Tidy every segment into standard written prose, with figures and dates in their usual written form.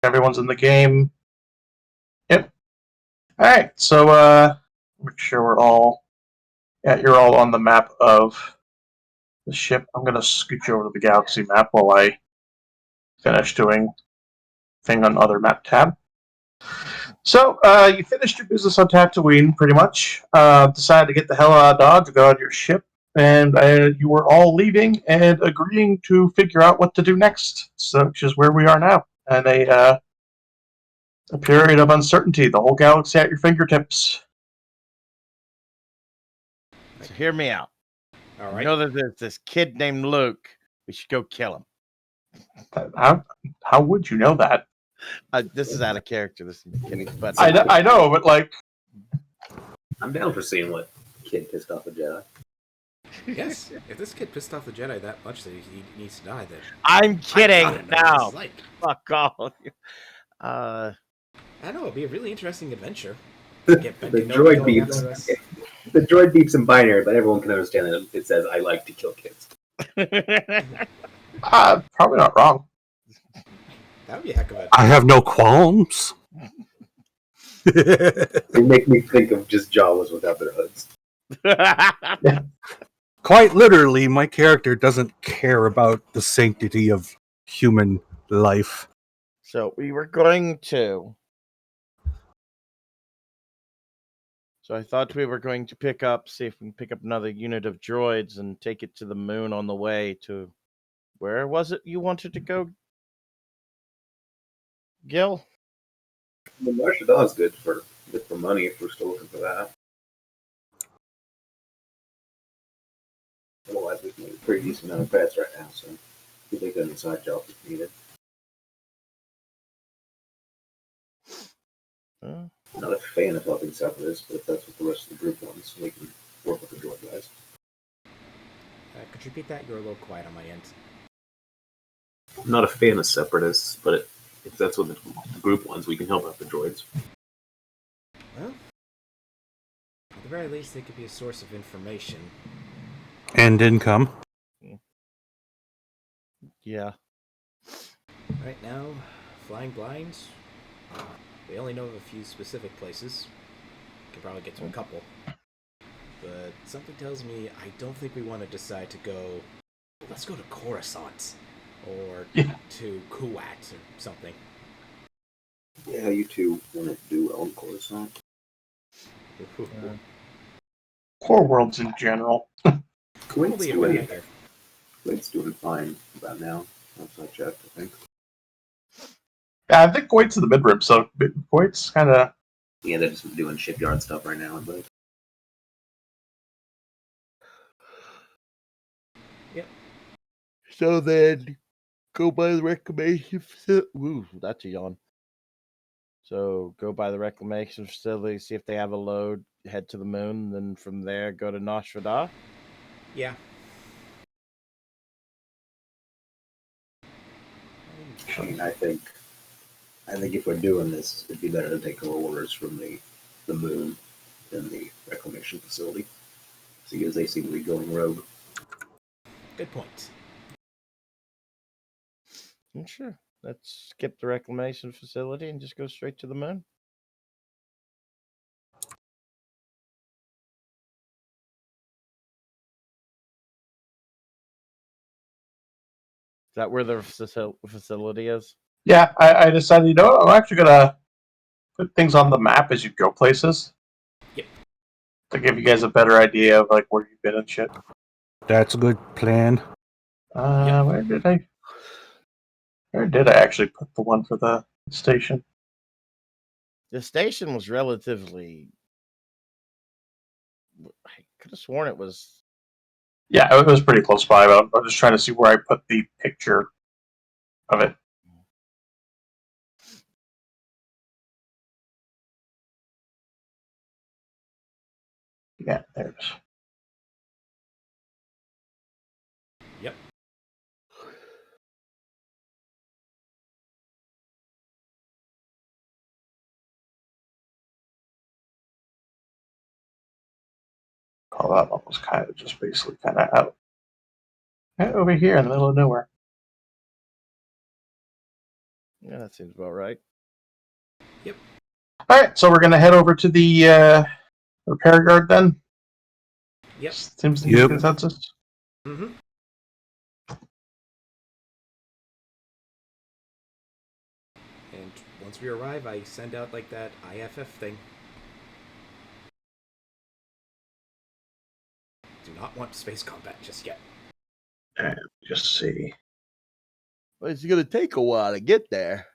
Everyone's in the game. Yep. All right. So make sure we're all. Yeah, you're all on the map of the ship. I'm gonna scooch over to the galaxy map while I finish doing thing on other map tab. So you finished your business on Tatooine, pretty much. Decided to get the hell out of Dodge to go on your ship, and you were all leaving and agreeing to figure out what to do next. So, which is where we are now, and a period of uncertainty. The whole galaxy at your fingertips. So hear me out. All right. You know that there's this kid named Luke. We should go kill him. How would you know that? This is out of character. This is kidding, but I know, but like, I'm down for seeing what kid pissed off a Jedi. Yes, if this kid pissed off the Jedi that much that he needs to die, then I'm kidding. I Now, like. fuck off. I don't know. It'd be a really interesting adventure. The droid beeps in binary, but everyone can understand that it says, "I like to kill kids." probably not wrong. That would be a heck of a... I have no qualms. They make me think of just Jawas without their hoods. Quite literally, my character doesn't care about the sanctity of human life. So we were going to. So I thought we were going to see if we can pick up another unit of droids and take it to the moon on the way to. Where was it you wanted to go, Gil? The Nar Shadar is good for money if we're still looking for that. Otherwise, we can make a pretty decent amount of bets right now, so we take that inside job if needed. Not a fan of helping separatists, but if that's what the rest of the group wants, we can work with the droid guys. Could you repeat that? You're a little quiet on my end. I'm not a fan of separatists, but if that's what the group wants, we can help out the droids. Well, at the very least, they could be a source of information. And income. Yeah. Right now, flying blind, we only know of a few specific places. Could probably get to a couple. But something tells me I don't think we want to decide to go... Let's go to Coruscant. Or to Kuwait or something. Yeah, you two want to do well in Coruscant. Core worlds in general. Kuwait's doing fine about now. Outside chat, I think. Yeah, I think Kuwait's in the mid-rib, so Kuwait's kind of... Yeah, they're just doing shipyard stuff right now, but... Yep. So then, go by the reclamation facility. Ooh, that's a yawn. So go by the reclamation facility, see if they have a load, head to the moon, then from there go to Nar Shadar. Yeah. I mean, I think if we're doing this, it'd be better to take our orders from the moon than the reclamation facility, because they seem to be going rogue. Good point. Sure. Let's skip the reclamation facility and just go straight to the moon. Is that where the facility is? Yeah, I decided, you know, I'm actually gonna put things on the map as you go places. Yep. To give you guys a better idea of like where you've been and shit. That's a good plan. Yep. Where did I actually put the one for the station? The station was relatively... I could have sworn it was... Yeah, it was pretty close by, but I'm just trying to see where I put the picture of it. Yeah, there it is. Yep. Oh, that one was kind of just basically kind of out. Right over here in the middle of nowhere. Yeah, that seems about right. All right, so we're gonna head over to the repair yard then. Yep. Seems to be the Yep. consensus. Mm-hmm. And once we arrive, I send out like that IFF thing. Do not want space combat just yet. And just see. Well, it's gonna take a while to get there.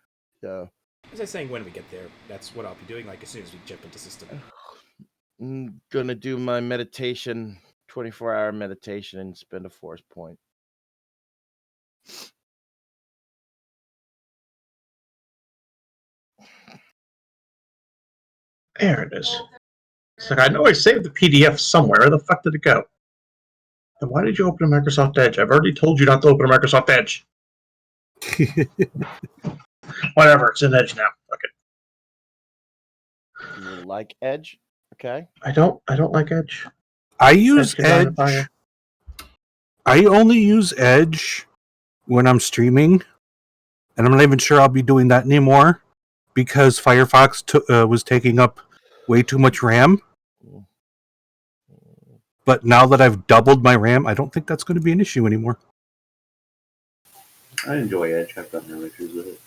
So As I was saying, when we get there, that's what I'll be doing. Like as soon as we jump into system. I'm gonna do my meditation, 24-hour meditation, and spend a force point. There it is. It's like, I know I saved the PDF somewhere. Where the fuck did it go? And why did you open a Microsoft Edge? I've already told you not to open a Microsoft Edge. Whatever, it's in Edge now. Okay. You like Edge? Okay. I don't like Edge. I use Edge is on Edge. fire. I only use Edge when I'm streaming, and I'm not even sure I'll be doing that anymore because Firefox was taking up way too much RAM. But now that I've doubled my RAM, I don't think that's going to be an issue anymore. I enjoy Edge. I've got no issues with it.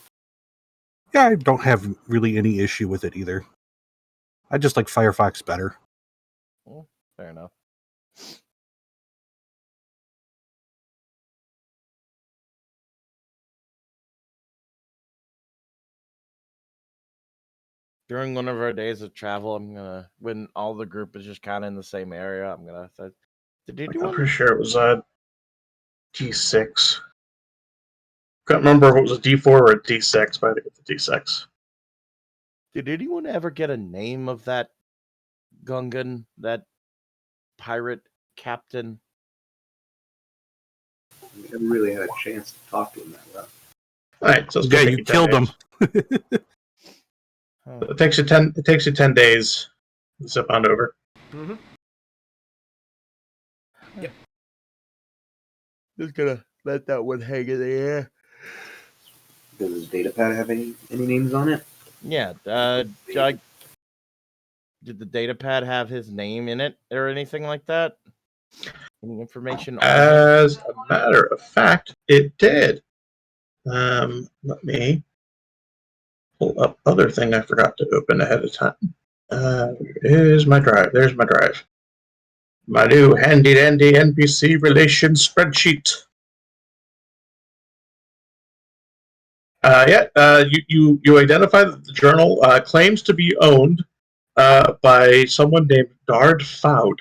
Yeah, I don't have really any issue with it either. I just like Firefox better. Fair enough. During one of our days of travel, I'm gonna, when all the group is just kind of in the same area, I'm gonna say, did I'm anyone? pretty sure it was D6. Can't remember if it was a D4 or a D6, but I think it's a D6. Did anyone ever get a name of that Gungan, that pirate captain? I never really had a chance to talk to him that well. All right, so it's Yeah, gonna you take 10 killed him. days. Huh. It takes you 10. It takes you 10 days to zip on over. Mm-hmm. Just gonna let that one hang in the air. Does his data pad have any names on it? Yeah. Did the data pad have his name in it or anything like that? Any information on it? As a matter of fact, it did. Let me pull up other thing I forgot to open ahead of time. Here's my drive. There's my drive. My new handy dandy NPC relations spreadsheet. You identify that the journal claims to be owned by someone named Dard Foud.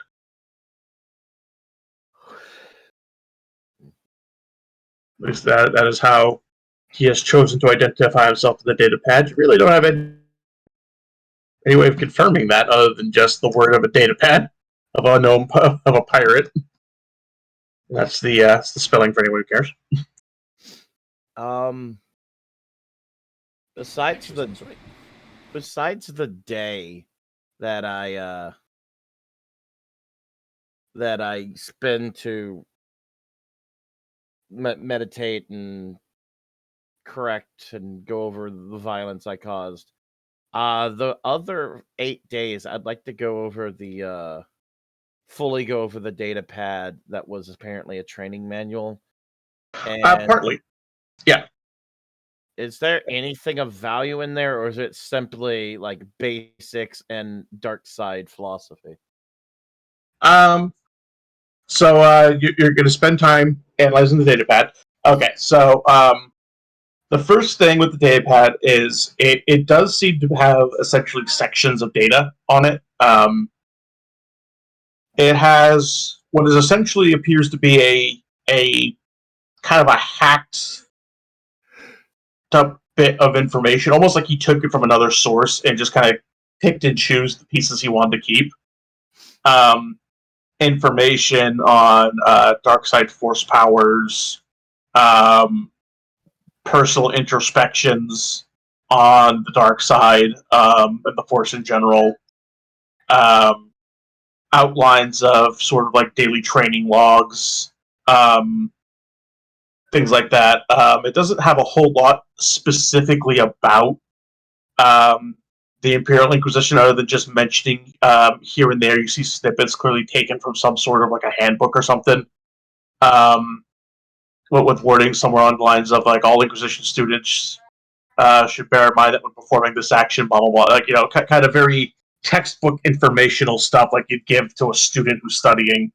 At least that is how he has chosen to identify himself in the data pad. You really don't have any way of confirming that other than just the word of a data pad of a pirate. That's the spelling for anyone who cares. Besides the Sounds right. besides the day that I spend to meditate and correct and go over the violence I caused, the other 8 days I'd like to go over the fully go over the data pad that was apparently a training manual. And Partly. Yeah. is there anything of value in there, or is it simply like basics and dark side philosophy? So you're going to spend time analyzing the data pad. Okay, so the first thing with the data pad is it does seem to have essentially sections of data on it. It has what is essentially appears to be a kind of a hacked up bit of information, almost like he took it from another source and just kind of picked and chose the pieces he wanted to keep. Information on dark side force powers, personal introspections on the dark side, and the force in general. Outlines of sort of like daily training logs, things like that. It doesn't have a whole lot specifically about the Imperial Inquisition, other than just mentioning here and there. You see snippets clearly taken from some sort of like a handbook or something. With wording somewhere on the lines of like all Inquisition students should bear in mind that when performing this action, blah blah blah. Like kind of very textbook informational stuff, like you'd give to a student who's studying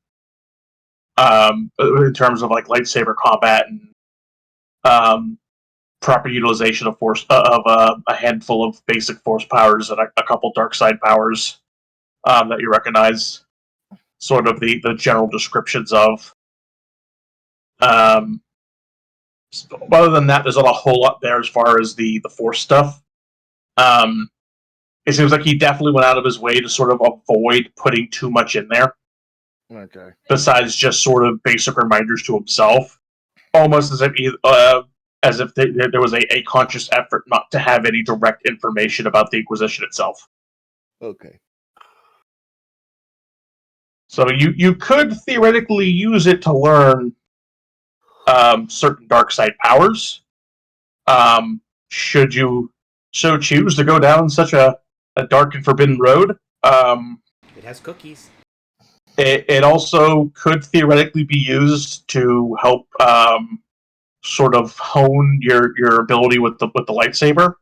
in terms of like lightsaber combat and proper utilization of force of a handful of basic force powers and a couple dark side powers that you recognize. Sort of the general descriptions of. Other than that, there's not a whole lot there as far as the force stuff. It seems like he definitely went out of his way to sort of avoid putting too much in there. Okay. Besides just sort of basic reminders to himself, almost as if there was a conscious effort not to have any direct information about the Inquisition itself. Okay. So you could theoretically use it to learn certain dark side powers. Should you so choose to go down such a dark and forbidden road. It has cookies. It also could theoretically be used to help sort of hone your ability with the lightsaber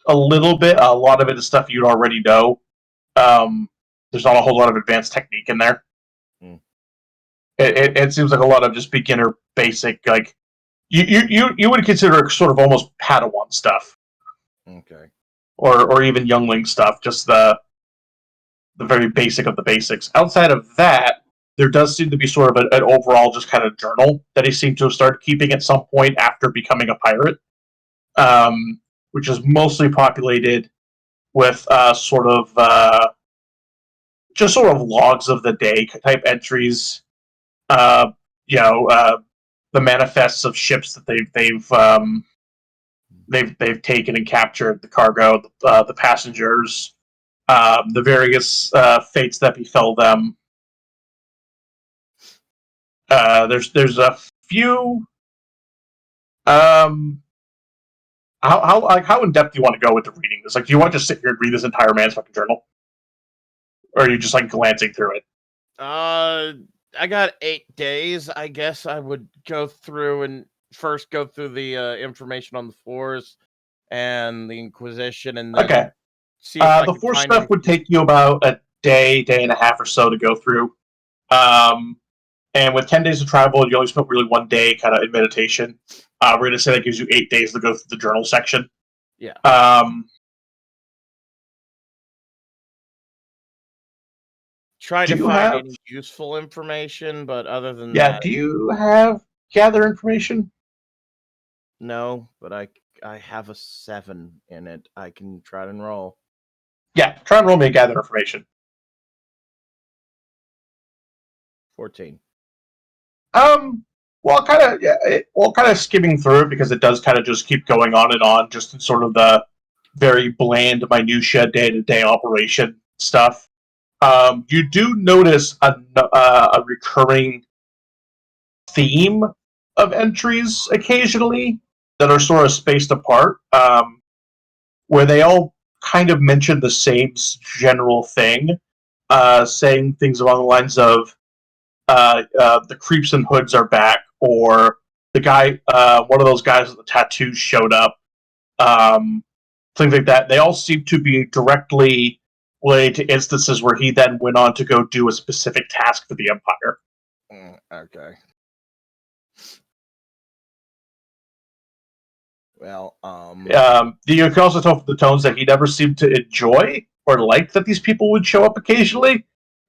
a little bit. A lot of it is stuff you'd already know. There's not a whole lot of advanced technique in there. Mm. It seems like a lot of just beginner basic, like you would consider sort of almost Padawan stuff. Okay. Or even youngling stuff, just the very basic of the basics. Outside of that, there does seem to be sort of an overall just kind of journal that he seemed to have started keeping at some point after becoming a pirate, which is mostly populated with just sort of logs of the day type entries. Uh, the manifests of ships that they've taken and captured, the cargo, the passengers. The various fates that befell them. There's a few. How in depth do you want to go with the reading this? Like, do you want to just sit here and read this entire man's fucking journal, or are you just like glancing through it? I got 8 days. I guess I would go through and first go through the information on the Force and the Inquisition, and then Okay. see if I The can force find stuff would take you about a day and a half or so to go through. And with 10 days of travel, you only spent really 1 day kind of in meditation. We're going to say that gives you 8 days to go through the journal section. Yeah. Try to find any useful information, but other than that, do you have gather information? no. But I have a 7 in it. I can try to enroll. Yeah, try and roll me a gather information. 14. Kind of skimming through it because it does kind of just keep going on and on, just in sort of the very bland minutia day-to-day operation stuff. You do notice a recurring theme of entries occasionally that are sort of spaced apart, where they all kind of mention the same general thing, saying things along the lines of the creeps and hoods are back, or the guy, one of those guys with the tattoos showed up, things like that. They all seem to be directly related to instances where he then went on to go do a specific task for the Empire. Okay. Well, you can also tell from the tones that he never seemed to enjoy or like that these people would show up occasionally.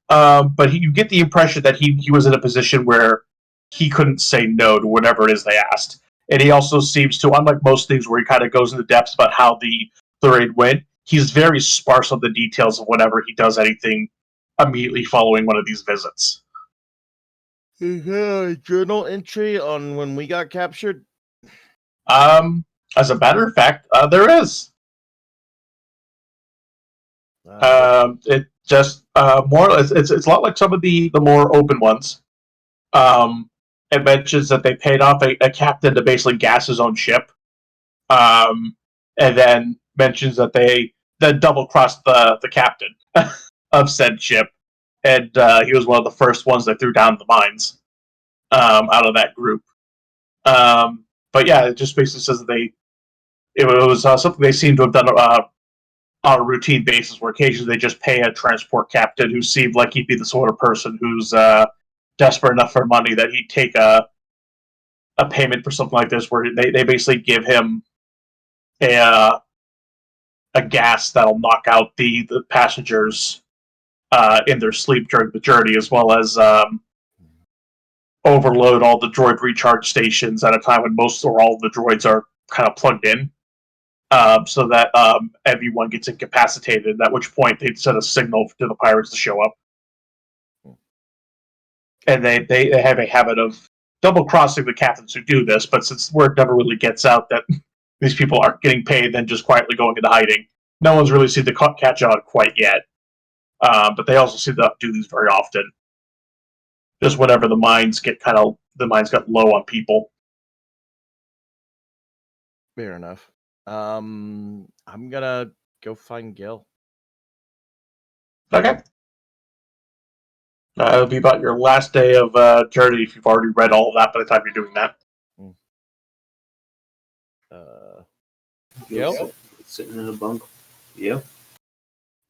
But you get the impression that he was in a position where he couldn't say no to whatever it is they asked. And he also seems to, unlike most things where he kind of goes into depths about how the raid went, he's very sparse on the details of whenever he does anything immediately following one of these visits. is there a journal entry on when we got captured? As a matter of fact, there is. It just more. It's a lot like some of the more open ones. it mentions that they paid off a captain to basically gas his own ship, and then mentions that they then double crossed the captain of said ship, and he was one of the first ones that threw down the mines out of that group. But yeah, it just basically says that it was something they seem to have done on a routine basis, where occasionally they just pay a transport captain who seemed like he'd be the sort of person who's desperate enough for money that he'd take a payment for something like this, where they basically give him a a gas that'll knock out the passengers in their sleep during the journey, as well as overload all the droid recharge stations at a time when most or all of the droids are kind of plugged in, so that everyone gets incapacitated. At which point they'd set a signal to the pirates to show up, and they have a habit of double crossing the captains who do this. But since word never really gets out that these people aren't getting paid, then just quietly going into hiding, no one's really seen the catch on quite yet. But they also seem to do these very often. Just whenever the mines get low on people. Fair enough. I'm gonna go find Gil. Okay. It'll be about your last day of journey if you've already read all of that by the time you're doing that. Gil? Sitting in a bunk. Yeah.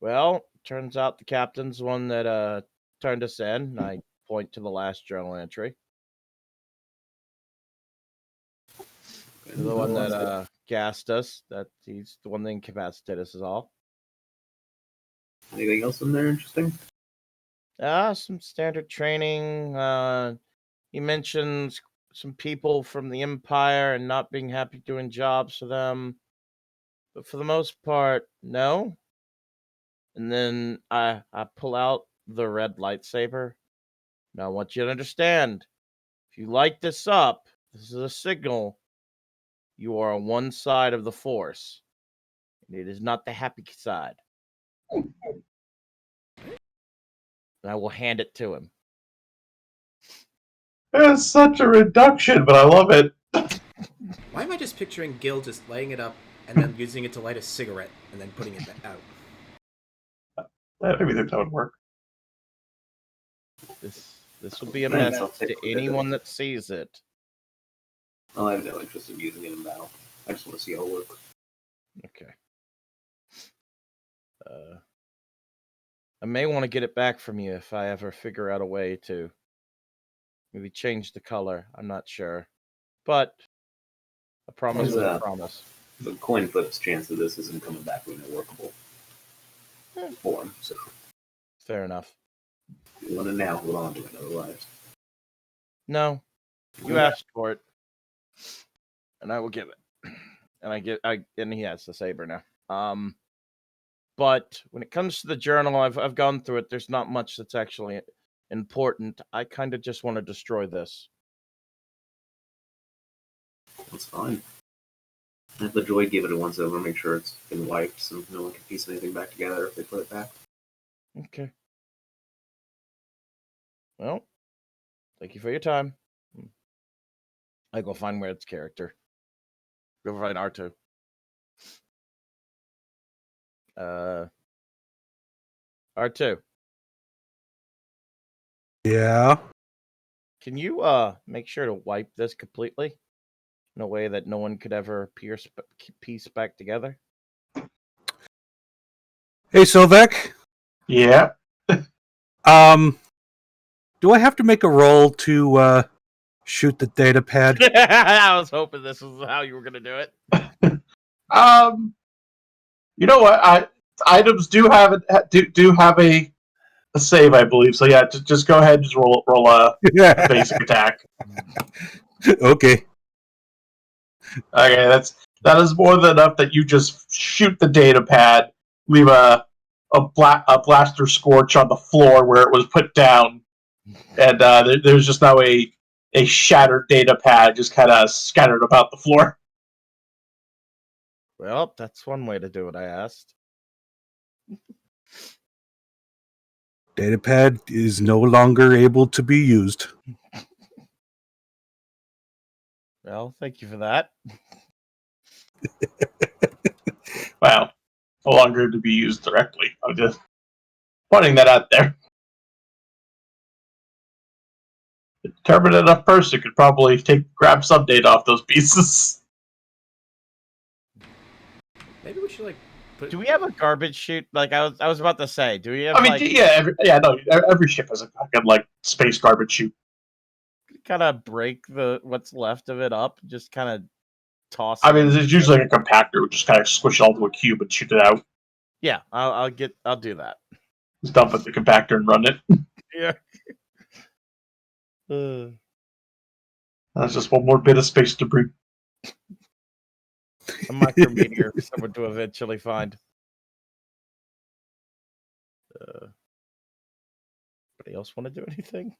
Well, turns out the captain's the one that turned us in. And I point to the last journal entry. The one that gassed us. That he's the one that incapacitated us is all. Anything else in there interesting? Some standard training. He mentions some people from the Empire and not being happy doing jobs for them. But for the most part, no. And then I pull out the red lightsaber. Now I want you to understand, if you light this up, this is a signal. You are on one side of the Force. And it is not the happy side. And I will hand it to him. It's such a reduction, but I love it. Why am I just picturing Gil just laying it up and then using it to light a cigarette and then putting it out? I maybe that would work. This will be a Thanks, message I'll take to it. anyone that sees it. I have no interest in using it in battle. I just want to see how it works. Okay. I may want to get it back from you if I ever figure out a way to maybe change the color. I'm not sure. But a promise is a promise. The coin flip's chance of this isn't coming back in a workable form. So Fair enough. if you want it now, hold on to it. Otherwise, No, you asked for it, and I will give it. And he has the saber now. But when it comes to the journal, I've gone through it. There's not much that's actually important. I kind of just want to destroy this. that's fine. Have the droid give it a once over, make sure it's been wiped so no one can piece anything back together if they put it back. Okay. Well, thank you for your time. I go find Weird's character. Go find R2. R2. Yeah. Can you make sure to wipe this completely in a way that no one could ever piece back together? Hey, Sovek. Yeah. Do I have to make a roll to shoot the data pad? I was hoping this was how you were gonna do it. You know what? Items do have a save, I believe. So yeah, just go ahead and just roll a basic attack. Okay. Okay, that is more than enough that you just shoot the data pad, leave a blaster scorch on the floor where it was put down, and there's just now a shattered data pad just kind of scattered about the floor. Well, that's one way to do what I asked. Datapad is no longer able to be used. Well, thank you for that. Wow. No longer to be used directly. I'm just putting that out there. A determined enough person could probably grab some data off those pieces. Maybe we should like put. Do we have a garbage chute? Like I was about to say, do we have I mean, like no. Every ship has a fucking like space garbage chute. kind of break what's left of it up? Just kind of toss. I it mean, in? it's usually like a compactor, which just kind of squish it all to a cube and shoot it out. Yeah, I'll do that. Just dump it in the compactor and run it. Yeah. That's just one more bit of space debris. A micrometeor for someone to eventually find. Anybody else want to do anything?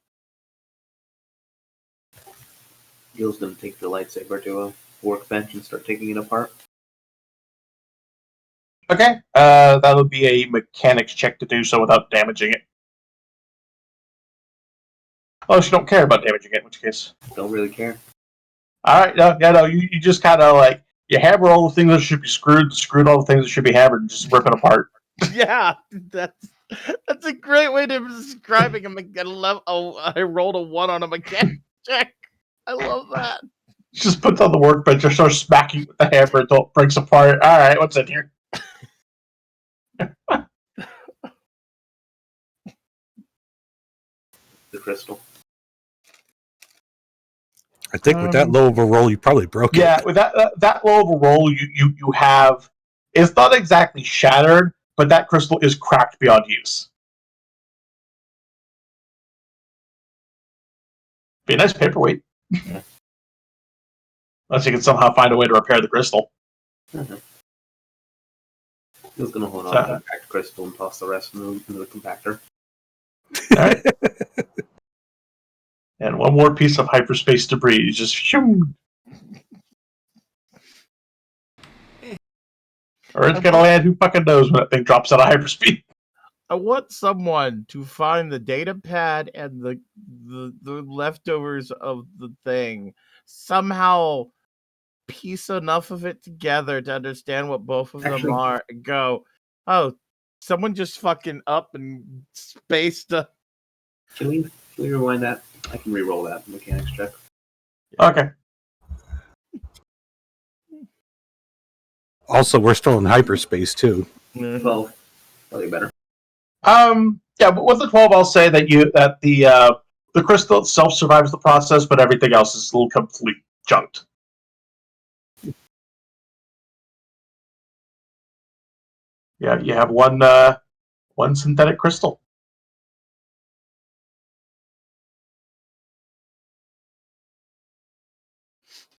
Gil's gonna take the lightsaber to a workbench and start taking it apart. Okay, that'll be a mechanics check to do so without damaging it. Oh, you don't care about damaging it, in which case. Don't really care. Alright, no, you just kind of like, you hammer all the things that should be screwed all the things that should be hammered, and just rip it apart. Yeah, that's a great way to describing I rolled a 1 on a mechanic check. I love that. Just puts on the workbench and starts smacking with the hammer until it breaks apart. Alright, what's in here? The crystal. I think with that low of a roll, you probably broke it. Yeah, with that low of a roll, you have. It's not exactly shattered, but that crystal is cracked beyond use. Be a nice paperweight. Yeah. Unless you can somehow find a way to repair the crystal. Mm-hmm. Gil's gonna hold on to the cracked crystal and toss the rest into the compactor. Alright. And one more piece of hyperspace debris. Just shoo. Or it's gonna land, who fucking knows when that thing drops out of hyperspeed. I want someone to find the data pad and the leftovers of the thing. Somehow piece enough of it together to understand what both of them are and go, oh, someone just fucking up and spaced a... Can we rewind that? I can re-roll that mechanics check. Okay. Also, we're still in hyperspace too. 12. Probably better. Yeah, but with the 12, I'll say that the crystal itself survives the process, but everything else is a little complete junked. Yeah, you have one synthetic crystal.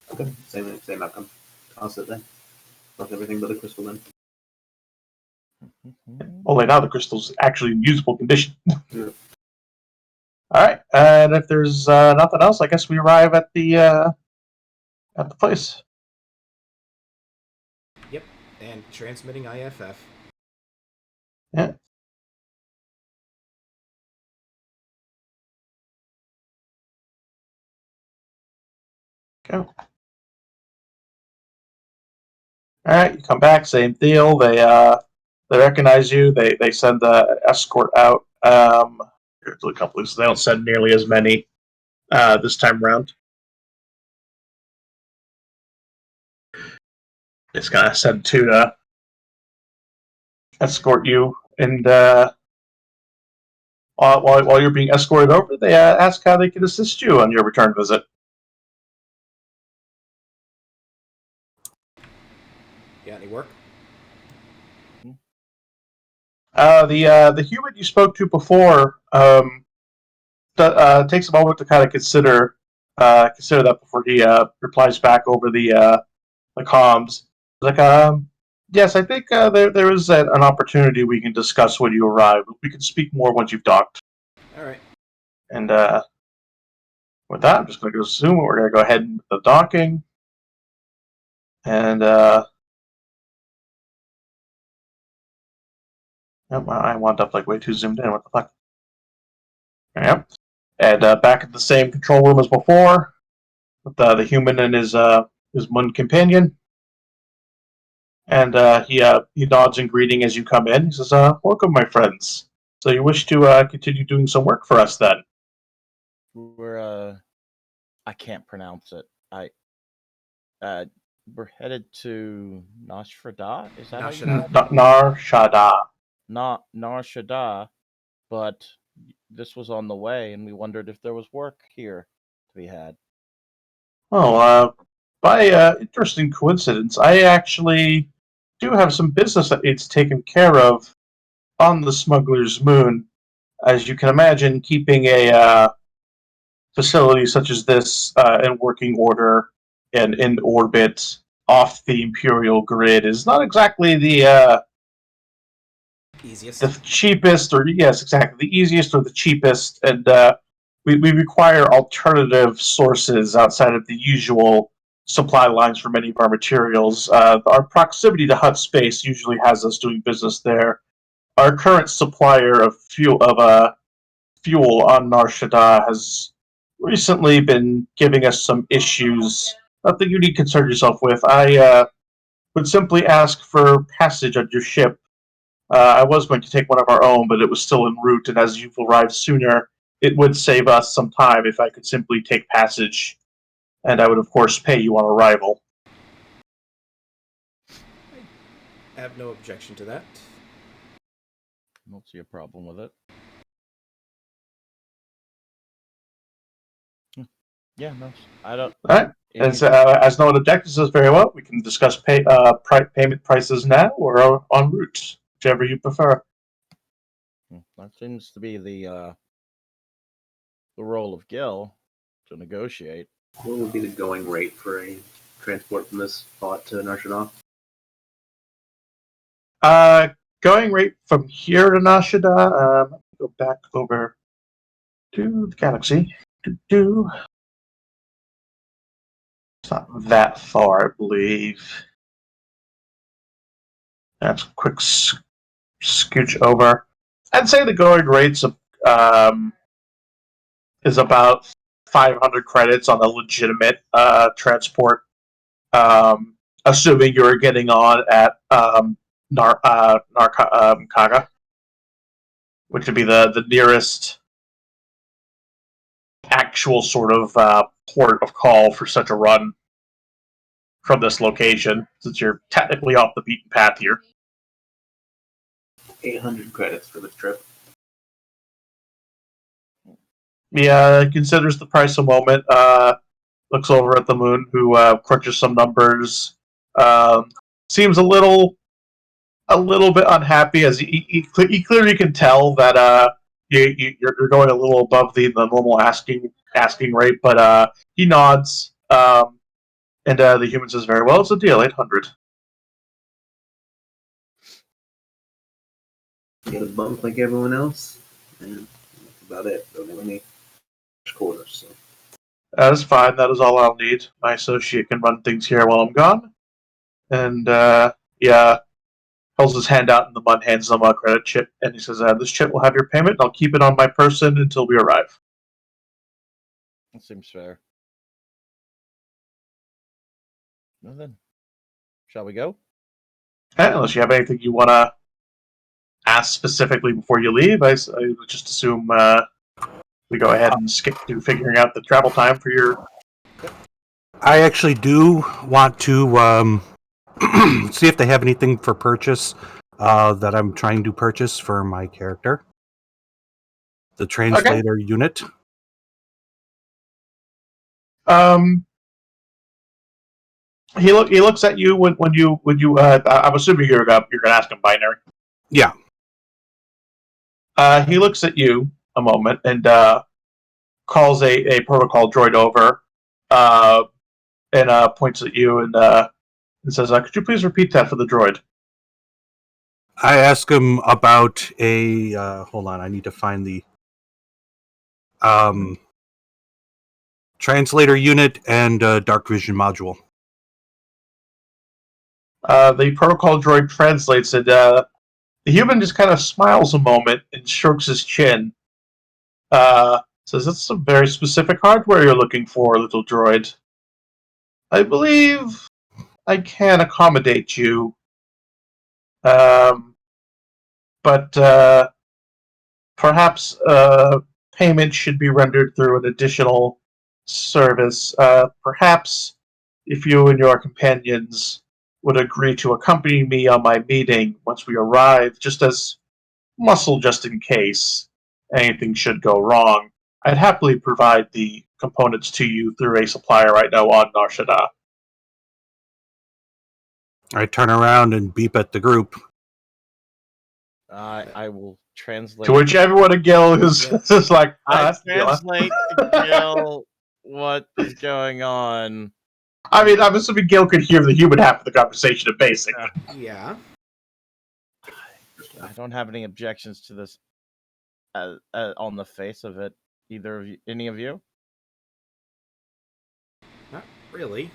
Okay, same outcome. Toss it then. Toss everything but the crystal then. Only now the crystal's actually in usable condition. Yeah. Alright, and if there's nothing else, I guess we arrive at the place. Yep, and transmitting IFF. Yeah. Go. Alright, you come back, same deal. They recognize you. They send the escort out. There's a couple of, so they don't send nearly as many this time around. Just gonna send two to escort you, and while you're being escorted over, they ask how they can assist you on your return visit. You got any work? The human you spoke to before takes a moment to kind of consider that before he replies back over the comms. Like, yes, I think there is an opportunity we can discuss when you arrive. We can speak more once you've docked. All right. And with that, I'm just going to go zoom. We're going to go ahead and the docking. And I wound up like way too zoomed in. What the fuck? Yep. And back at the same control room as before. with the human and his moon companion. And he nods in greeting as you come in. He says, "Welcome, my friends. So you wish to continue doing some work for us, then?" We're I can't pronounce it. We're headed to Nar Shadar. Is that Nar how you Shadar. pronounce it? Nar Shadar. Nar Shadar, but this was on the way, and we wondered if there was work here to be had. Oh, by interesting coincidence, I actually do have some business that needs taken care of on the Smuggler's Moon. As you can imagine, keeping a facility such as this in working order and in orbit off the Imperial grid is not exactly Easiest. the cheapest, or yes, exactly the easiest or the cheapest, and we require alternative sources outside of the usual supply lines for many of our materials. Our proximity to Hut Space usually has us doing business there. Our current supplier of fuel on Nar Shaddaa has recently been giving us some issues. Nothing you need to concern yourself with. I would simply ask for passage on your ship. I was going to take one of our own, but it was still en route, and as you've arrived sooner, it would save us some time if I could simply take passage, and I would, of course, pay you on arrival. I have no objection to that. I don't see a problem with it. Yeah, no, I don't. All right. Any, As no one objects, says very well. We can discuss payment prices now or en route, whichever you prefer. that seems to be the role of Gil to negotiate. What would be the going rate for a transport from this spot to Nar Shaddaa? Going right from here to Nashida, go back over to the galaxy. It's not that far, I believe. That's a quick scooch over. I'd say the going rates is about 500 credits on a legitimate transport, assuming you're getting on at Kaga, which would be the nearest actual sort of port of call for such a run from this location, since you're technically off the beaten path here. 800 credits for the trip. He considers the price a moment, looks over at the moon, who crunches some numbers, seems a little bit unhappy, as he clearly can tell that you're going a little above the normal asking rate, but he nods, and the human says, "Very well, it's a deal, 800." Get a bump like everyone else, and that's about it. Don't have any quarters. So. That is fine. That is all I'll need. My associate can run things here while I'm gone. And yeah, holds his hand out, and the mud hands him a credit chip, and he says, "This chip will have your payment. And I'll keep it on my person until we arrive." That seems fair. Well then, shall we go? Unless you have anything you want to ask specifically before you leave, I would just assume we go ahead and skip through figuring out the travel time for your. I actually do want to see if they have anything for purchase that I'm trying to purchase for my character. The translator unit. He looks at you when you I'm assuming you're gonna ask him binary. Yeah. He looks at you a moment and calls a protocol droid over, and points at you and says, "Could you please repeat that for the droid?" I ask him about a hold on, I need to find the translator unit and dark vision module. The protocol droid translates it. The human just kind of smiles a moment and strokes his chin. Says, "That's some very specific hardware you're looking for, little droid." I believe I can accommodate you, but perhaps payment should be rendered through an additional service. Perhaps if you and your companions would agree to accompany me on my meeting once we arrive, just as muscle, just in case anything should go wrong. I'd happily provide the components to you through a supplier right now on Nar Shadar. I turn around and beep at the group. I will translate. To which everyone at Gil is just like, I translate to Gil what is going on. I mean, I'm assuming Gil could hear the human half of the conversation in basic. Yeah. I don't have any objections to this on the face of it. Either of you, any of you? Not really.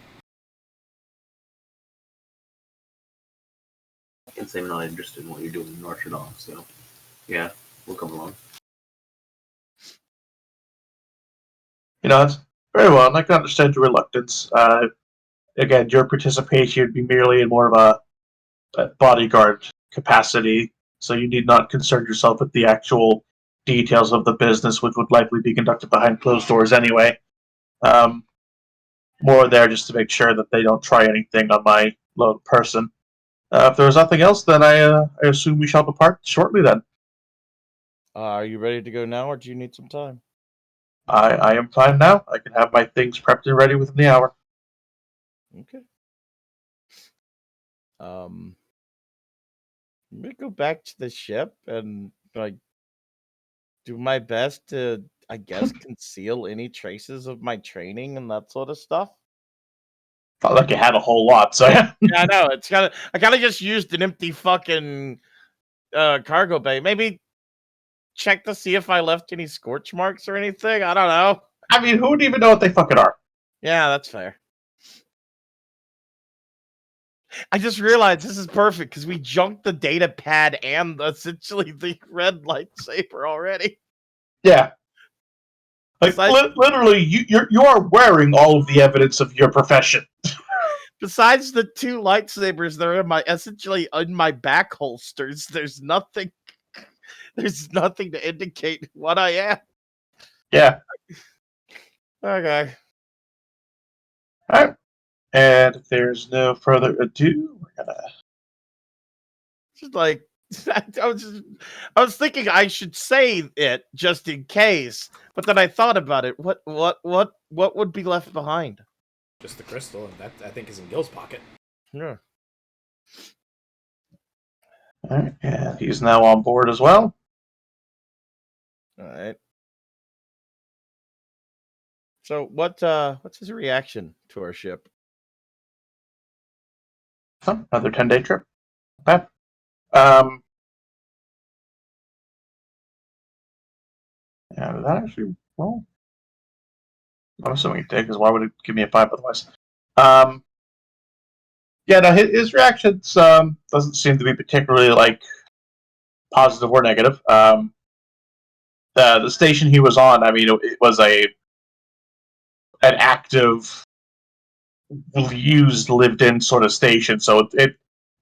I can say I'm not interested in what you're doing in Nar Shadar, so yeah, we'll come along. It's very well, and I can understand your reluctance. Again, your participation would be merely in more of a bodyguard capacity, so you need not concern yourself with the actual details of the business, which would likely be conducted behind closed doors anyway. More there just to make sure that they don't try anything on my lone person. If there is nothing else, then I assume we shall depart shortly then. Are you ready to go now, or do you need some time? I am fine now. I can have my things prepped and ready within the hour. Okay. I'm gonna go back to the ship and do my best to, I guess, conceal any traces of my training and that sort of stuff. Felt like you had a whole lot, so Yeah, I know. I kind of just used an empty fucking cargo bay. Maybe check to see if I left any scorch marks or anything. I don't know. I mean, who would even know what they fucking are? Yeah, that's fair. I just realized this is perfect because we junked the data pad and essentially the red lightsaber already. Yeah. Like, Besides, literally, you are wearing all of the evidence of your profession. besides the two lightsabers that are essentially in my back holsters, there's nothing. There's nothing to indicate what I am. Yeah. Okay. All right. And if there's no further ado, we're gonna. Just like I was thinking I should say it just in case, but then I thought about it. What would be left behind? Just the crystal, and that I think is in Gil's pocket. Yeah. All right, and he's now on board as well. All right. So what's his reaction to our ship? Oh, another 10-day trip. Okay. Yeah, that actually, well, I'm assuming it did, because why would it give me a 5 otherwise? Yeah, no, his reactions doesn't seem to be particularly positive or negative. The station he was on, I mean, it was an active, used, lived-in sort of station, so it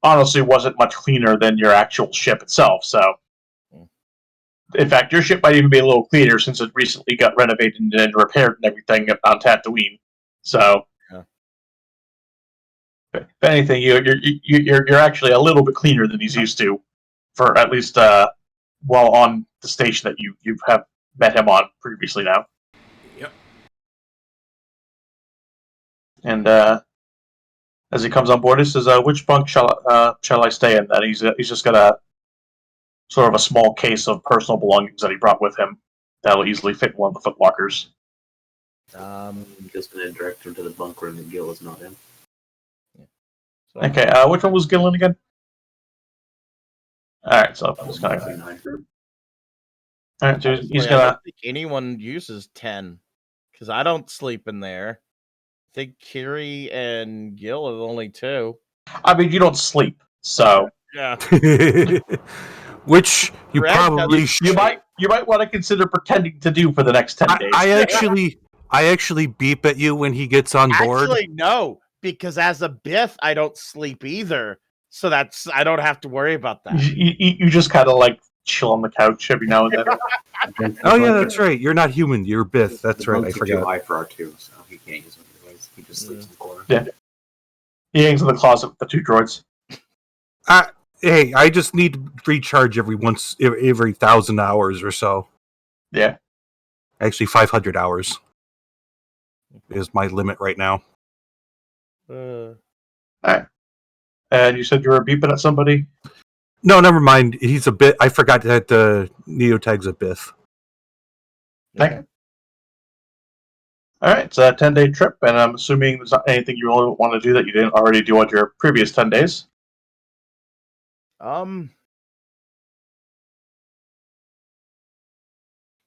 honestly wasn't much cleaner than your actual ship itself. So, in fact, your ship might even be a little cleaner since it recently got renovated and repaired and everything on Tatooine. So, yeah. If anything, you're actually a little bit cleaner than he's used to, for at least while on the station that you have met him on previously now. Yep. And as he comes on board, he says, "Which bunk shall I stay in?" And he's just got a sort of a small case of personal belongings that he brought with him that'll easily fit in one of the foot lockers. I'm just going to direct him to the bunk room that Gil is not in. So, Okay, which one was Gillen again? Alright, so I'm just gonna. Alright, so he's I gonna. don't think anyone uses 10 because I don't sleep in there. I think Kiri and Gil are the only two. I mean, you don't sleep, so Yeah. Which you Red probably doesn't you might want to consider pretending to do for the next 10 days. I actually I actually beep at you when he gets on board. Actually, no, because as a Bith, I don't sleep either. So I don't have to worry about that. You just kind of like chill on the couch every now and then. Oh yeah, that's right. You're not human. You're Bith. That's right. I Bunks are too forgot. high for R2, so he can't use them anyways. He just sleeps in the corner. Yeah. He hangs in the closet with the 2 droids. Hey, I just need to recharge every 1,000 hours or so. Yeah. Actually, 500 hours is my limit right now. All right. And you said you were beeping at somebody? No, never mind. He's a bit. I forgot that Neotag's a Bith. Okay. All right. It's a 10-day trip, and I'm assuming there's not anything you really want to do that you didn't already do on your previous 10 days. You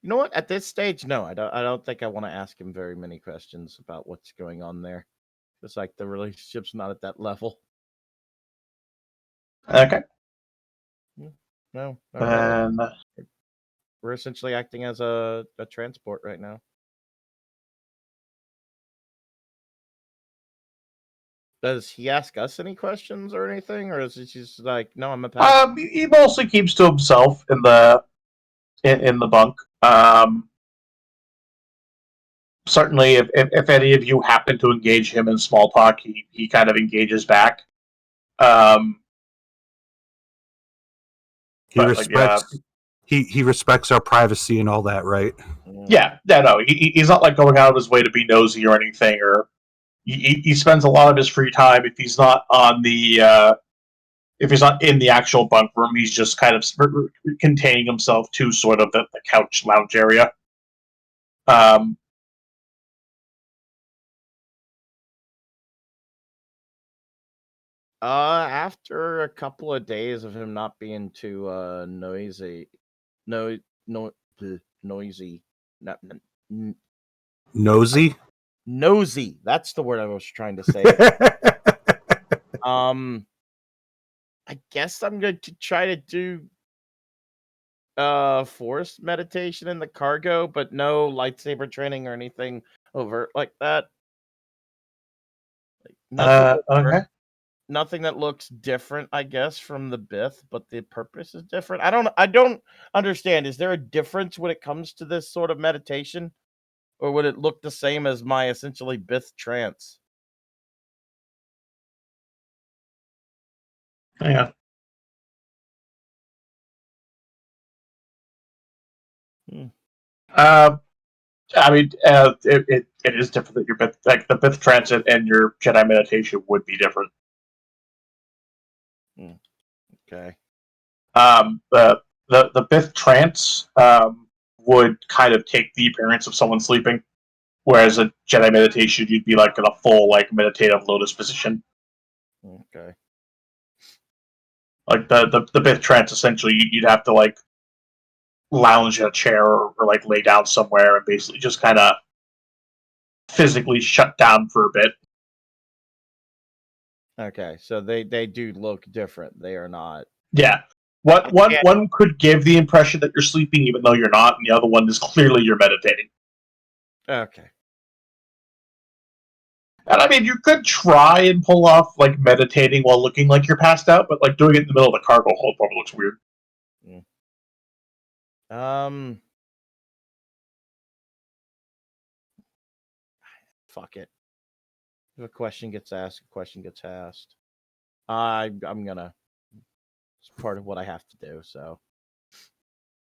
know what? At this stage, no, I don't think I want to ask him very many questions about what's going on there. It's like the relationship's not at that level. Okay. No, not really. And We're essentially acting as a transport right now. Does he ask us any questions or anything, or is it just like, no, I'm a passenger? he mostly keeps to himself in the bunk. Certainly, if any of you happen to engage him in small talk, he kind of engages back. He But, respects. He respects our privacy and all that, right? Yeah, no, he's not like going out of his way to be nosy or anything. Or he spends a lot of his free time if he's not on the if he's not in the actual bunk room, he's just kind of containing himself to sort of the couch lounge area. After a couple of days of him not being too noisy, noisy, not, Nosy. nosy. That's the word I was trying to say. I guess I'm going to try to do forced meditation in the cargo, but no lightsaber training or anything overt like that. Like, Okay. nothing that looks different, I guess, from the Bith, but the purpose is different. I don't understand. Is there a difference when it comes to this sort of meditation? Or would it look the same as my essentially Bith trance? Yeah. I mean, it is different that your Bith, like the Bith transit and your Jedi meditation would be different. Okay. The Bith trance would kind of take the appearance of someone sleeping, whereas a Jedi meditation you'd be like in a full like meditative lotus position. Okay. Like the Bith trance, essentially, you'd have to like lounge in a chair or like lay down somewhere and basically just kind of physically shut down for a bit. Okay, so they do look different. They are not. Yeah. One could give the impression that you're sleeping even though you're not, and the other one is clearly you're meditating. Okay. And I mean, you could try and pull off like meditating while looking like you're passed out, but like doing it in the middle of the cargo hold probably looks weird. Fuck it. If a question gets asked, a question gets asked. I'm gonna. It's part of what I have to do, so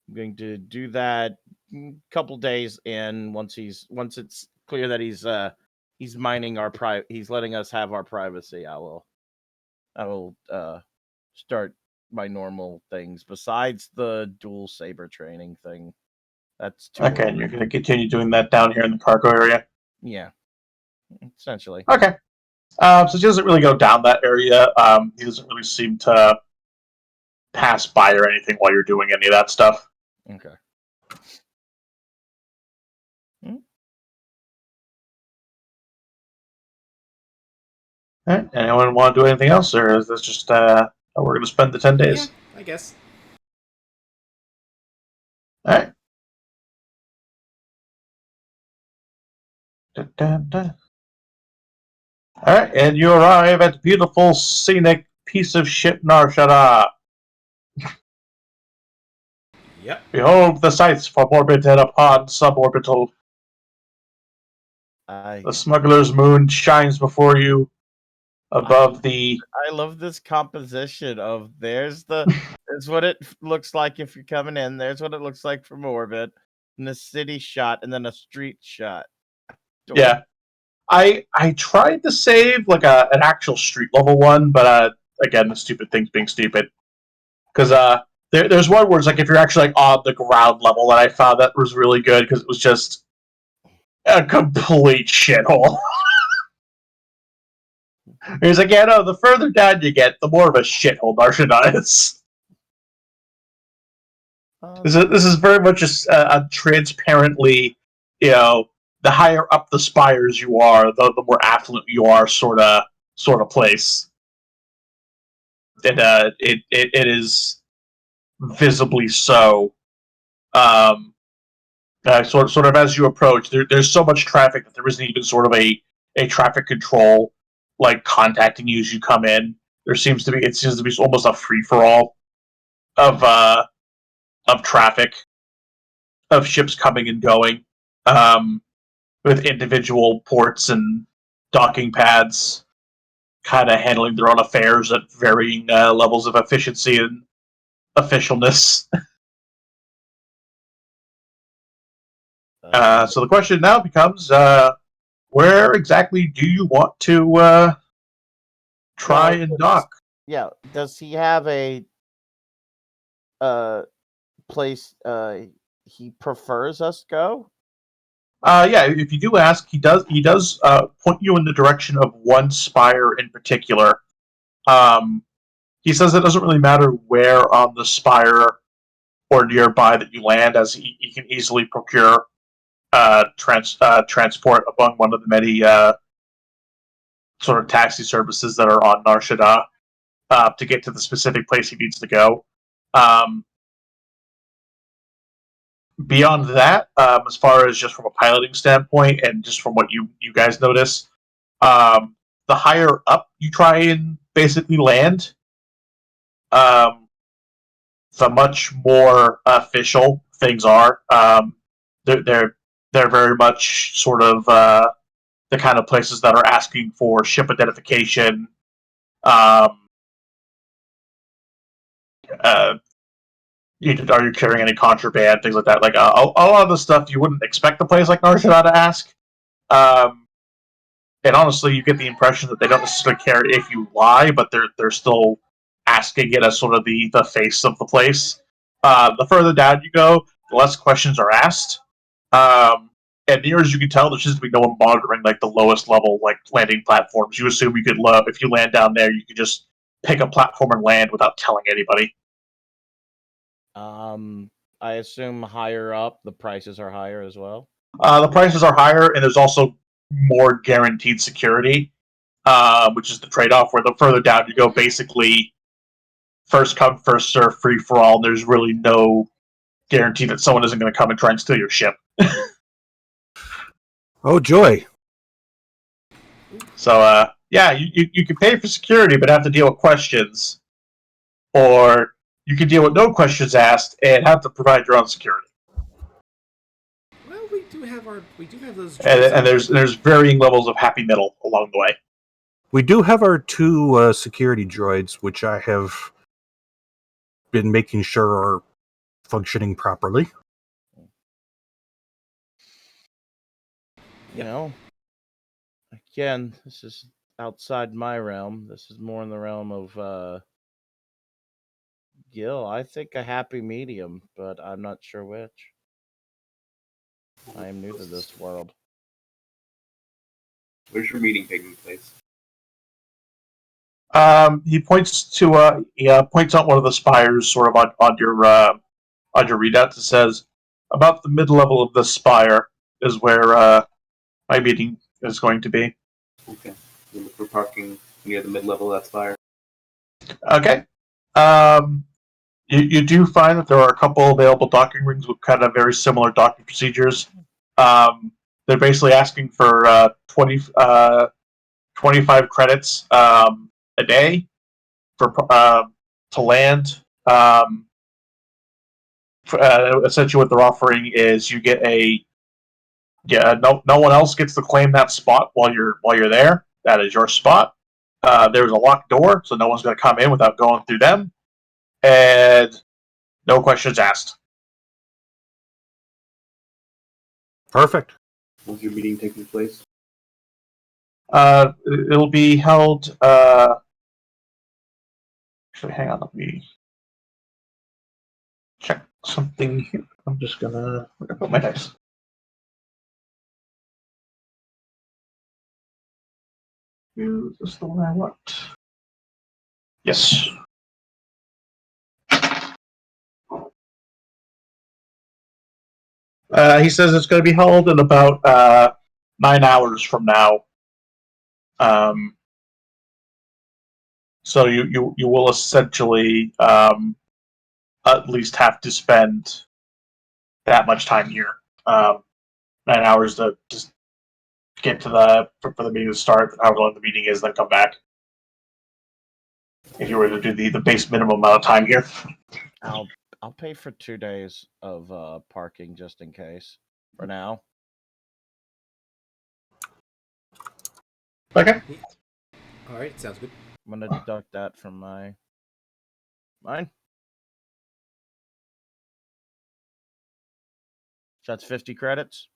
I'm going to do that a couple days in. Once it's clear that he's mining our he's letting us have our privacy. I will start my normal things besides the dual saber training thing. That's too Okay, and you're going to continue doing that down here in the cargo area? Yeah, essentially. Okay. So he doesn't really go down that area. He doesn't really seem to pass by or anything while you're doing any of that stuff. Okay. All right. Anyone want to do anything else, or is this just how we're going to spend the 10 days? Yeah, I guess. All right. All right, and you arrive at beautiful, scenic piece of shit Nar Shadar. Yep. Behold the sights from orbit and upon suborbital. I The smuggler's moon shines before you above the. I love this composition of there's what it looks like if you're coming in. There's what it looks like from orbit, and the city shot, and then a street shot. Yeah, I tried to save like an actual street level one, but again, the stupid thing's being stupid. Because there's one where it's like if you're actually like on the ground level, and I found that was really good because it was just a complete shithole. He's like, yeah, no, the further down you get, the more of a shithole Nar Shadar is. This is very much a transparently, the higher up the spires you are, the more affluent you are, sort of place. And it is visibly so. Sort of as you approach, there's so much traffic that there isn't even sort of a traffic control like contacting you as you come in. It seems to be almost a free for all of traffic, of ships coming and going, with individual ports and docking pads kind of handling their own affairs at varying levels of efficiency and officialness. So the question now becomes, where exactly do you want to try and dock? Yeah, does he have a place he prefers us go? Yeah, if you do ask, he does point you in the direction of one spire in particular. He says it doesn't really matter where on the spire or nearby that you land, as he can easily procure transport among one of the many sort of taxi services that are on Nar Shadar to get to the specific place he needs to go. Beyond that, as far as just from a piloting standpoint and just from what you guys notice, the higher up you try and basically land, the much more official things are. They're very much sort of the kind of places that are asking for ship identification. Are you carrying any contraband? Things like that. Like a lot of the stuff you wouldn't expect a place like Nar Shadar to ask. And honestly, you get the impression that they don't necessarily care if you lie, but they're still asking it as sort of the face of the place. The further down you go, the less questions are asked. And near as you can tell, there seems to be no one monitoring like the lowest level like landing platforms. You assume you could if you land down there, you could just pick a platform and land without telling anybody. I assume higher up the prices are higher as well. The prices are higher, and there's also more guaranteed security, which is the trade-off. Where the further down you go, basically first come, first serve, free for all. There's really no guarantee that someone isn't going to come and try and steal your ship. Oh, joy. So, yeah, you can pay for security, but have to deal with questions. Or you can deal with no questions asked and have to provide your own security. Well, we do have those. And there's varying levels of happy middle along the way. We do have our two security droids, which I have been making sure are functioning properly. You know, again, this is outside my realm. This is more in the realm of Gil. I think a happy medium, but I'm not sure which. I am new to this world. Where's your meeting taking place? He points to points out one of the spires, sort of on your readout. That says about the mid level of the spire is where my meeting is going to be. Okay. You look for parking near the mid-level of that spire. Okay. You do find that there are a couple available docking rings with kind of very similar docking procedures. they're basically asking for 25 credits a day for to land. Essentially, what they're offering is you get no one else gets to claim that spot while you're there. That is your spot. There's a locked door, so no one's going to come in without going through them, and no questions asked. Perfect. When's your meeting taking place? It'll be held. Actually, hang on. Let me check something here. I'm just gonna put my dice. Is this the one I want? Yes. He says it's going to be held in about 9 hours from now. So you will essentially at least have to spend that much time here. 9 hours to just get to for the meeting to start, however long the meeting is, then come back. If you were to do the base minimum amount of time here. I'll pay for 2 days of parking just in case for now. Okay. All right, sounds good. I'm gonna deduct that from mine. So that's 50 credits.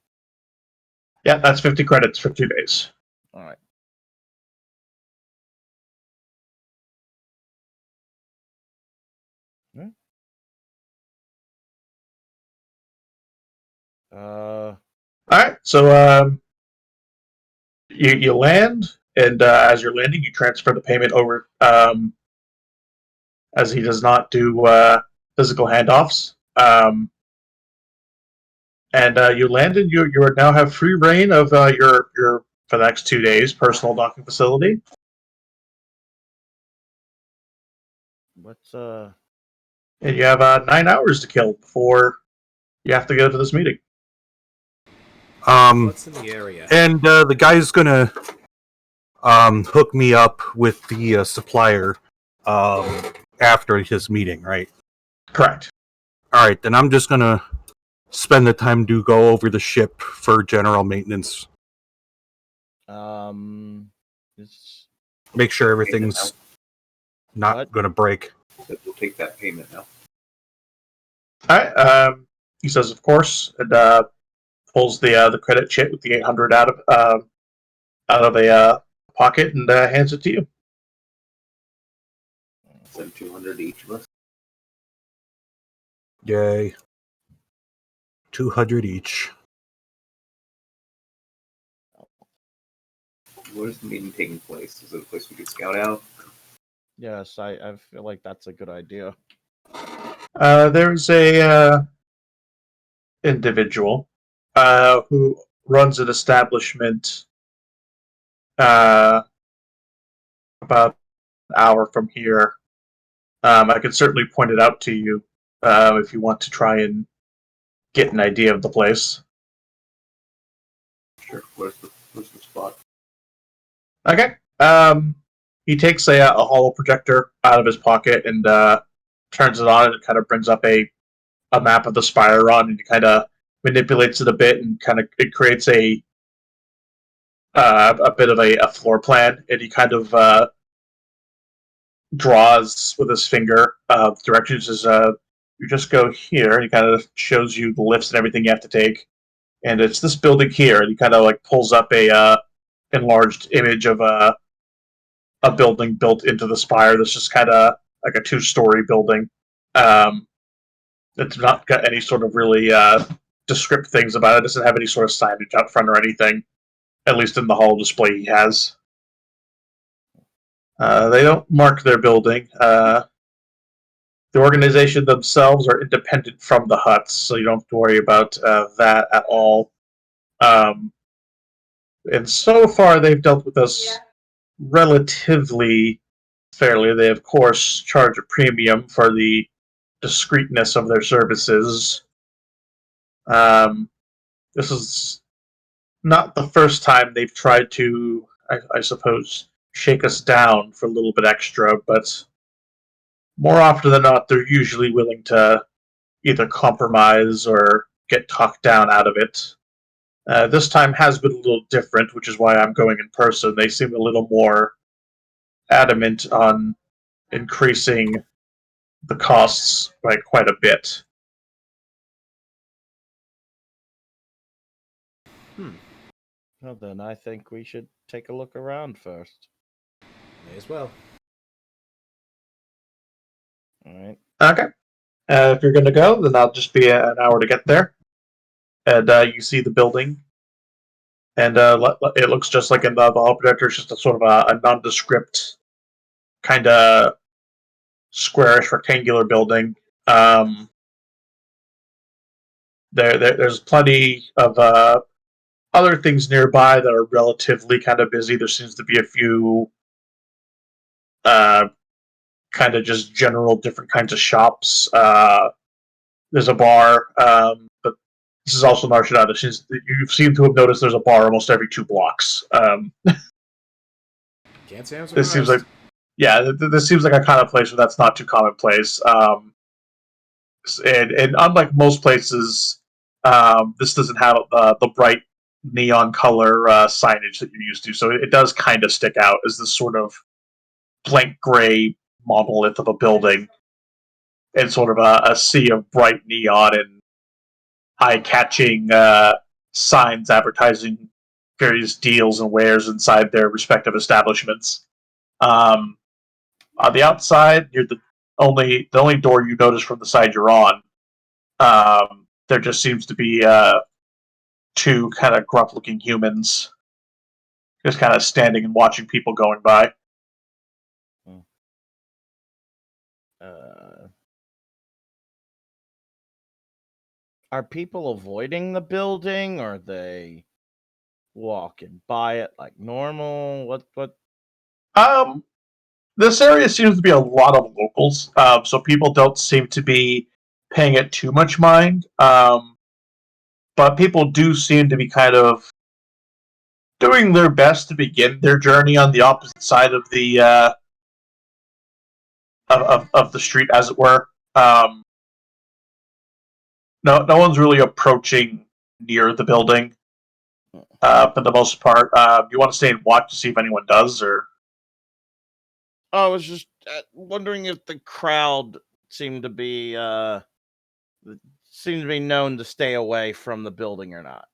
Yeah, that's 50 credits for 2 days. All right. All right, so you land, and as you're landing, you transfer the payment over. As he does not do physical handoffs, and you land, and you now have free reign of your for the next 2 days personal docking facility. What's And you have 9 hours to kill before you have to go to this meeting. What's in the area? And the guy's gonna hook me up with the supplier after his meeting, right? Correct. All right, then I'm just gonna spend the time to go over the ship for general maintenance. It's Make sure everything's not gonna break. So we'll take that payment now. All right. He says, of course, and pulls the credit chit with the 800 out of a pocket and hands it to you. Send 200 to each of us. Yay. 200 each. Where's the meeting taking place? Is it a place we can scout out? yes, I feel like that's a good idea. There's a individual who runs an establishment about an hour from here. I can certainly point it out to you if you want to try and get an idea of the place. Sure. Where's the spot? Okay. He takes a holo projector out of his pocket and turns it on, and it kind of brings up a map of the Spire run, and he kind of manipulates it a bit, and kind of it creates a bit of a floor plan, and he kind of draws with his finger directions. Is you just go here, and he kind of shows you the lifts and everything you have to take, and it's this building here, and he kind of like pulls up a enlarged image of a building built into the spire. That's just kind of like a 2-story building. It's not got any sort of really descriptive things about it. It doesn't have any sort of signage out front or anything, at least in the hall display he has. They don't mark their building. The organization themselves are independent from the huts, so you don't have to worry about that at all. And so far, they've dealt with us relatively fairly. They, of course, charge a premium for the discreetness of their services. This is not the first time they've tried to, I suppose, shake us down for a little bit extra, but more often than not, they're usually willing to either compromise or get talked down out of it. This time has been a little different, which is why I'm going in person. They seem a little more adamant on increasing the costs by quite a bit. Well, then I think we should take a look around first. May as well. All right. Okay. If you're going to go, then that'll just be an hour to get there. And you see the building. And it looks just like in the Vall projector. It's just a sort of a nondescript, kind of squarish, rectangular building. There's plenty of other things nearby that are relatively kind of busy. There seems to be a few kind of just general different kinds of shops. There's a bar, but this is also Nar Shadar. You seem to have noticed there's a bar almost every 2 blocks. Can't say I'm surprised. This seems like, yeah, this seems like a kind of place where that's not too commonplace. And unlike most places, this doesn't have the bright neon color signage that you're used to, so it does kind of stick out as this sort of blank gray monolith of a building and sort of a sea of bright neon and eye-catching signs advertising various deals and wares inside their respective establishments. On the outside, you're the only door you notice from the side you're on. There just seems to be 2 kind of gruff-looking humans just kind of standing and watching people going by. Are people avoiding the building? Or are they walking by it like normal? What? This area seems to be a lot of locals, so people don't seem to be paying it too much mind. But people do seem to be kind of doing their best to begin their journey on the opposite side of the of the street, as it were. No one's really approaching near the building for the most part. You want to stay and watch to see if anyone does, or? I was just wondering if the crowd seemed to be known to stay away from the building or not.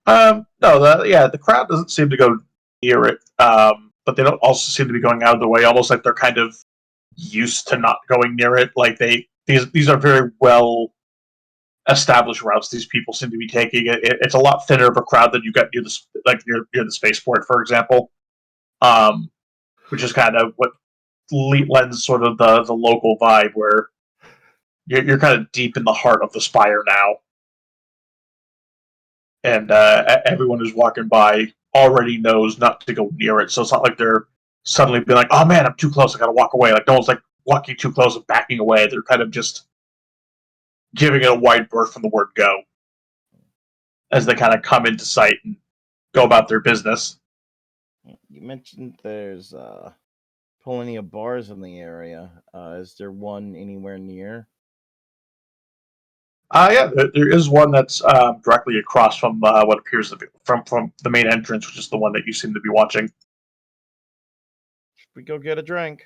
No, the crowd doesn't seem to go near it, but they don't also seem to be going out of the way, almost like they're kind of used to not going near it. Like these are very well established routes these people seem to be taking. It's a lot thinner of a crowd than you got near the spaceport, for example, which is kind of what lends sort of the local vibe where you're kind of deep in the heart of the spire now. And everyone who's walking by already knows not to go near it, so it's not like they're suddenly being like, "Oh man, I'm too close, I gotta walk away." Like no one's like walking too close and backing away. They're kind of just giving it a wide berth from the word go as they kind of come into sight and go about their business. You mentioned there's plenty of bars in the area. Is there one anywhere near? Yeah, there is one that's directly across from what appears to be from the main entrance, which is the one that you seem to be watching. Should we go get a drink?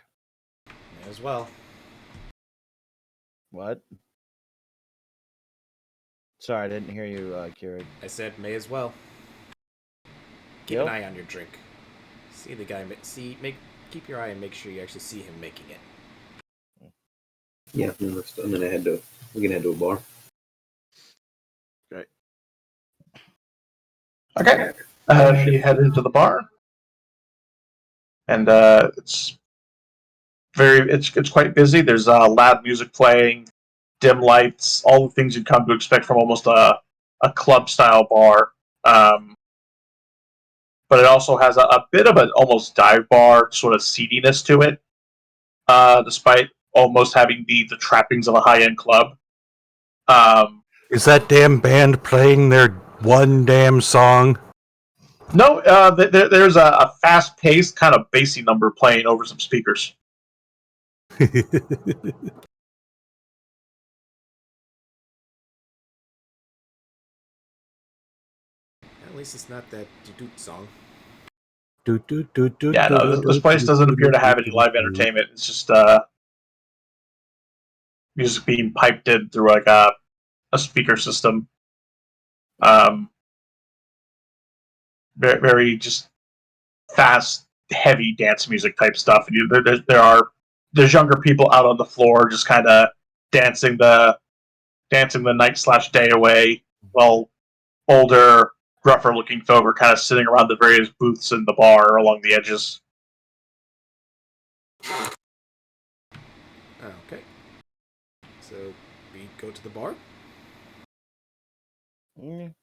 May as well. What? Sorry, I didn't hear you, Kieran. I said may as well. Keep an eye on your drink. See the guy. Keep your eye and make sure you actually see him making it. Yeah, I'm gonna head to a bar. Great. Okay. You head into the bar, and it's quite busy. There's loud music playing, dim lights, all the things you'd come to expect from almost a club style bar. But it also has a bit of an almost dive bar sort of seediness to it, despite almost having the trappings of a high end club. Is that damn band playing their one damn song? No, there's a fast-paced, kind of bassy number playing over some speakers. At least it's not that doot song. Yeah, no, this place doesn't appear to have any live entertainment. It's just music being piped in through like a speaker system. Very, very just fast, heavy dance music type stuff. And there's younger people out on the floor just kind of dancing the night/day away, while older, gruffer looking folk are kind of sitting around the various booths in the bar along the edges. Okay. So we go to the bar. Mm.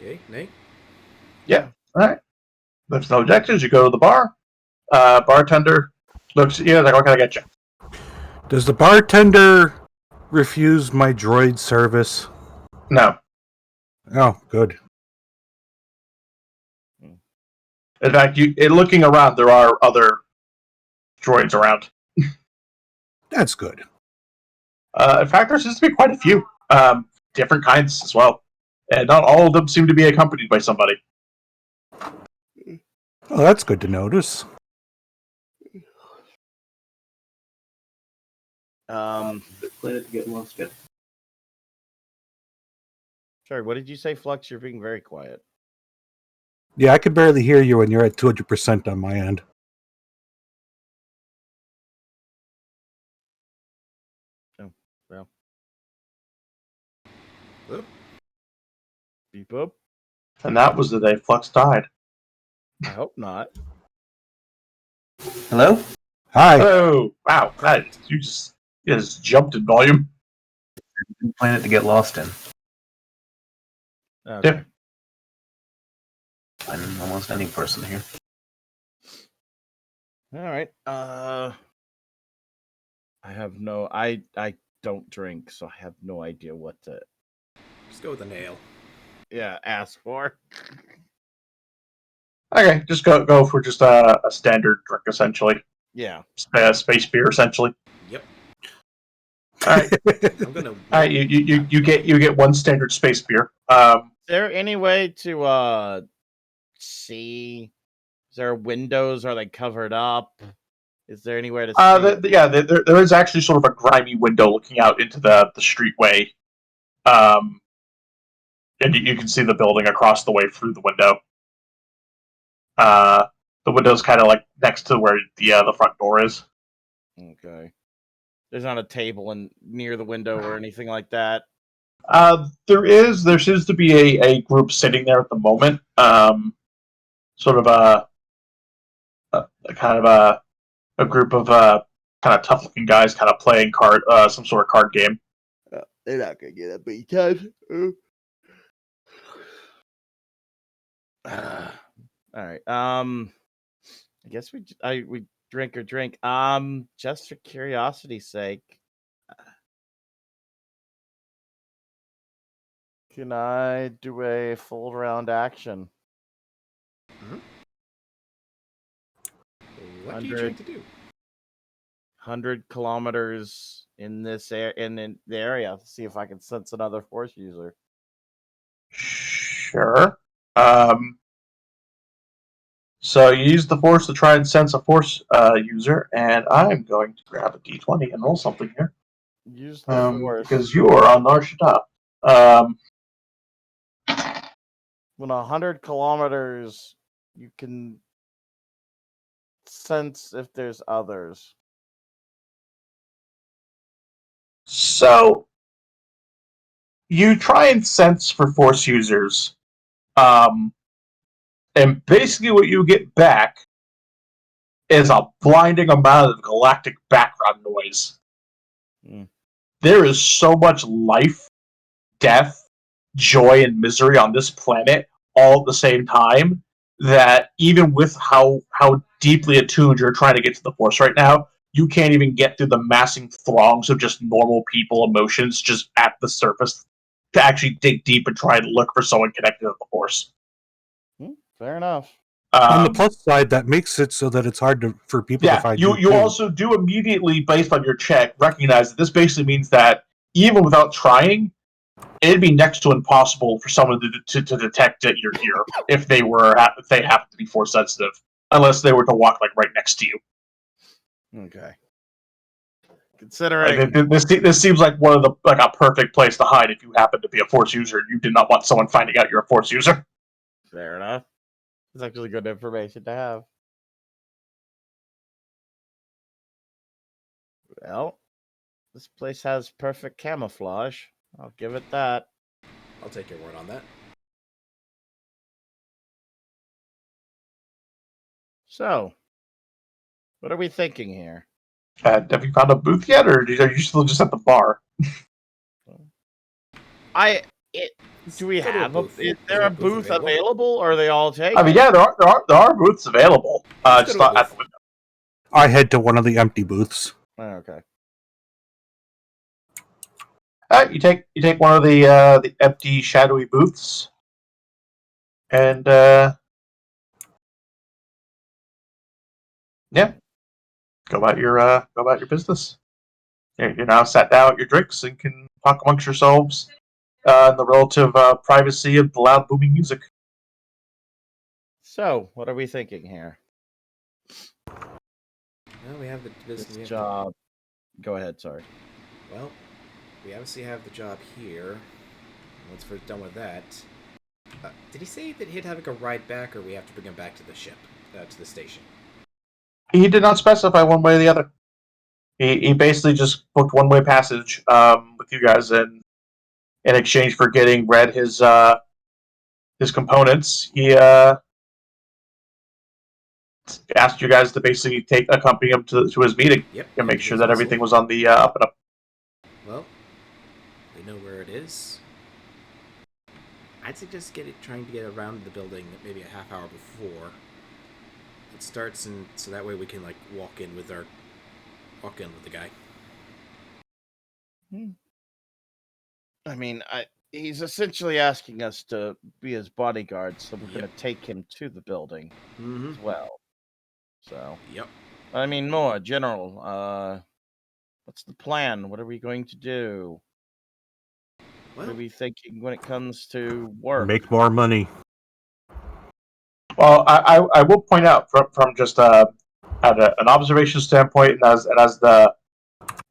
Yay? Nay? Yeah. All right. If there's no objections, you go to the bar. Bartender looks at you like, "What can I get you?" Does the bartender refuse my droid service? No. Oh, good. In fact, looking around, there are other droids around. That's good. In fact, there seems to be quite a few different kinds as well, and not all of them seem to be accompanied by somebody. Oh, that's good to notice. The planet get lost in. Sorry, what did you say, Flux? You're being very quiet. Yeah, I can barely hear you when you're at 200% on my end. Oh, well. Oop. Beep up. And that was the day Flux died. I hope not. Hello? Hi. Oh, wow. You just jumped in volume. Planet to get lost in. Okay. Yeah. I'm almost any person here. All right. I have no. I don't drink, so I have no idea what to. Just go with a nail. Yeah, ask for. Okay, just go for just a standard drink, essentially. Yeah. Space beer, essentially. Yep. All right. I'm gonna. All right, you get one standard space beer. Is there any way to see? Is there windows? Are they covered up? Is there anywhere to see? There is actually sort of a grimy window looking out into the streetway, and you can see the building across the way through the window. The window's kind of like next to where the front door is. Okay. There's not a table near the window or anything like that. There seems to be a group sitting there at the moment. Sort of a kind of a group of kind of tough looking guys, kind of playing some sort of card game. They're not gonna get up anytime. All right. I guess we drink or drink. Just for curiosity's sake, can I do a full round action? What are you trying to do? 100 kilometers in this in the area. See if I can sense another force user. Sure. So you use the force to try and sense a force user, and I'm going to grab a d20 and roll something here. Use the force. Because you are on Nar Shadar. When 100 kilometers, you can sense if there's others. So you try and sense for force users, and basically what you get back is a blinding amount of galactic background noise. There is so much life, death, joy, and misery on this planet all at the same time that even with how deeply attuned you're trying to get to the force right now, you can't even get through the massing throngs of just normal people emotions just at the surface to actually dig deep and try and look for someone connected to the Force. Fair enough. On the plus side, that makes it so that it's hard for people to find you too. also do immediately, based on your check, recognize that this basically means that even without trying, it'd be next to impossible for someone to detect it you're here if they happen to be Force sensitive, unless they were to walk like right next to you. Okay. Considering This seems like one of the a perfect place to hide if you happen to be a Force user and you did not want someone finding out you're a Force user. fair enough. It's actually good information to have. Well, this place has perfect camouflage. I'll give it that. I'll take your word on that. So, what are we thinking here? Have you found a booth yet, or are you still just at the bar? Do we Go to a have booth. Is Is there there a a booth booth available? available, or are they all taken? I mean, yeah, there are booths available. Let's Just go to a not at booth. the window. I head to one of the empty booths. Oh, okay. You take one of the empty, shadowy booths, and yeah, go about your business. You're now sat down at your drinks and can talk amongst yourselves in the relative privacy of the loud booming music. So, What are we thinking here? well, we have the This business. job. Go ahead. Sorry. Well, we obviously have the job here. Once we're done with that, did he say that he'd have a ride back, or we have to bring him back to the ship, to the station? He did not specify one way or the other. He basically just booked one way passage with you guys, and in exchange for getting Red his components, he asked you guys to basically accompany him to his meeting Yep. and make everything's sure that peaceful. everything was on the up and up. Well, we know where it is. I'd suggest trying to get around the building maybe a half hour before it starts, and so that way we can walk in with the guy. I mean, he's essentially asking us to be his bodyguards, so we're Yep. going to take him to the building Mm-hmm. as well. So, Yep. I mean, more general. What's the plan? What are we going to do? What are Well, we thinking when it comes to work? Make more money. Well, I will point out from just at an observation standpoint, and as the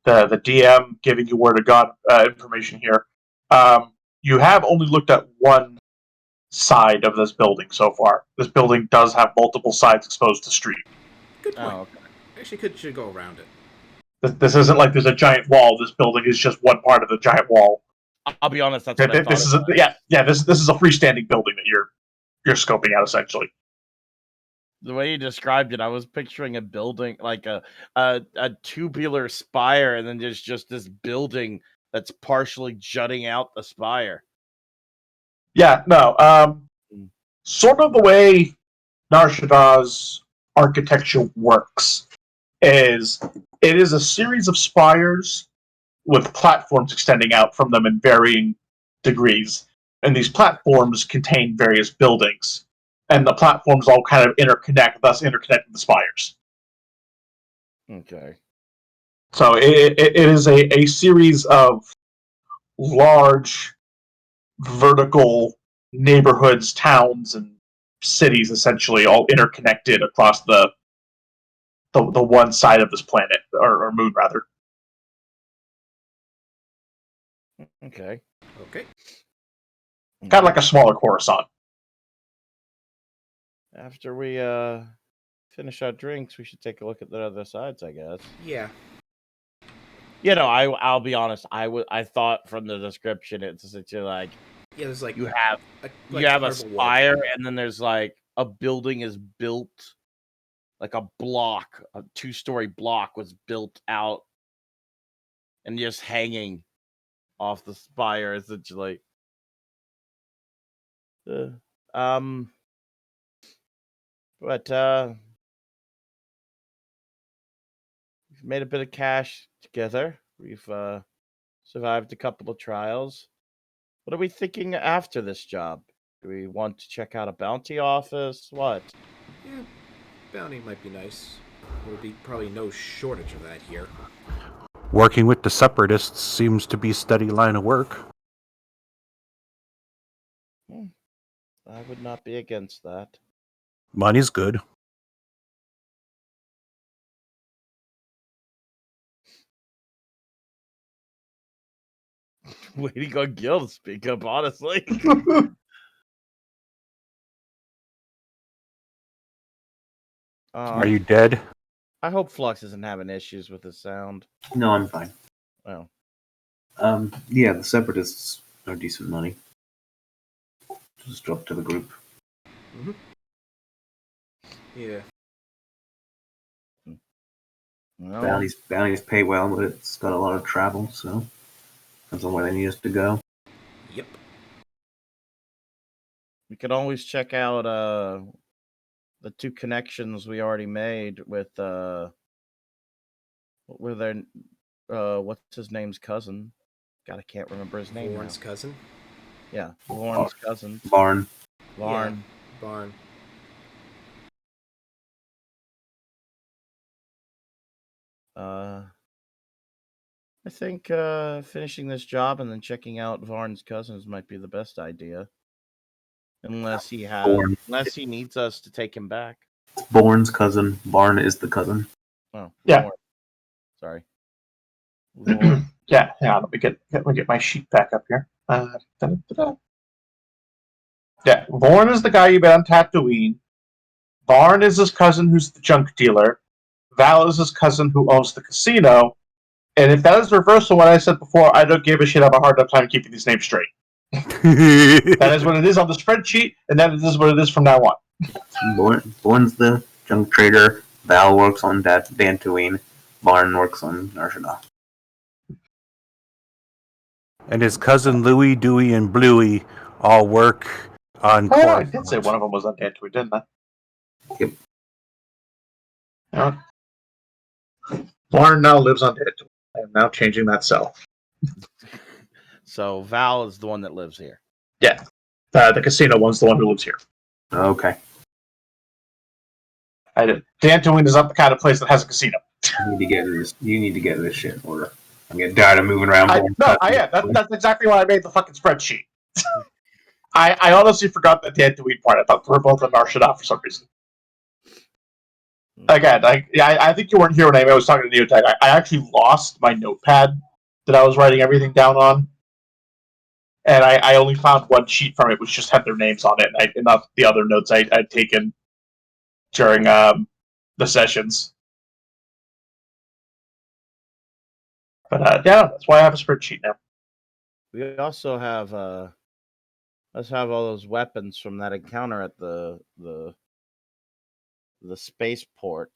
DM giving you word of God information here, you have only looked at one side of this building so far. This building does have multiple sides exposed to street. good point. Oh, okay. Actually, should go around it. This isn't like there's a giant wall. This building is just one part of the giant wall. I'll be honest. That's what I thought. This is this is a freestanding building that you're scoping out essentially. The way you described it, I was picturing a building like a tubular spire, and then there's just this building that's partially jutting out the spire. Yeah, no. Sort of the way Nar Shadar's architecture works is it is a series of spires with platforms extending out from them in varying degrees. And these platforms contain various buildings. And the platforms all kind of interconnect, thus interconnecting the spires. Okay. So it is a series of large vertical neighborhoods, towns, and cities essentially all interconnected across the one side of this planet, or moon rather. Okay. Okay. Kind of like a smaller Coruscant. After we finish our drinks, we should take a look at the other sides, I guess. Yeah. You know, I'll be honest. I thought from the description it's essentially like Yeah. There's you have a spire, and then there's like a building is built, like a 2-story block was built out, and just hanging off the spire essentially. But made a bit of cash together. We've survived a couple of trials. What are we thinking after this job? Do we want to check out a bounty office? What? Yeah, bounty might be nice. There'll be probably no shortage of that here. Working with the separatists seems to be a steady line of work. I would not be against that. Money's good. Waiting on Gil to speak up, honestly. Are you dead? I hope Flux isn't having issues with his sound. No, I'm fine. Oh. Yeah, the separatists are decent money. Just drop to the group. Mm-hmm. Yeah. Well, Bounties pay well, but it's got a lot of travel, so depends on where they need us to go. Yep. we can always check out the two connections we already made with what were their what's his name's cousin? God, I can't remember his name Vorn's now. cousin. Yeah, Vorn's cousin. Barn. Varn. Yeah, Barn. I think finishing this job and then checking out Varn's cousins might be the best idea. Unless he needs us to take him back. Born's cousin. Barn is the cousin. Oh, Yeah. Vorn. Sorry. Vorn. Yeah, let me get my sheet back up here. Yeah, Vorn is the guy you met on Tatooine. Barn is his cousin who's the junk dealer. Vall is his cousin who owns the casino. And if that is the reverse of what I said before, I don't give a shit. I have a hard enough time keeping these names straight. That is what it is on the spreadsheet, and that is what it is from now on. Born's the junk trader. Val works on Dantooine. Barn works on Nar Shadar. And his cousin Louie, Dewey, and Bluey all work on Oh, yeah, I Coruscant. did say one of them was on Tatooine, didn't I? Yep. Yeah. Barn now lives on Tatooine. I am now changing that cell. So Val is the one that lives here. Yeah. The casino one's the one who lives here. Okay. Dantooine is not the kind of place that has a casino. You need to get this shit in order. I'm getting tired of moving around. That's exactly why I made the fucking spreadsheet. I honestly forgot the Dantooine part. I thought we were both on Nar Shadar for some reason. Again, I think you weren't here when I was talking to Neotech. I actually lost my notepad that I was writing everything down on. And I only found one sheet from it, which just had their names on it, and not the other notes I'd taken during the sessions. But yeah, that's why I have a spreadsheet now. We also have let's have all those weapons from that encounter at the spaceport.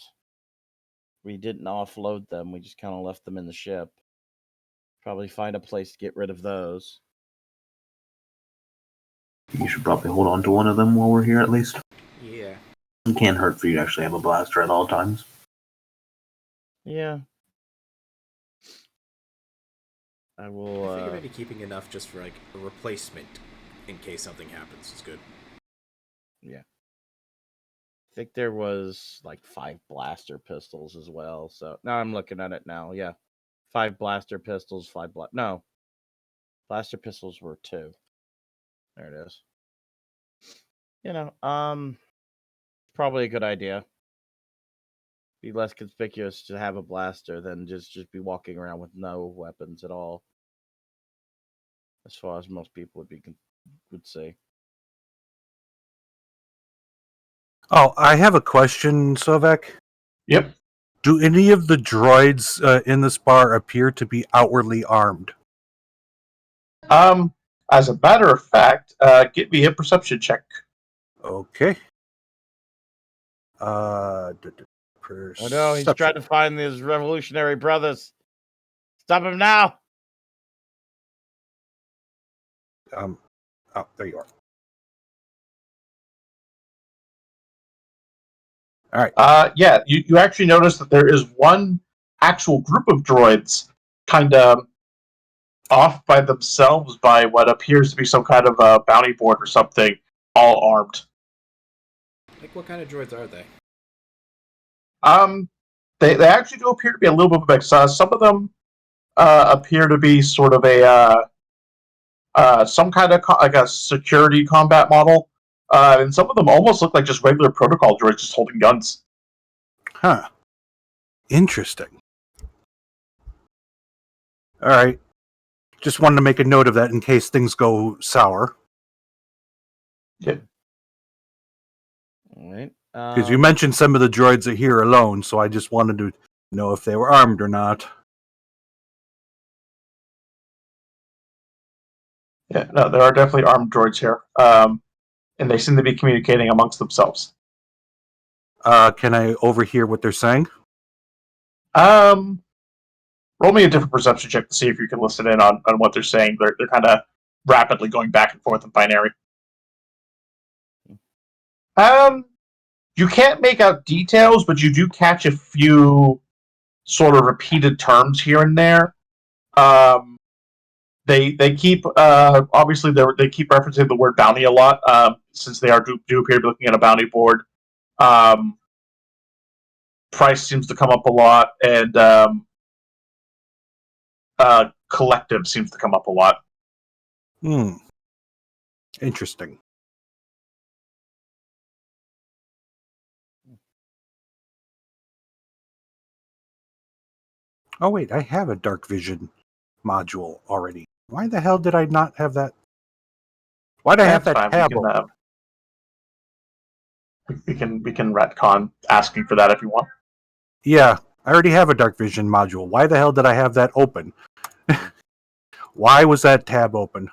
We didn't offload them. We just kind of left them in the ship. Probably find a place to get rid of those. You should probably hold on to one of them while we're here, at least. Yeah. It can't hurt for you to actually have a blaster at all times. Yeah. I will. I figure maybe keeping enough just for like a replacement in case something happens is good. Yeah. I think there was like 5 blaster pistols as well. So now I'm looking at it now. Yeah. 5 blaster pistols, 5 no. Blaster pistols were 2. There it is. Probably a good idea. Be less conspicuous to have a blaster than just be walking around with no weapons at all. As far as most people would say. Oh, I have a question, Sovek. Yep. Do any of the droids in this bar appear to be outwardly armed? As a matter of fact, get me a perception check. Okay. Oh no, he's trying to find his revolutionary brothers. Stop him now! Oh, there you are. All right. Yeah, you actually notice that there is one actual group of droids kind of off by themselves by what appears to be some kind of a bounty board or something, all armed. Like, what kind of droids are they? They actually do appear to be a little bit of a mix. Some of them appear to be sort of some kind of like a security combat model, and some of them almost look like just regular protocol droids just holding guns. Huh. Interesting. All right. Just wanted to make a note of that in case things go sour. Yeah. All right. Because you mentioned some of the droids are here alone, so I just wanted to know if they were armed or not. Yeah, no, there are definitely armed droids here, and they seem to be communicating amongst themselves. Can I overhear what they're saying? Roll me a different perception check to see if you can listen in on what they're saying. They're kind of rapidly going back and forth in binary. You can't make out details, but you do catch a few sort of repeated terms here and there. They keep obviously they keep referencing the word bounty a lot, since they do appear to be looking at a bounty board. Price seems to come up a lot, and collective seems to come up a lot. Interesting. Oh wait, I have a dark vision module already. Why the hell did I not have that? Why'd I have That's that fine. tab open? We can retcon asking for that if you want. Yeah, I already have a dark vision module. Why the hell did I have that open? Why was that tab open?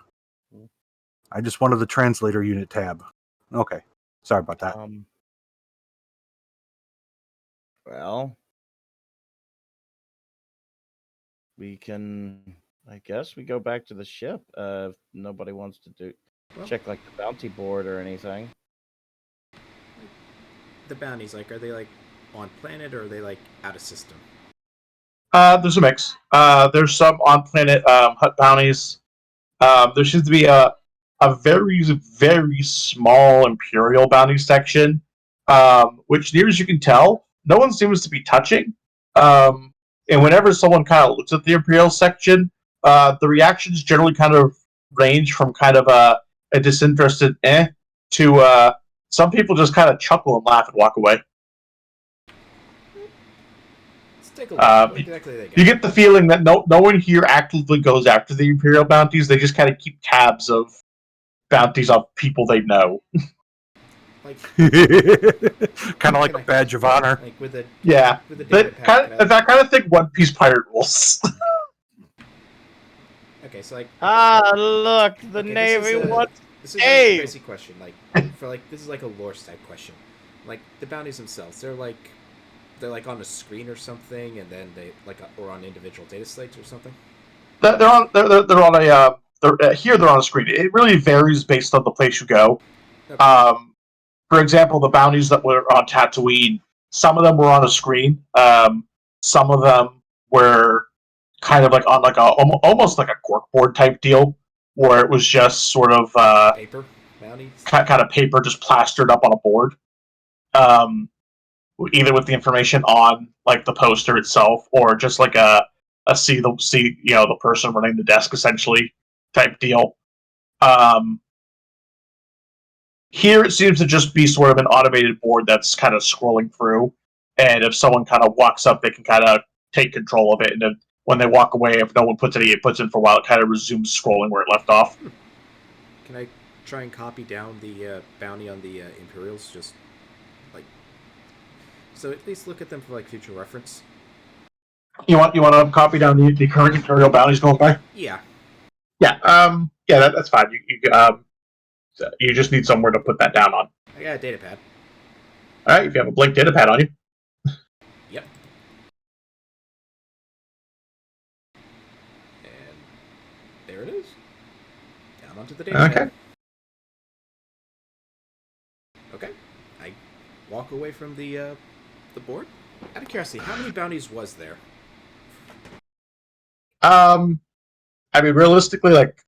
I just wanted the translator unit tab. Okay, sorry about that. Well, we can. I guess we go back to the ship. If nobody wants to check like the bounty board or anything. The bounties, like, are they like on planet or are they like out of system? There's a mix. There's some on planet hut bounties. There seems to be a very very small Imperial bounty section, which near as you can tell, no one seems to be touching. And whenever someone kind of looks at the Imperial section, the reactions generally kind of range from kind of a disinterested to some people just kind of chuckle and laugh and walk away. Let's take a look. What exactly they got? You get the feeling that no one here actively goes after the Imperial bounties. They just kind of keep tabs of bounties on people they know. Like, kind of like a badge of honor. Like with a yeah. With a data kind of, I kind of think One Piece pirate rules. Okay, so like. Look, the Navy wants. This is a crazy question. Like, this is like a lore type question. Like the bounties themselves, they're like on a screen or something, and then they or on individual data slates or something. They're on a here. They're on a screen. It really varies based on the place you go. Okay. For example, the bounties that were on Tatooine, some of them were on a screen. Some of them were kind of like on like almost like a corkboard type deal, where it was just sort of paper bounties, kind of paper just plastered up on a board. Either with the information on like the poster itself, or just like a see the person running the desk essentially type deal. Here it seems to just be sort of an automated board that's kind of scrolling through, and if someone kind of walks up, they can kind of take control of it, and then when they walk away, if no one puts any inputs in for a while, it kind of resumes scrolling where it left off. Can I try and copy down the bounty on the Imperials? Just like so, at least look at them for like future reference. You want to copy down the current Imperial bounties going by? Yeah. Yeah. That's fine. You just need somewhere to put that down on. I got a data pad. All right, if you have a blank data pad on you. Yep. And there it is. Down onto the data pad. Okay. I walk away from the board. Out of curiosity, how many bounties was there? I mean, realistically, like,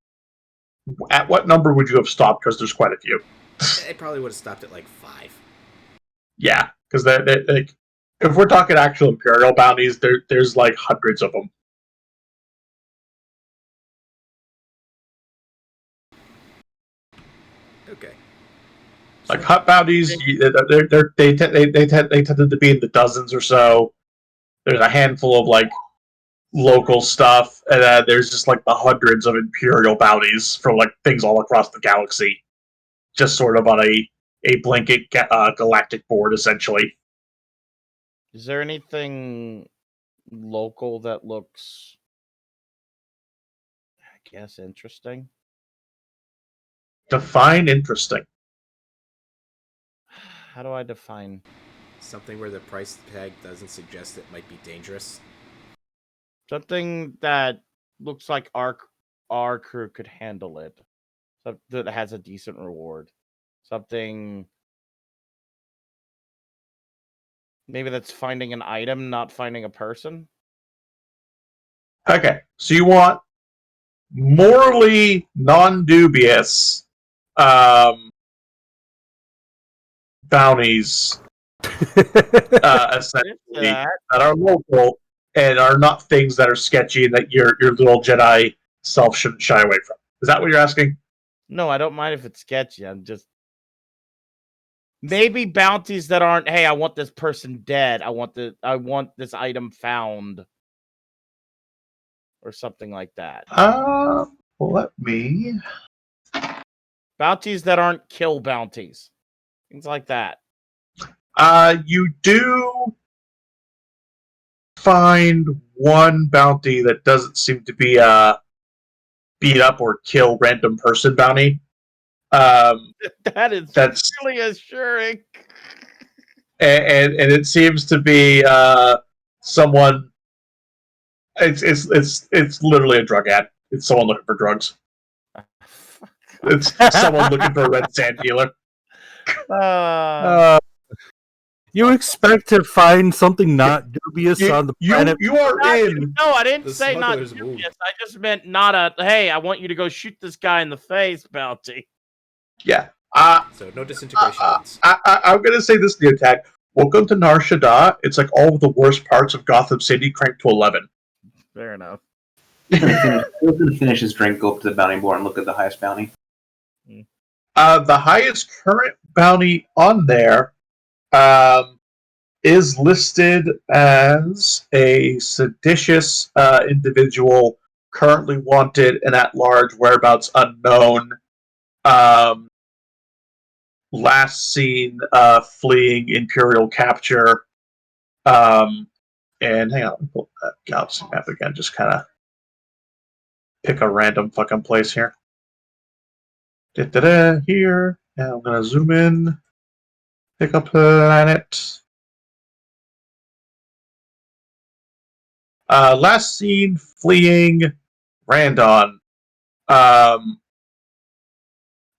at what number would you have stopped? Because there's quite a few. I probably would have stopped at like 5. Yeah, because like, if we're talking actual Imperial bounties, there's like hundreds of them. Okay. Like hut bounties, they tended to be in the dozens or so. There's a handful of like local stuff, and then there's just like the hundreds of Imperial bounties for like things all across the galaxy, just sort of on a blanket galactic board, essentially. Is there anything local that looks, I guess, interesting? Define interesting. How do I define? Something where the price tag doesn't suggest it might be dangerous. Something that looks like our crew could handle it. Something that has a decent reward. Something maybe that's finding an item, not finding a person. Okay, so you want morally non-dubious bounties, essentially, that are local and are not things that are sketchy and that your little Jedi self shouldn't shy away from. Is that what you're asking? No, I don't mind if it's sketchy. I'm just maybe bounties that aren't, hey, I want this person dead. I want this item found. Or something like that. Let me. Bounties that aren't kill bounties. Things like that. You do find one bounty that doesn't seem to be a beat up or kill random person bounty. That's really assuring. And it seems to be someone. It's literally a drug ad. It's someone looking for drugs. It's someone looking for a red sand dealer. You expect to find something not dubious on the planet? You are in. No, I didn't The say not smuggler's dubious. move. I just meant not a, hey, I want you to go shoot this guy in the face bounty. Yeah. So no disintegration wins. I'm going to say this, Neotag. Welcome to Nar Shadar. It's like all of the worst parts of Gotham City cranked to 11. Fair enough. He's going to finish his drink, go up to the bounty board, and look at the highest bounty. The highest current bounty on there is listed as a seditious individual currently wanted and at large, whereabouts unknown. Last seen fleeing Imperial capture. And hang on, pull that galaxy map again. Just kind of pick a random fucking place here. Here. And I'm gonna zoom in. Pick a planet. Last seen fleeing Randon.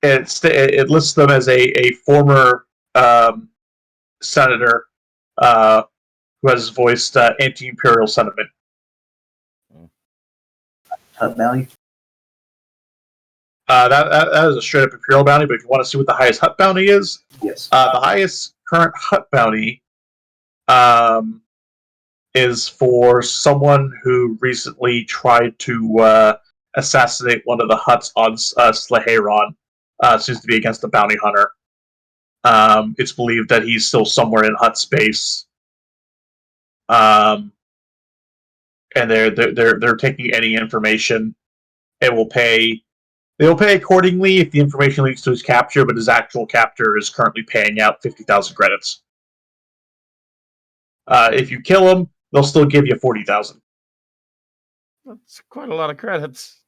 It lists them as a former senator who has voiced anti-imperial sentiment. Hut bounty? That is a straight up imperial bounty, but if you want to see what the highest hut bounty is, Yes. the highest current hut bounty is for someone who recently tried to assassinate one of the huts on Slaheron. Seems to be against a bounty hunter. It's believed that he's still somewhere in hut space. And they're taking any information. It will pay. They will pay accordingly if the information leads to his capture, but his actual capture is currently paying out 50,000 credits. If you kill him, they'll still give you 40,000. That's quite a lot of credits.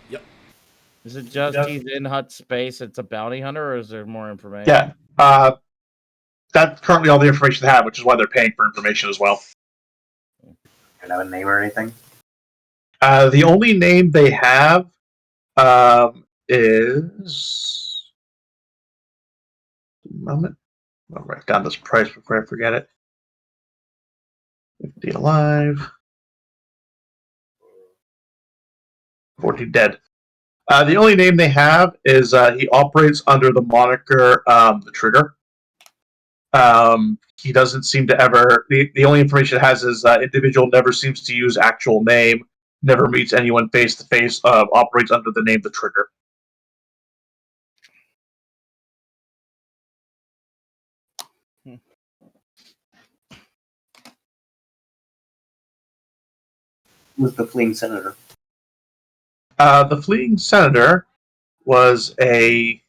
Yep. Is it just he's in hut space? It's a bounty hunter, or is there more information? Yeah. That's currently all the information they have, which is why they're paying for information as well. Can I have a name or anything? The only name they have is. A moment. I'll write down this price before I forget it. 50 alive. 40 dead. The only name they have is he operates under the moniker the Trigger. He doesn't seem to ever. The only information it has is individual never seems to use actual name, never meets anyone face to face, operates under the name the Trigger. Was the fleeing senator? The fleeing senator was a.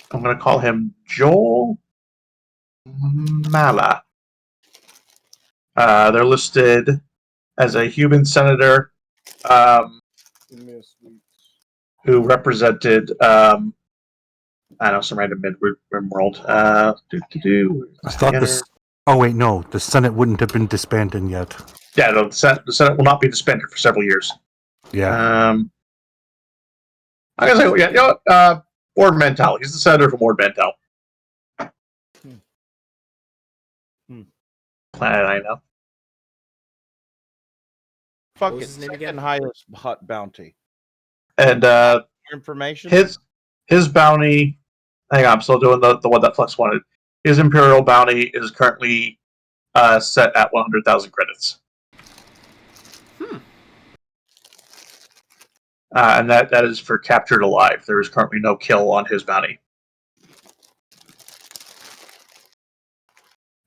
I'm going to call him Joel Mala. They're listed as a human senator who represented, I don't know, some random mid-rim world. I thought this. Oh wait, no, the Senate wouldn't have been disbanded yet. Yeah, no, the Senate will not be disbanded for several years. Yeah. I guess, yeah, you know what? Vorn Mantel. He's the senator from Vorn Mantel. Planet I know. Fuck What was it. his name Second again? highest hut bounty. And More information. his bounty. Hang on, I'm still doing the one that Flex wanted. His Imperial bounty is currently set at 100,000 credits. And that is for captured alive. There is currently no kill on his bounty.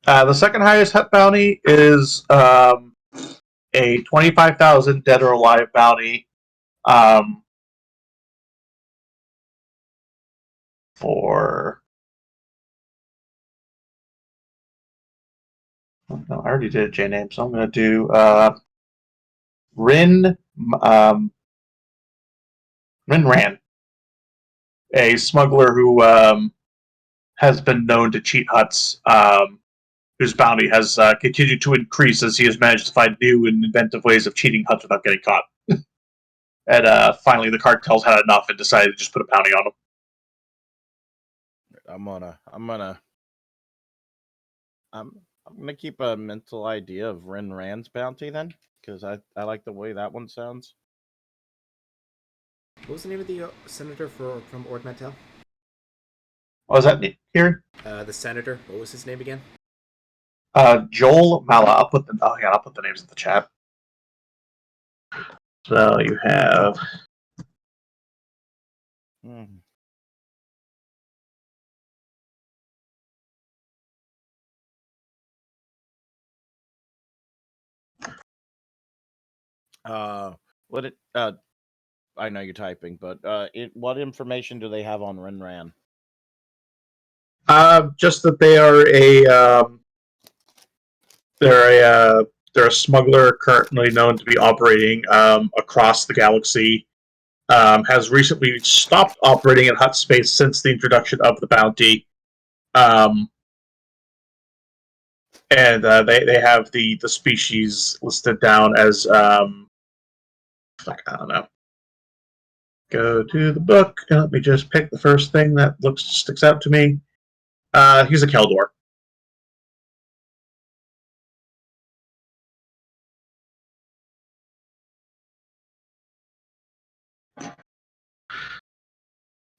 The second highest hut bounty is a 25,000 dead or alive bounty for. Oh, no, I already did a J name, so I'm going to do Rin Ran, a smuggler who has been known to cheat huts, whose bounty has continued to increase as he has managed to find new and inventive ways of cheating huts without getting caught. And finally, the cartels had enough and decided to just put a bounty on him. I'm gonna keep a mental idea of Ren Rand's bounty then, because I like the way that one sounds. What was the name of the senator from Ord Mantell? Oh, is that here? The senator. What was his name again? Joel Mala. I'll put the names in the chat. So you have. What it I know you're typing, but what information do they have on Ren Ran? Just that they are they're a smuggler currently known to be operating across the galaxy. Has recently stopped operating in hut space since the introduction of the bounty. And they have the species listed down as I don't know. Go to the book and let me just pick the first thing that sticks out to me. He's a Keldor.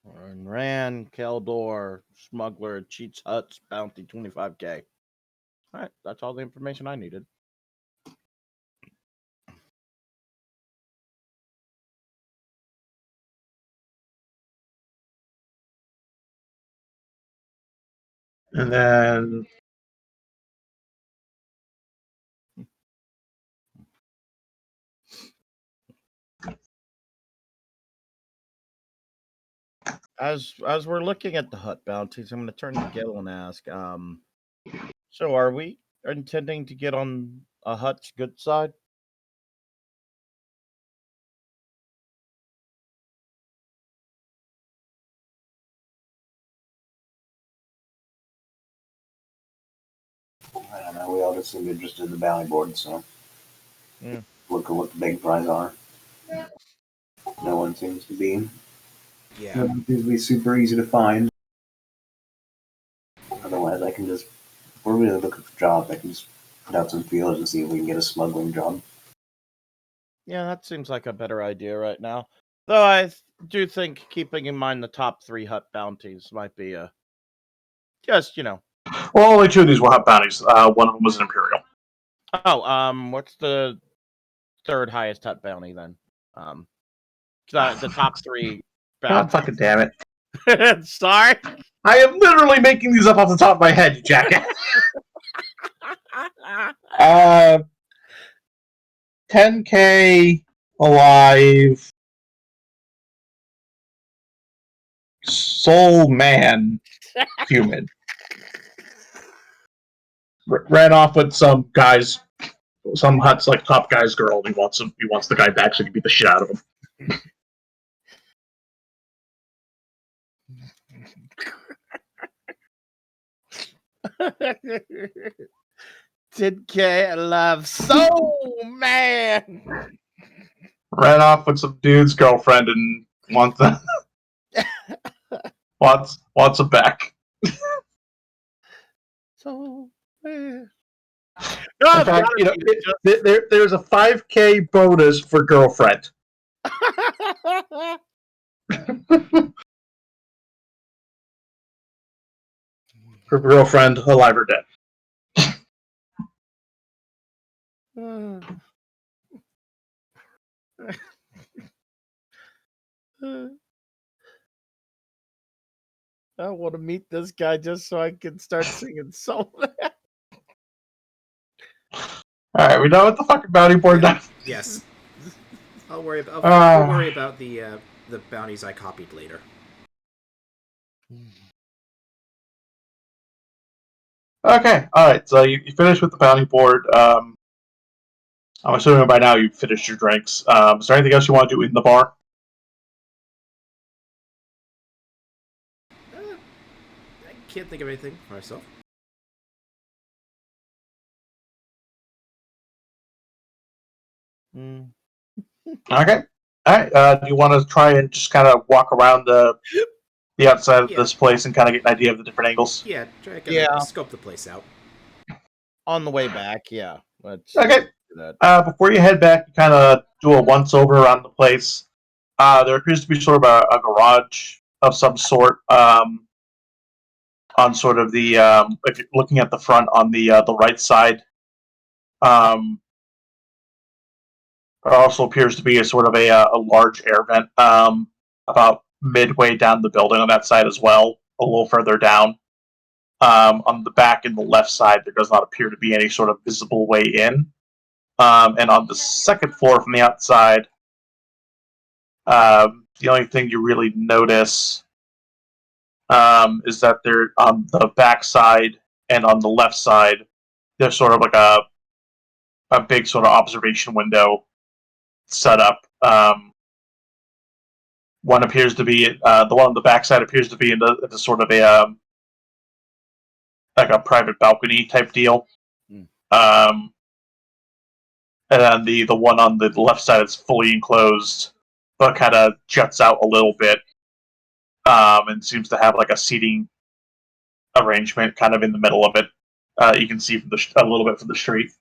Ren Ran, Keldor, smuggler, cheats huts, bounty 25K. All right, that's all the information I needed. And then As we're looking at the hut bounties, I'm going to turn to Gil and ask, so are we intending to get on a hut's good side? I don't know. We all just seem interested in the bounty board, so Yeah. look at what the big prize are. No one seems to be. Yeah. No one seems to be super easy to find. Otherwise, I can just. If we're really looking for jobs, I can just put out some feelers and see if we can get a smuggling job. Yeah, that seems like a better idea right now. Though do think keeping in mind the top 3 hut bounties might be just, Well, only 2 of these will have bounties. One of them was an Imperial. Oh, what's the 3rd highest hut bounty then? The top 3 God bounties. fucking damn it. Sorry. I am literally making these up off the top of my head, you jackass. 10K alive. Soul man. Human. Ran off with some guys, some hut's like top guy's girl. He wants the guy back so he can beat the shit out of him. 10K alive, soul man. Ran off with some dude's girlfriend and wants him back. Soul man. In fact, there's a 5K bonus for girlfriend. For girlfriend, alive or dead. I want to meet this guy just so I can start singing soul man. Alright, we know what the fucking bounty board does. Yes. I'll worry about. Ah. We'll worry about the bounties I copied later. Okay, alright, so you finished with the bounty board. I'm assuming by now you've finished your drinks. Is there anything else you want to do in the bar? I can't think of anything for myself. Okay. Alright, do you want to try and just kind of walk around the outside of this place and kind of get an idea of the different angles? Yeah, try to scope the place out. On the way back, yeah. Let's Okay. do that. Before you head back, you kind of do a once-over around the place. There appears to be sort of a garage of some sort on sort of the if you're looking at the front on the right side. There also appears to be a sort of a large air vent about midway down the building on that side as well, a little further down. On the back and the left side, there does not appear to be any sort of visible way in. And on the second floor from the outside, the only thing you really notice is that they're on the back side and on the left side, there's sort of like a big sort of observation window set up. One appears to be the one on the backside appears to be into sort of a like a private balcony type deal. And then the one on the left side is fully enclosed, but kind of juts out a little bit, and seems to have like a seating arrangement kind of in the middle of it. You can see from a little bit from the street.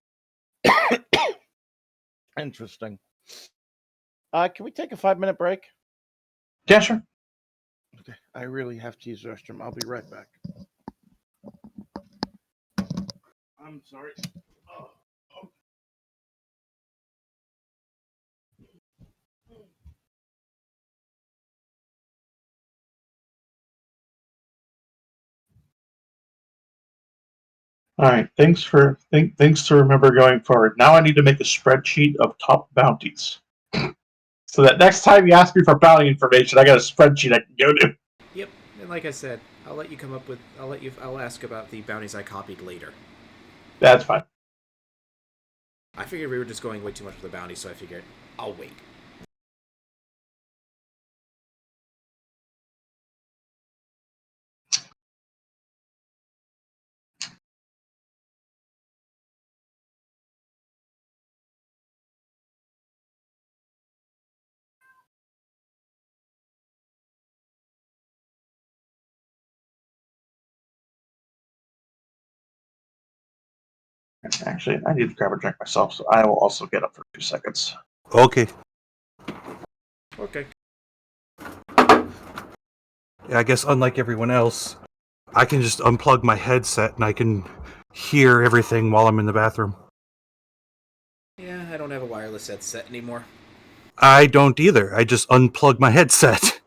Interesting. Can we take a 5-minute break? Yeah, sure. Okay. I really have to use the restroom. I'll be right back. I'm sorry. All right. Thanks to remember going forward. Now I need to make a spreadsheet of top bounties, so that next time you ask me for bounty information, I got a spreadsheet I can go to. Yep, and like I said, I'll ask about the bounties I copied later. That's fine. I figured we were just going way too much for the bounty, so I figured I'll wait. Actually, I need to grab a drink myself, so I will also get up for 2 seconds. Okay. Okay. Yeah, I guess unlike everyone else, I can just unplug my headset and I can hear everything while I'm in the bathroom. Yeah, I don't have a wireless headset anymore. I don't either. I just unplug my headset.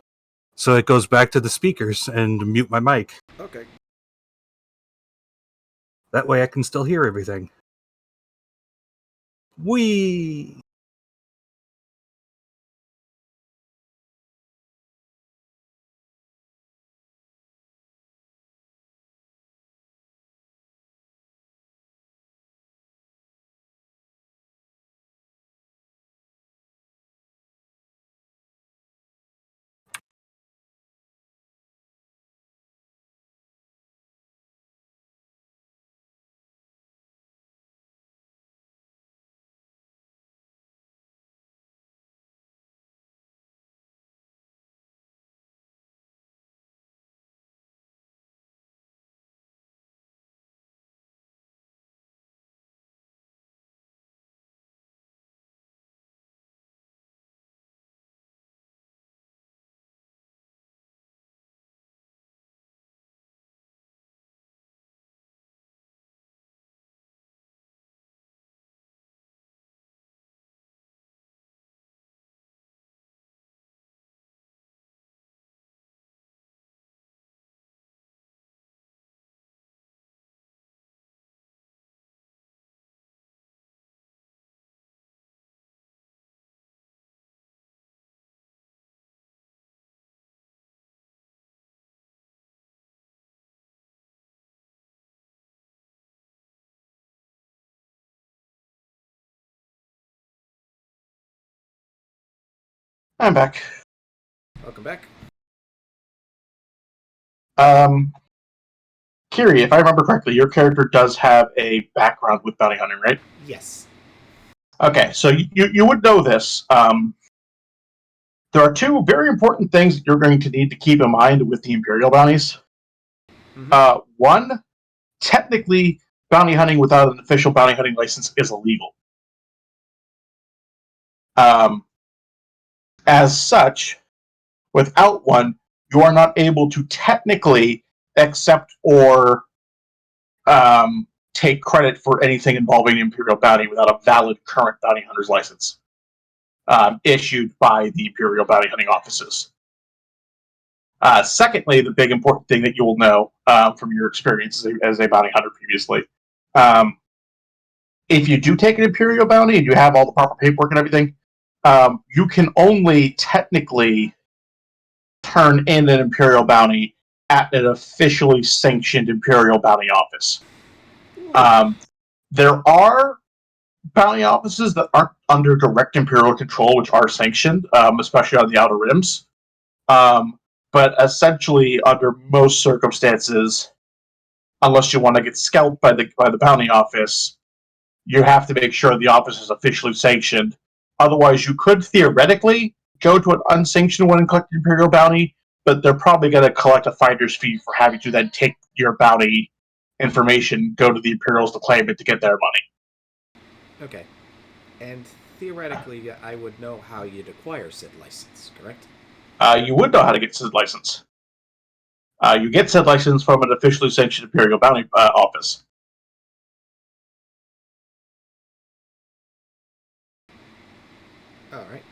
So it goes back to the speakers and mute my mic. Okay. That way I can still hear everything. Whee! I'm back. Welcome back. Kiri, if I remember correctly, your character does have a background with bounty hunting, right? Yes. Okay, so you would know this. There are 2 very important things that you're going to need to keep in mind with the Imperial bounties. Mm-hmm. One, technically, bounty hunting without an official bounty hunting license is illegal. As such, without one, you are not able to technically accept or take credit for anything involving Imperial bounty without a valid current bounty hunter's license issued by the Imperial bounty hunting offices. Secondly, the big important thing that you will know from your experience as a bounty hunter previously, if you do take an Imperial bounty and you have all the proper paperwork and everything, you can only technically turn in an Imperial bounty at an officially sanctioned Imperial bounty office. There are bounty offices that aren't under direct Imperial control, which are sanctioned, especially on the Outer Rims. But essentially, under most circumstances, unless you want to get scalped by the bounty office, you have to make sure the office is officially sanctioned. Otherwise, you could theoretically go to an unsanctioned one and collect an Imperial bounty, but they're probably going to collect a finder's fee for having to then take your bounty information, go to the Imperials to claim it to get their money. Okay. And theoretically, I would know how you'd acquire said license, correct? You would know how to get said license. You get said license from an officially sanctioned Imperial bounty office. All right.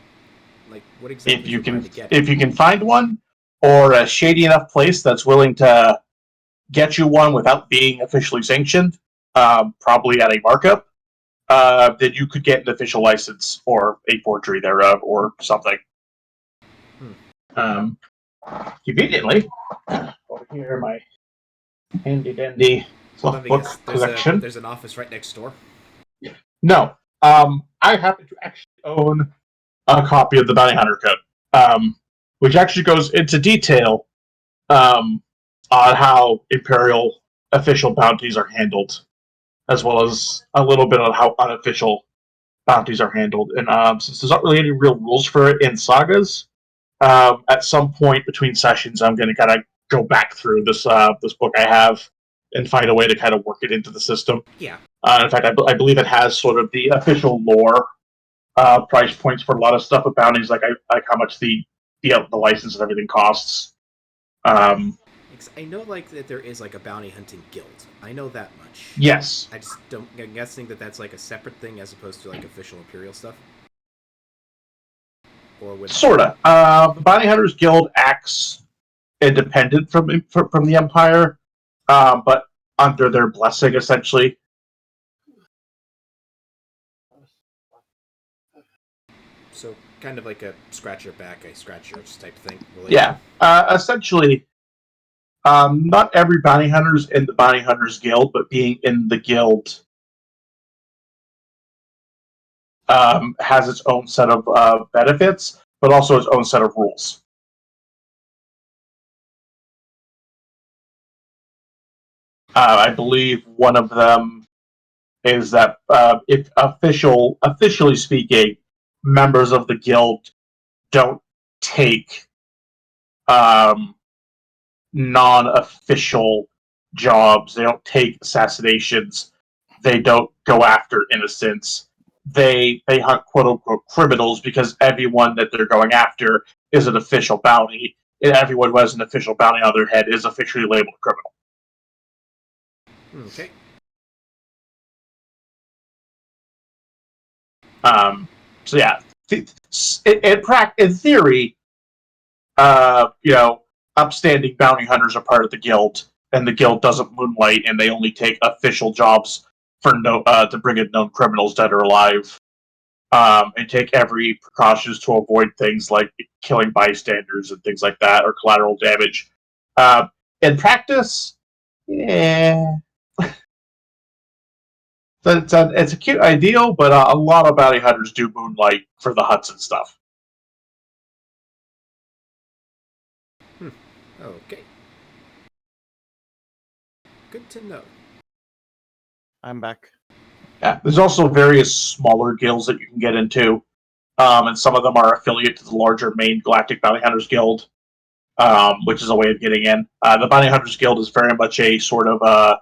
Like, what exactly If you is required can, to get if it? you can find one, or a shady enough place that's willing to get you one without being officially sanctioned, probably at a markup, then you could get an official license or a forgery thereof or something. Conveniently, over here, my handy dandy So let me book guess. collection. There's an office right next door. No, I happen to actually own a copy of the Bounty Hunter Code, which actually goes into detail on how Imperial official bounties are handled, as well as a little bit on how unofficial bounties are handled. And since there's not really any real rules for it in sagas, at some point between sessions, I'm going to kind of go back through this book I have and find a way to kind of work it into the system. Yeah. In fact, I believe it has sort of the official lore price points for a lot of stuff with bounties, like how much the license and everything costs. I know like that there is like a bounty hunting guild. I know that much. Yes. I just don't. I'm guessing that that's like a separate thing as opposed to like official Imperial stuff. Or with Sorta. The Bounty Hunters Guild acts independent from the Empire, but under their blessing, essentially. So kind of like a scratch your back, I scratch yours type thing. Yeah. Essentially, not every bounty hunter's in the Bounty Hunters Guild, but being in the guild has its own set of benefits, but also its own set of rules. I believe one of them is that if officially speaking, members of the guild don't take non-official jobs. They don't take assassinations. They don't go after innocents. They hunt quote unquote criminals because everyone that they're going after is an official bounty, and everyone who has an official bounty on their head is officially labeled criminal. Okay. So yeah, in theory, upstanding bounty hunters are part of the guild, and the guild doesn't moonlight, and they only take official jobs for to bring in known criminals dead or alive, and take every precautions to avoid things like killing bystanders and things like that, or collateral damage. In practice, yeah. It's a cute ideal, but a lot of bounty hunters do moonlight for the huts and stuff. Okay. Good to know. I'm back. Yeah, there's also various smaller guilds that you can get into, and some of them are affiliate to the larger main Galactic Bounty Hunters Guild, which is a way of getting in. The Bounty Hunters Guild is very much a sort of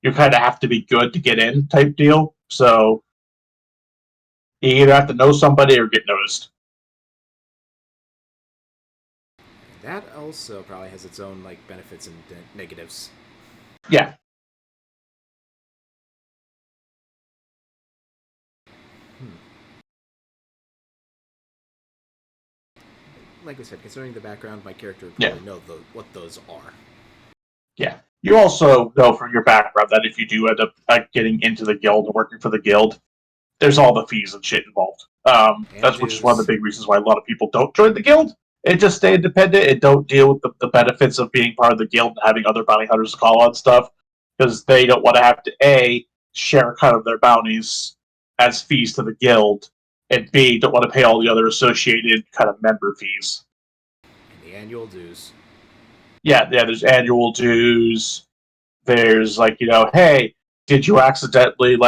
you kind of have to be good to get in type deal. So you either have to know somebody or get noticed. That also probably has its own like benefits and negatives. Yeah. Like I said, considering the background, my character would probably know what those are. Yeah. You also know from your background that if you do end up getting into the guild and working for the guild, there's all the fees and shit involved. Which is one of the big reasons why a lot of people don't join the guild and just stay independent and don't deal with the benefits of being part of the guild and having other bounty hunters call on stuff, because they don't want to have to share a cut of their bounties as fees to the guild, and B, don't want to pay all the other associated kind of member fees. And the annual dues. Yeah, there's annual dues. There's hey, did you accidentally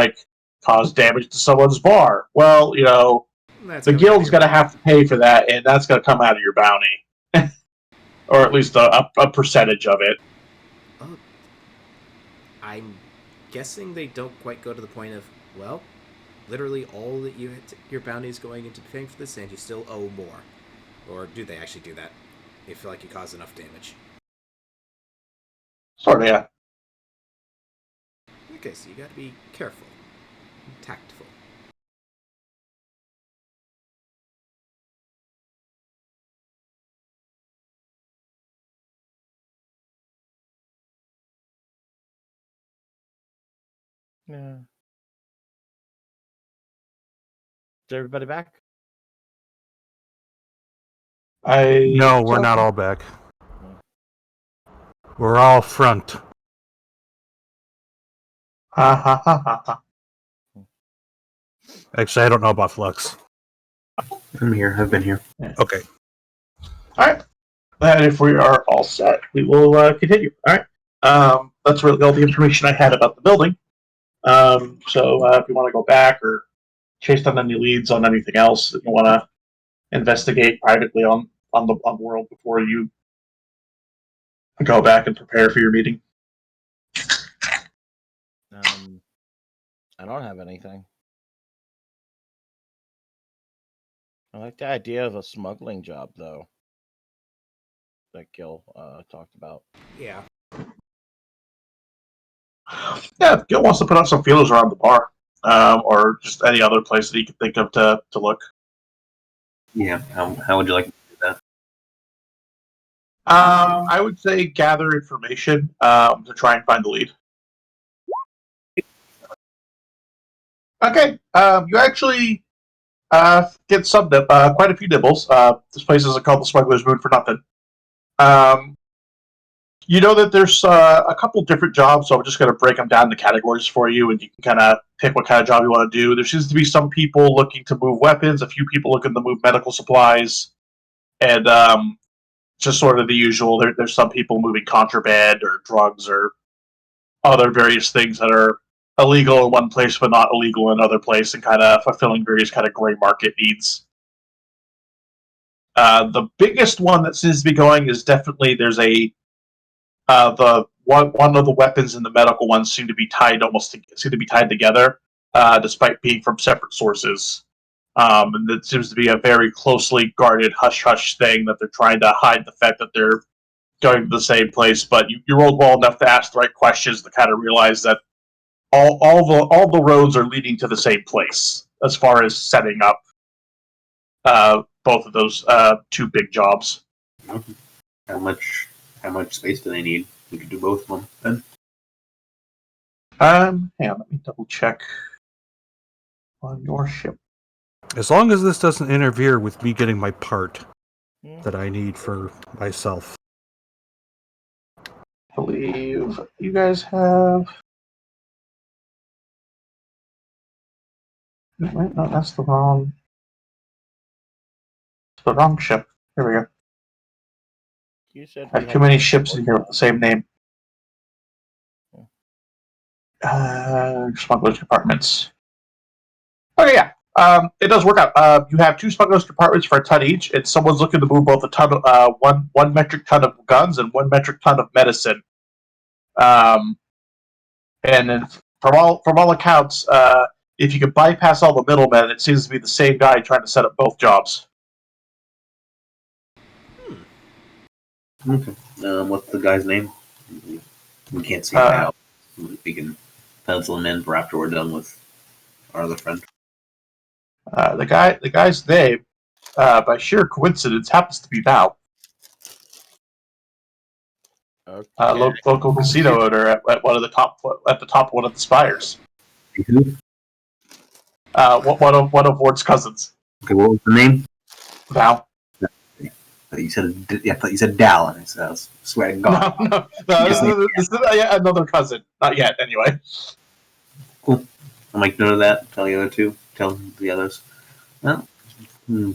cause damage to someone's bar? Well, the guild's going to have to pay for that, and that's going to come out of your bounty, or at least a percentage of it. Oh, I'm guessing they don't quite go to the point of, well, literally all that your bounty is going into paying for this, and you still owe more. Or do they actually do that? They feel like you caused enough damage. Sort of, yeah. Okay, so you got to be careful and tactful. Yeah. Is everybody back? No, we're not all back. We're all front. Ha ha ha ha ha. Actually, I don't know about Flux. I'm here. I've been here. Okay. All right. And if we are all set, we will continue. All right. That's really all the information I had about the building. So if you want to go back or chase down any leads on anything else that you want to investigate privately on the world before you go back and prepare for your meeting. I don't have anything. I like the idea of a smuggling job, though, that Gil talked about. Yeah. Yeah, if Gil wants to put up some feelers around the bar, or just any other place that he can think of to look. Yeah. How would you like to do that? I would say gather information to try and find the lead. Okay, you actually get some quite a few nibbles. This place isn't called the Smuggler's Moon for nothing. You know that there's a couple different jobs, so I'm just going to break them down into categories for you, and you can kind of pick what kind of job you want to do. There seems to be some people looking to move weapons, a few people looking to move medical supplies, and just sort of the usual. There's some people moving contraband or drugs or other various things that are illegal in one place but not illegal in another place, and kind of fulfilling various kind of gray market needs. The biggest one that seems to be going is definitely there's a the one of the weapons and the medical ones seem to be tied together, despite being from separate sources. And it seems to be a very closely guarded hush hush thing that they're trying to hide the fact that they're going to the same place. But you rolled well enough to ask the right questions to kind of realize that all the roads are leading to the same place as far as setting up both of those two big jobs. Okay. How much space do they need? We could do both of them then. Hang on, let me double check on your ship. As long as this doesn't interfere with me getting my part that I need for myself. I believe you guys have. Wait, no, that's the wrong. It's the wrong ship. Here we go. You said I have too many ships in here with the same name. Smugglers compartments. Okay, yeah. It does work out. You have two smugglers compartments for a ton each, and someone's looking to move both a ton of one metric ton of guns and 1 metric ton of medicine. And then from all accounts, if you can bypass all the middlemen, it seems to be the same guy trying to set up both jobs. Okay. What's the guy's name? We can't see him now. We can pencil him in for after we're done with our other friend. The guy's name, by sheer coincidence, happens to be Vall. Okay. Local casino owner at one of the top of one of the spires. Who? One of Ward's cousins. Okay, what was the name? Vall. I thought you said Dallin. I was swearing God. No. This is another cousin. Not yet, anyway. Cool. I'll make note of that. Tell the other two. Tell the others. Well,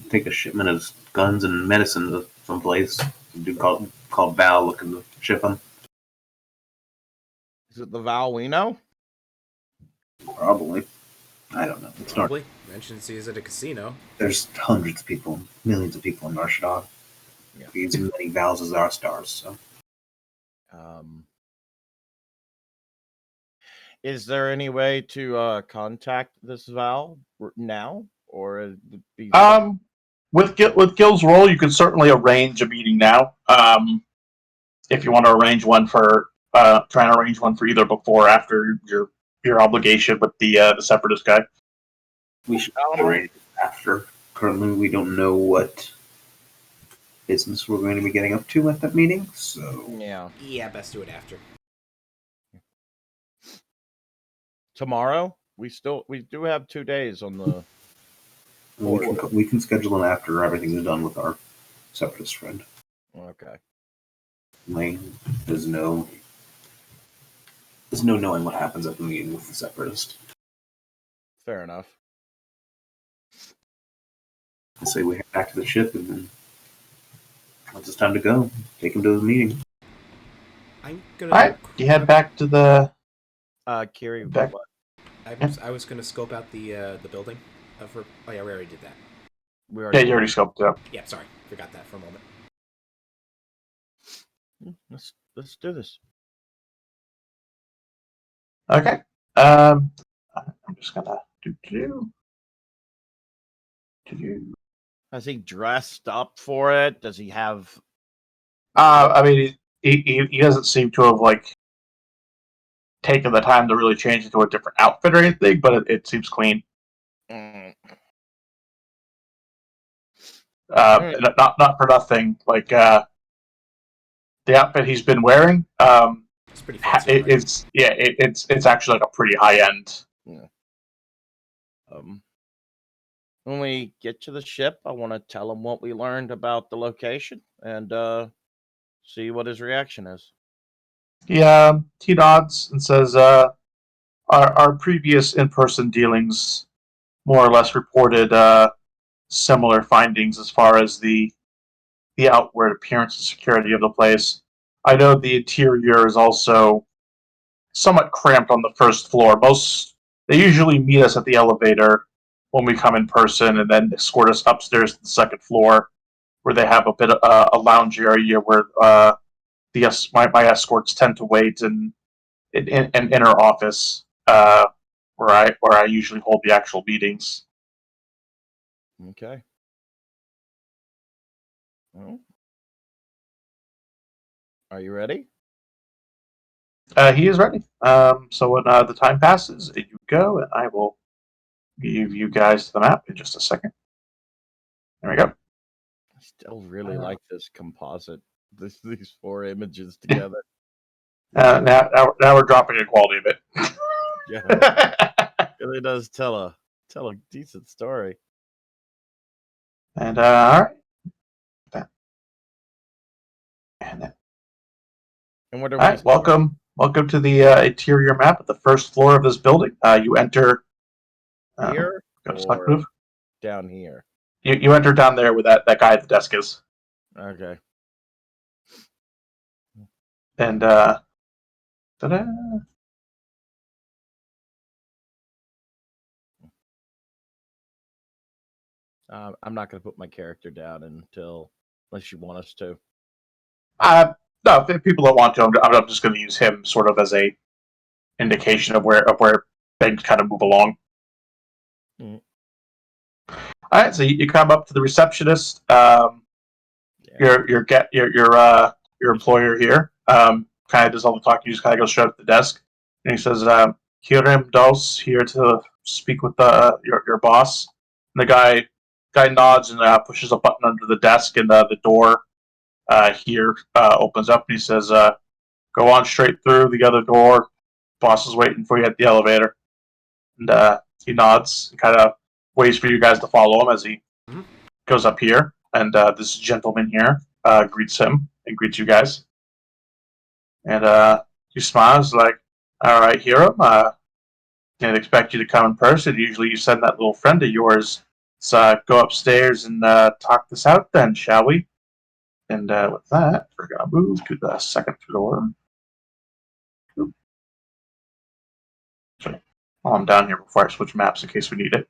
take a shipment of guns and medicine to someplace. A dude called Val looking to ship them. Is it the Vall we know? Probably. I don't know. It's not. Probably. Mentioned he's at a casino. There's hundreds of people, millions of people in Nar Shadar. Yeah. He's as many Vals as our stars. So. Is there any way to contact this Vall now, or be With Gil's role, you can certainly arrange a meeting now. If you want to arrange one for try and arrange one for either before or after your obligation with the separatist guy. We should arrange it after. Currently, we don't know what business we're going to be getting up to at that meeting. So Yeah, best do it after. tomorrow? We do have 2 days on the. we can schedule it after everything is done with our separatist friend. Okay. Lane, there's no knowing what happens at the meeting with the separatist. Fair enough. I say we head back to the ship, and then once it's time to go, take him to the meeting. I'm gonna. All right, you head back to the. Kiri, Back- I was gonna scope out the building. Oh yeah, we already did that. we Yeah, you already scoped it up. Yeah, sorry, forgot that for a moment. Let's do this. Okay. I'm just gonna do. Has he dressed up for it? Does he have? I mean, he doesn't seem to have like taken the time to really change into a different outfit or anything, but it seems clean. Mm. Right. Not for nothing. Like the outfit he's been wearing, It's pretty fancy. it's actually like a pretty high end. Yeah. When we get to the ship, I want to tell him what we learned about the location and see what his reaction is. He nods and says, our previous in-person dealings more or less reported similar findings as far as the outward appearance and security of the place. I know the interior is also somewhat cramped on the first floor. They usually meet us at the elevator when we come in person, and then escort us upstairs to the second floor, where they have a bit of a lounge area where my escorts tend to wait, and in an inner office where I usually hold the actual meetings. Okay. Well, are you ready? He is ready. So when the time passes, you go, and I will give you guys the map in just a second. There we go. I still really like this composite. These four images together. Now we're dropping the quality of it. Yeah, it really does tell a decent story. And all right. And what are All right, welcome to the interior map of the first floor of this building. You enter here or move. down here? You enter down there where that guy at the desk is. Okay. And ta-da. I'm not going to put my character down unless you want us to. No, if people don't want to, I'm just going to use him sort of as a indication of where things kind of move along. Mm. All right, so you come up to the receptionist. Your employer here kind of does all the talking. You just kind of go straight up to the desk, and he says, "Hiram Dos here to speak with your boss." And the guy nods and pushes a button under the desk, and the door here opens up, and he says, "Go on straight through the other door. Boss is waiting for you at the elevator." And he nods and kind of waits for you guys to follow him as he goes up here. And this gentleman here greets him and greets you guys. And he smiles like, "All right, Hiram, can't expect you to come in person. Usually you send that little friend of yours. So go upstairs and talk this out then, shall we?" And with that, we're going to move to the second floor. Sorry. While I'm down here before I switch maps in case we need it.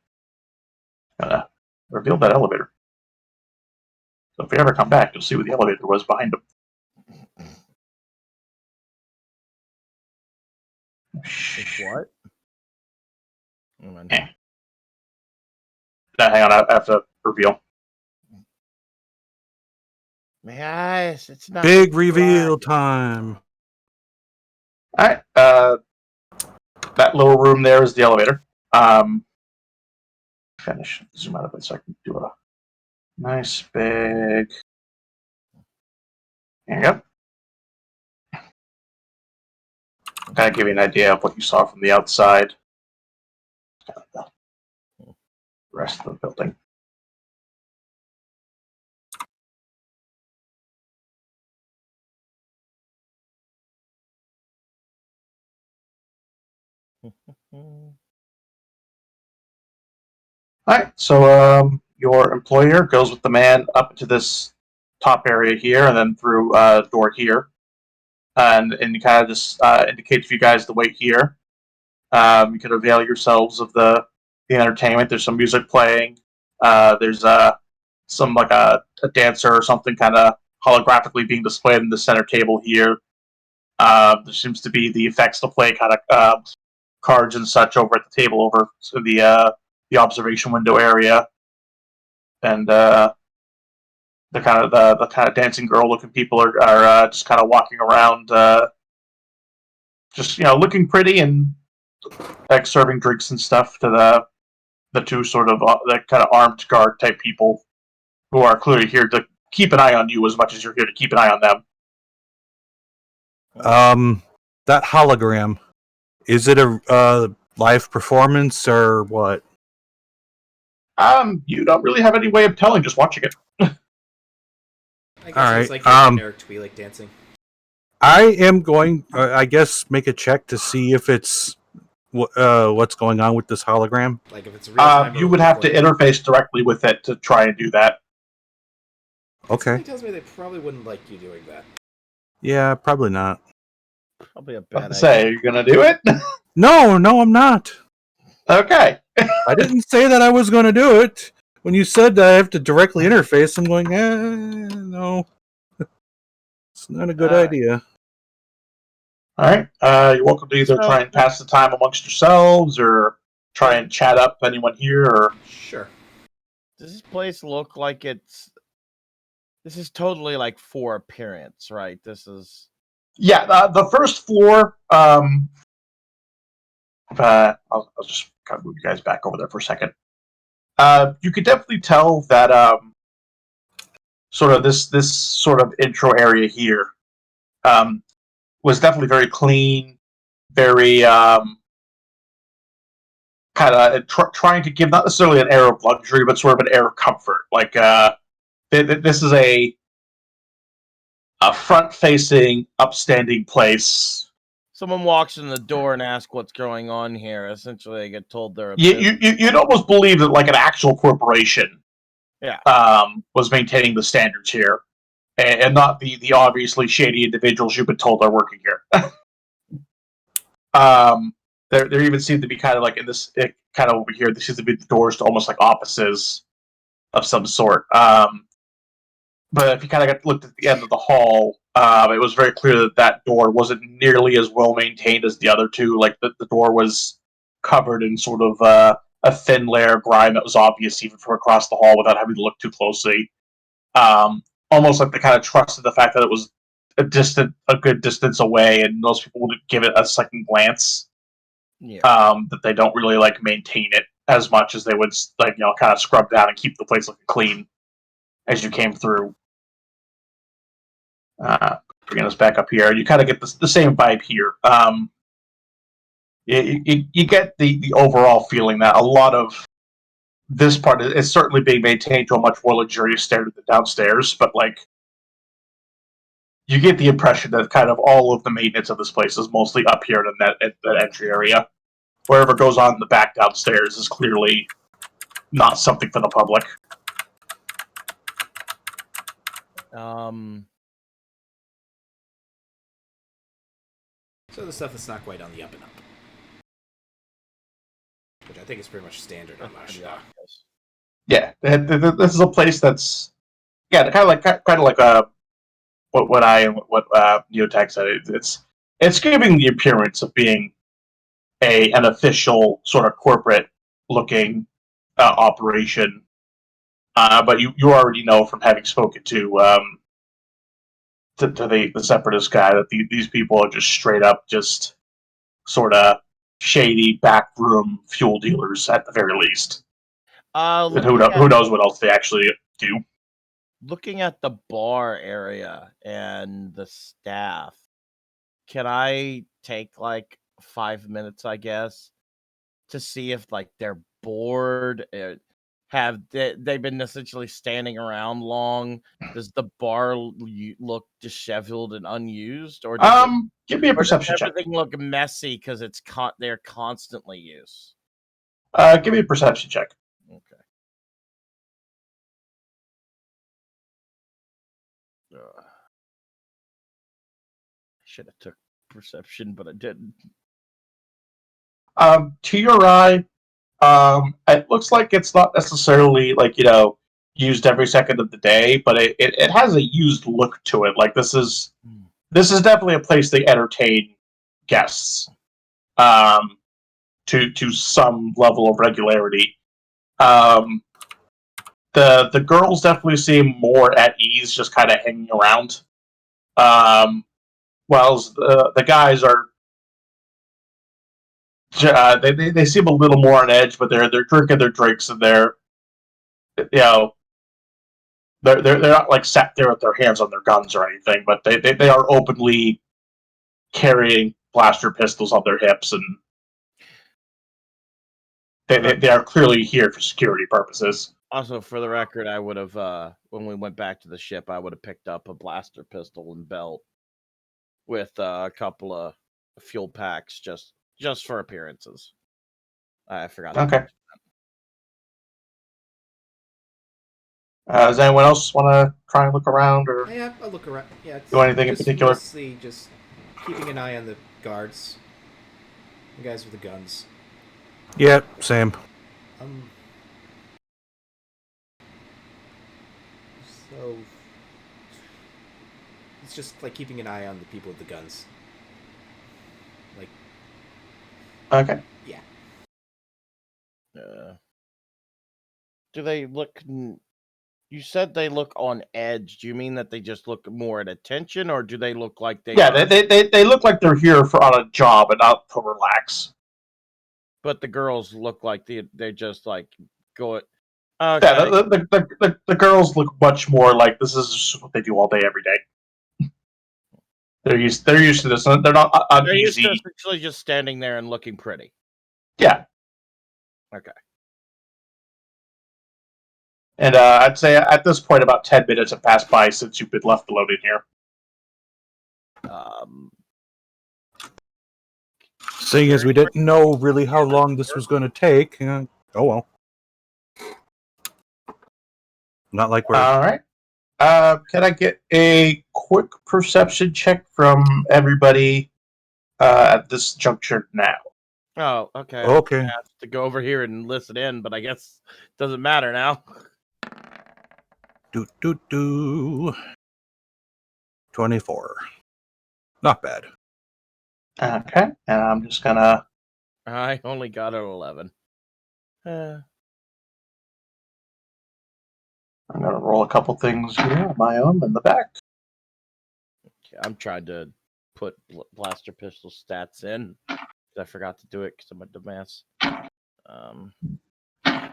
Reveal that elevator. So if we ever come back, you'll see where the elevator was behind him. What? Yeah. Hang on, I have to reveal. Yes, it's not Big reveal time. Alright, that little room there is the elevator. Finish. Zoom out of it so I can do a nice big. There you go. Kind of give you an idea of what you saw from the outside. Kind of the rest of the building. Alright, so your employer goes with the man up to this top area here and then through a door here. And kind of just indicates for you guys to wait here. You can avail yourselves of the entertainment. There's some music playing. There's some like a dancer or something kind of holographically being displayed in the center table here. There seems to be the effects to play kind of cards and such over at the table over to the observation window area, and the kind of dancing girl looking people are just kind of walking around, just looking pretty and like serving drinks and stuff to the two sort of the kind of armed guard type people who are clearly here to keep an eye on you as much as you're here to keep an eye on them. That hologram, is it a live performance or what? You don't really have any way of telling just watching it. I guess All it's right, like your generic Twi'lek dancing. I am going, I guess, make a check to see if it's what's going on with this hologram. Like if it's real time. You would have to interface directly with it to try and do that. Okay. Something tells me they probably wouldn't like you doing that. Yeah, probably not. Probably a What bad to idea. say? Are you gonna do it? No, I'm not. Okay. I didn't say that I was going to do it. When you said that I have to directly interface, I'm going, no. It's not a good idea. All right. You're welcome to either try and pass the time amongst yourselves or try and chat up anyone here. Or Sure. Does this place look like it's... This is totally like for appearance, right? This is... Yeah, the first floor. I'll just kind of move you guys back over there for a second. You could definitely tell that sort of this sort of intro area here was definitely very clean, very kind of trying to give not necessarily an air of luxury, but sort of an air of comfort. Like this is a front-facing, upstanding place. Someone walks in the door and asks what's going on here. Essentially, they get told they're a You'd almost believe that like an actual corporation was maintaining the standards here, and not the obviously shady individuals you've been told are working here. There even seem to be kind of like in this kind of over here. There seems to be the doors to almost like offices of some sort. But if you kind of looked at the end of the hall, it was very clear that that door wasn't nearly as well maintained as the other two. Like the door was covered in sort of a thin layer of grime that was obvious even from across the hall without having to look too closely. Almost like they kind of trusted the fact that it was a good distance away, and most people would give it a second glance. Yeah. That they don't really like maintain it as much as they would kind of scrub down and keep the place looking clean as you came through. Bringing us back up here, you kind of get the same vibe here. You get the overall feeling that a lot of this part is certainly being maintained to a much more luxurious standard than downstairs, but like you get the impression that kind of all of the maintenance of this place is mostly up here in that entry area. Wherever goes on in the back downstairs is clearly not something for the public. So the stuff that's not quite on the up and up, which I think is pretty much standard on Nar Shadar. Yeah, this is a place that's kind of like what Neotech said. It's giving the appearance of being an official sort of corporate looking operation, but you already know from having spoken to the separatist guy that these people are just straight up just sort of shady backroom fuel dealers at the very least. And who knows what else they actually do. Looking at the bar area and the staff, can I take like 5 minutes, I guess, to see if like they're bored? Have they been essentially standing around long? Does the bar look disheveled and unused, or give me a perception check. Everything look messy because they're constantly used? Give me a perception check. Okay. I should have took perception, but I didn't. To your eye, it looks like it's not necessarily used every second of the day, but it has a used look to it. Like this is definitely a place they entertain guests. to some level of regularity. The girls definitely seem more at ease, just kind of hanging around. While the guys are, they seem a little more on edge, but they're drinking their drinks and they're they're not like sat there with their hands on their guns or anything, but they are openly carrying blaster pistols on their hips, and they are clearly here for security purposes. Also, for the record, I would have, when we went back to the ship, I would have picked up a blaster pistol and belt with a couple of fuel packs just for appearances. I forgot. Okay. Does anyone else want to try and look around, or Yeah, I'll look around. Yeah, do anything in just particular? Mostly just keeping an eye on the guards, the guys with the guns. Yeah, same. So it's just like keeping an eye on the people with the guns. Like, Okay. yeah. Do they look? You said they look on edge. Do you mean that they just look more at attention, or do they look like they? Yeah, they look like they're here on a job and not to relax. But the girls look like they just like go. Okay. Yeah, the girls look much more like this is just what they do all day, every day. They're used to this. They're not They're used uneasy. to essentially just standing there and looking pretty. Yeah. Okay. And I'd say at this point, about 10 minutes have passed by since you've been left alone in here. Seeing as we didn't know really how long this was going to take, oh well. Not like we're... All right. Can I get a quick perception check from everybody at this juncture now? Oh, okay. Okay. I have to go over here and listen in, but I guess it doesn't matter now. 24. Not bad. Okay, and I'm just gonna... I only got an 11. I'm gonna roll a couple things here on my own in the back. I'm trying to put blaster pistol stats in. I forgot to do it because I'm a dumbass.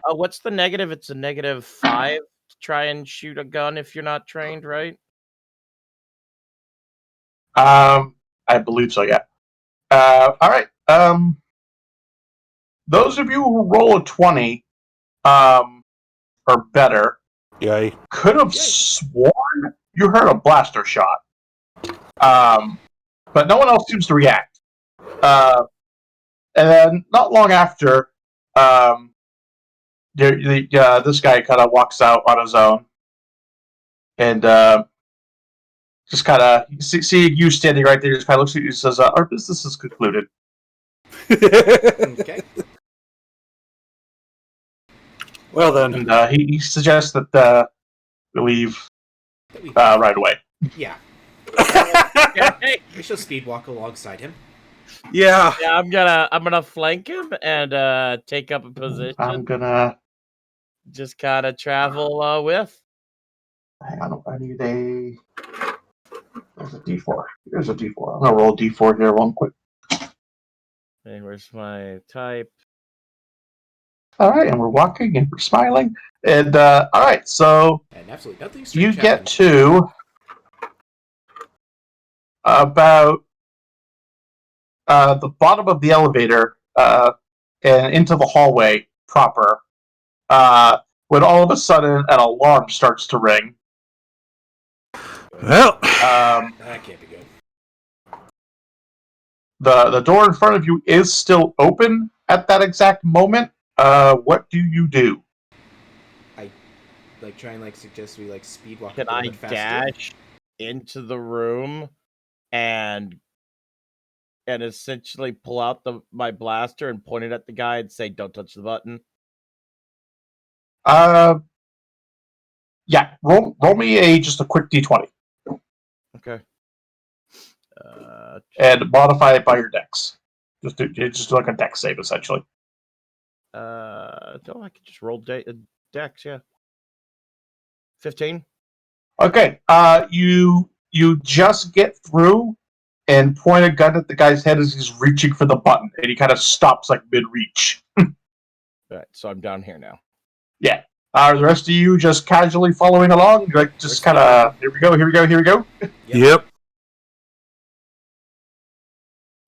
What's the negative? It's a -5 to try and shoot a gun if you're not trained, right? I believe so, yeah. All right. Those of you who roll a 20 or better could have sworn you heard a blaster shot. But no one else seems to react. And then not long after, this guy kind of walks out on his own, and just kind of see you standing right there. Just kind of looks at you and says, "Our business is concluded." Okay. Well then, And he suggests that we leave right away. Yeah. We shall speed walk alongside him. yeah. Yeah, I'm gonna flank him and take up a position. I'm gonna just kind of travel with. Hang on, I need a. There's a D4. Here's a D4. I'm gonna roll a D4 here, one quick. Hey, where's my type? All right, and we're walking and we're smiling, and all right, so and absolutely nothing you strange get happened. to about the bottom of the elevator and into the hallway proper. When all of a sudden an alarm starts to ring. Well, That can't be good. The door in front of you is still open at that exact moment. What do you do? I try and suggest we speed walk. Can a I little bit faster. dash into the room and essentially pull out my blaster and point it at the guy and say, "Don't touch the button"? Yeah. Roll me just a quick D20. Okay. And modify it by your dex. Just do like a deck save, essentially. No, I could just roll dex, yeah. 15? Okay, you just get through and point a gun at the guy's head as he's reaching for the button, and he kind of stops like mid-reach. Alright, so I'm down here now. Yeah. Are the rest of you just casually following along? Like, just kind of, here we go. Yep.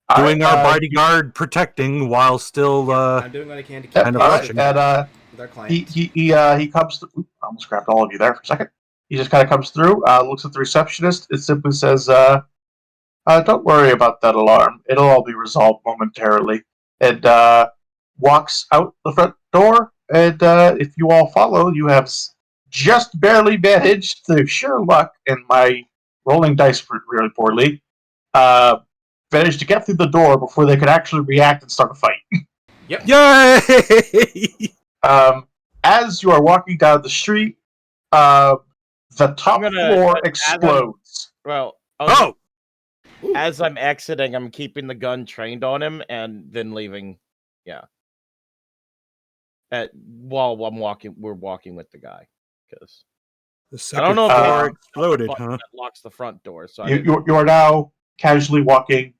All Doing right, our bodyguard protecting while still I'm doing what I can to keep kind of all right, rushing. and with our client. he comes through. I almost grabbed all of you there for a second. He just kind of comes through, looks at the receptionist. It simply says, don't worry about that alarm. It'll all be resolved momentarily. And walks out the front door. And if you all follow, you have just barely managed, through sheer luck and my rolling dice really poorly, managed to get through the door before they could actually react and start a fight. Yep. Yay! As you are walking down the street, the top floor explodes. Oh! Ooh. As I'm exiting, I'm keeping the gun trained on him and then leaving. Yeah. While we're walking with the guy. Because The I second don't know if floor the exploded, button huh? that locks the front door. So You are now casually walking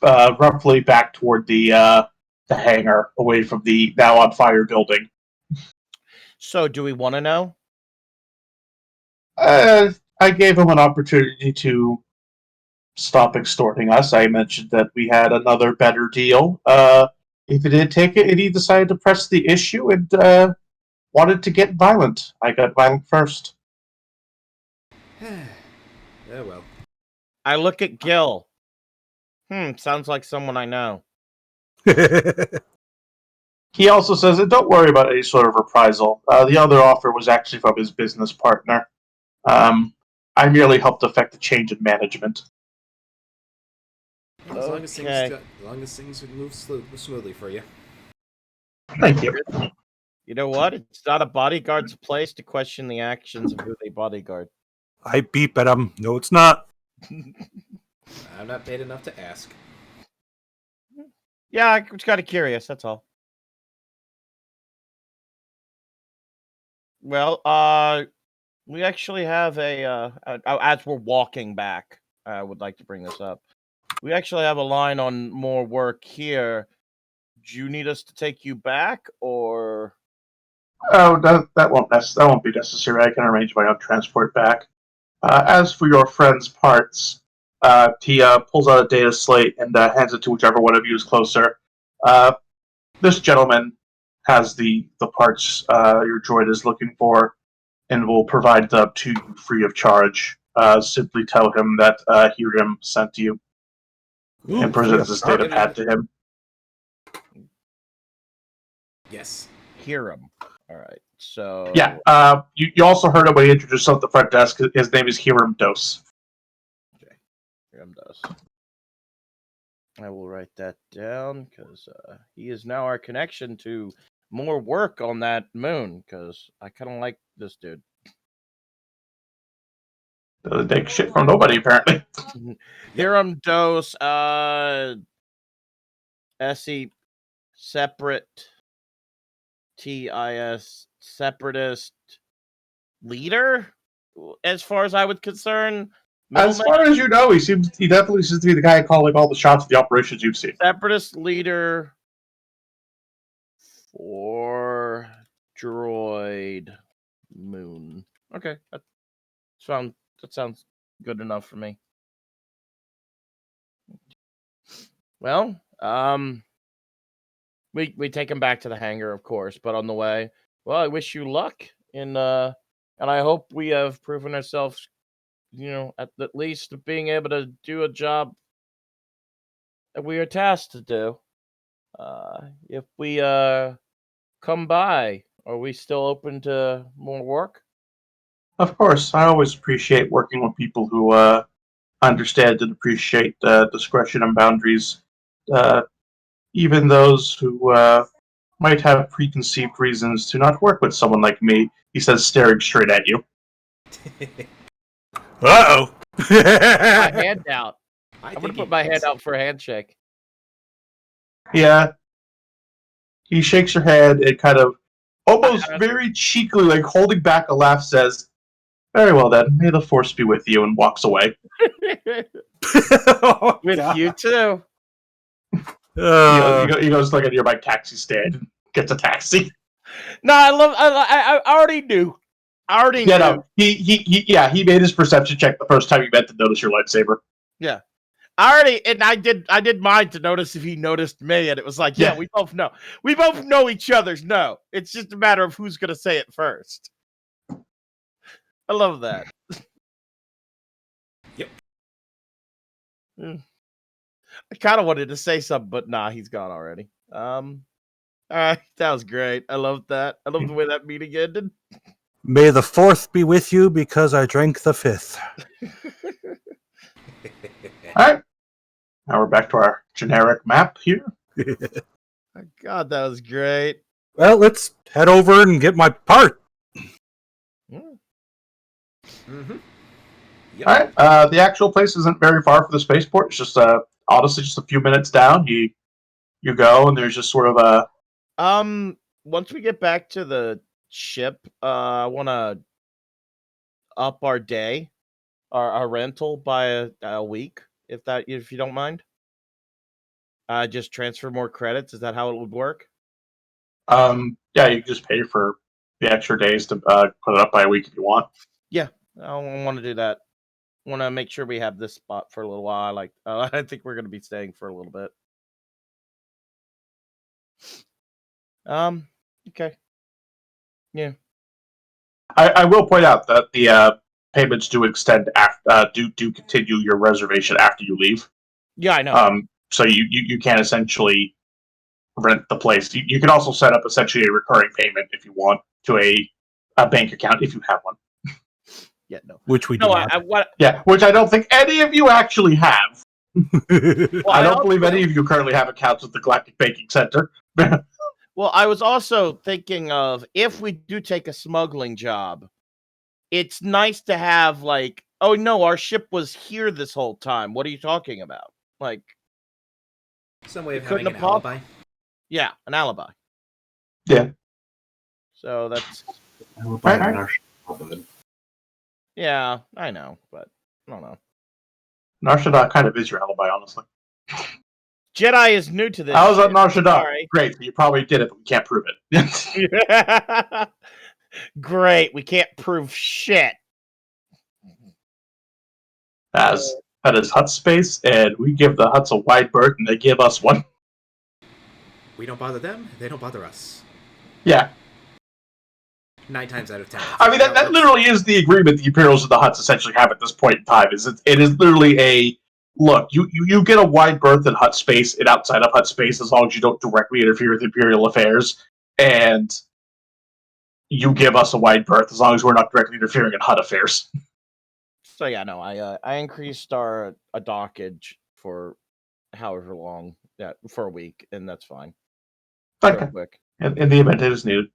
roughly back toward the hangar, away from the now on fire building. So do we want to know? I gave him an opportunity to stop extorting us. I mentioned that we had another better deal. If he did take it, and he decided to press the issue and wanted to get violent. I got violent first. Oh well. I look at Gil. Sounds like someone I know. He also says that don't worry about any sort of reprisal. The other offer was actually from his business partner. I merely helped effect a change in management. As long as things move smoothly for you. Thank you. You know what? It's not a bodyguard's place to question the actions of who they bodyguard. I beep at him. No, it's not. I'm not paid enough to ask. Yeah, I was kind of curious. That's all. Well, we actually have as we're walking back, I would like to bring this up. We actually have a line on more work here. Do you need us to take you back, or? Oh, that won't be necessary. I can arrange my own transport back. As for your friend's parts, he pulls out a data slate and hands it to whichever one of you is closer. This gentleman has the parts your droid is looking for, and will provide them to you free of charge. Simply tell him that Hiram sent you, and presents his data pad to him. Yes. Hiram. All right. So Yeah. You also heard him when he introduced himself at the front desk. His name is Hiram Dose. Okay. Hiram does. I will write that down because he is now our connection to more work on that moon. Because I kind of like this dude. Doesn't take shit from nobody, apparently. Hiram Dose. SE separate. TIS separatist leader, as far as I would concern. As far as you know, he definitely seems to be the guy calling all the shots of the operations you've seen. Separatist leader for droid moon. Okay, that sounds good enough for me. Well, we take him back to the hangar, of course, but on the way, well, I wish you luck in and I hope we have proven ourselves, at least being able to do a job that we are tasked to do. If we come by, are we still open to more work? Of course, I always appreciate working with people who understand and appreciate discretion and boundaries. Even those who might have preconceived reasons to not work with someone like me, he says, staring straight at you. Uh-oh. My hand out. I'm going to put my hand so. out for a handshake. Yeah. He shakes your head and kind of almost very cheekily, like holding back a laugh, says, "Very well then, may the force be with you," and walks away. Oh, With God. you too. He goes to like a nearby taxi stand and gets a taxi. No, I already knew. I already Yeah, knew. no. He made his perception check the first time he meant to notice your lightsaber. Yeah. I did mine to notice if he noticed me, and it was like, yeah, we both know. We both know each other's no. It's just a matter of who's gonna say it first. I love that. Yep. I kind of wanted to say something, but nah, he's gone already. All right, that was great. I loved that. I love the way that meeting ended. May the fourth be with you because I drank the fifth. Alright. Now we're back to our generic map here. My God, that was great. Well, let's head over and get my part. Mm-hmm. Yep. Alright. The actual place isn't very far from the spaceport. It's just honestly just a few minutes down. You go and there's just sort of a Once we get back to the ship, I want to up our day, our rental by a week, if you don't mind. Just transfer more credits. Is that how it would work? yeah, you can just pay for the extra days to put it up by a week if you want. Yeah, I want to do that. Want to make sure we have this spot for a little while. I think we're going to be staying for a little bit. Okay. Yeah. I will point out that the payments do extend after do continue your reservation after you leave. Yeah, I know. So you can essentially rent the place. You can also set up essentially a recurring payment if you want to a bank account if you have one. Yeah, no. Which we do not. Yeah, which I don't think any of you actually have. Well, I don't believe any of you currently have accounts with the Galactic Banking Center. Well, I was also thinking of if we do take a smuggling job, it's nice to have like, oh no, our ship was here this whole time. What are you talking about? Like, Some way of couldn't having an have popped- alibi. yeah, an alibi. Yeah. So that's Right. yeah, I know, but I don't know. Nar Shadar kind of is your alibi, honestly. Jedi is new to this. I was at Nar Shadar. Sorry. Great, so you probably did it, but we can't prove it. Great, we can't prove shit. That is Hut space, and we give the Huts a wide berth, and they give us one. We don't bother them, they don't bother us. Yeah. 9 times out of 10. I mean, that literally is the agreement the Imperials and the Huts essentially have at this point in time. It is literally a, look, you get a wide berth in Hut space and outside of Hut space as long as you don't directly interfere with Imperial affairs, and you give us a wide berth as long as we're not directly interfering in Hut affairs. So yeah, no, I increased our a dockage for however long, for a week, and that's fine. Okay. Real quick. In the event it is needed.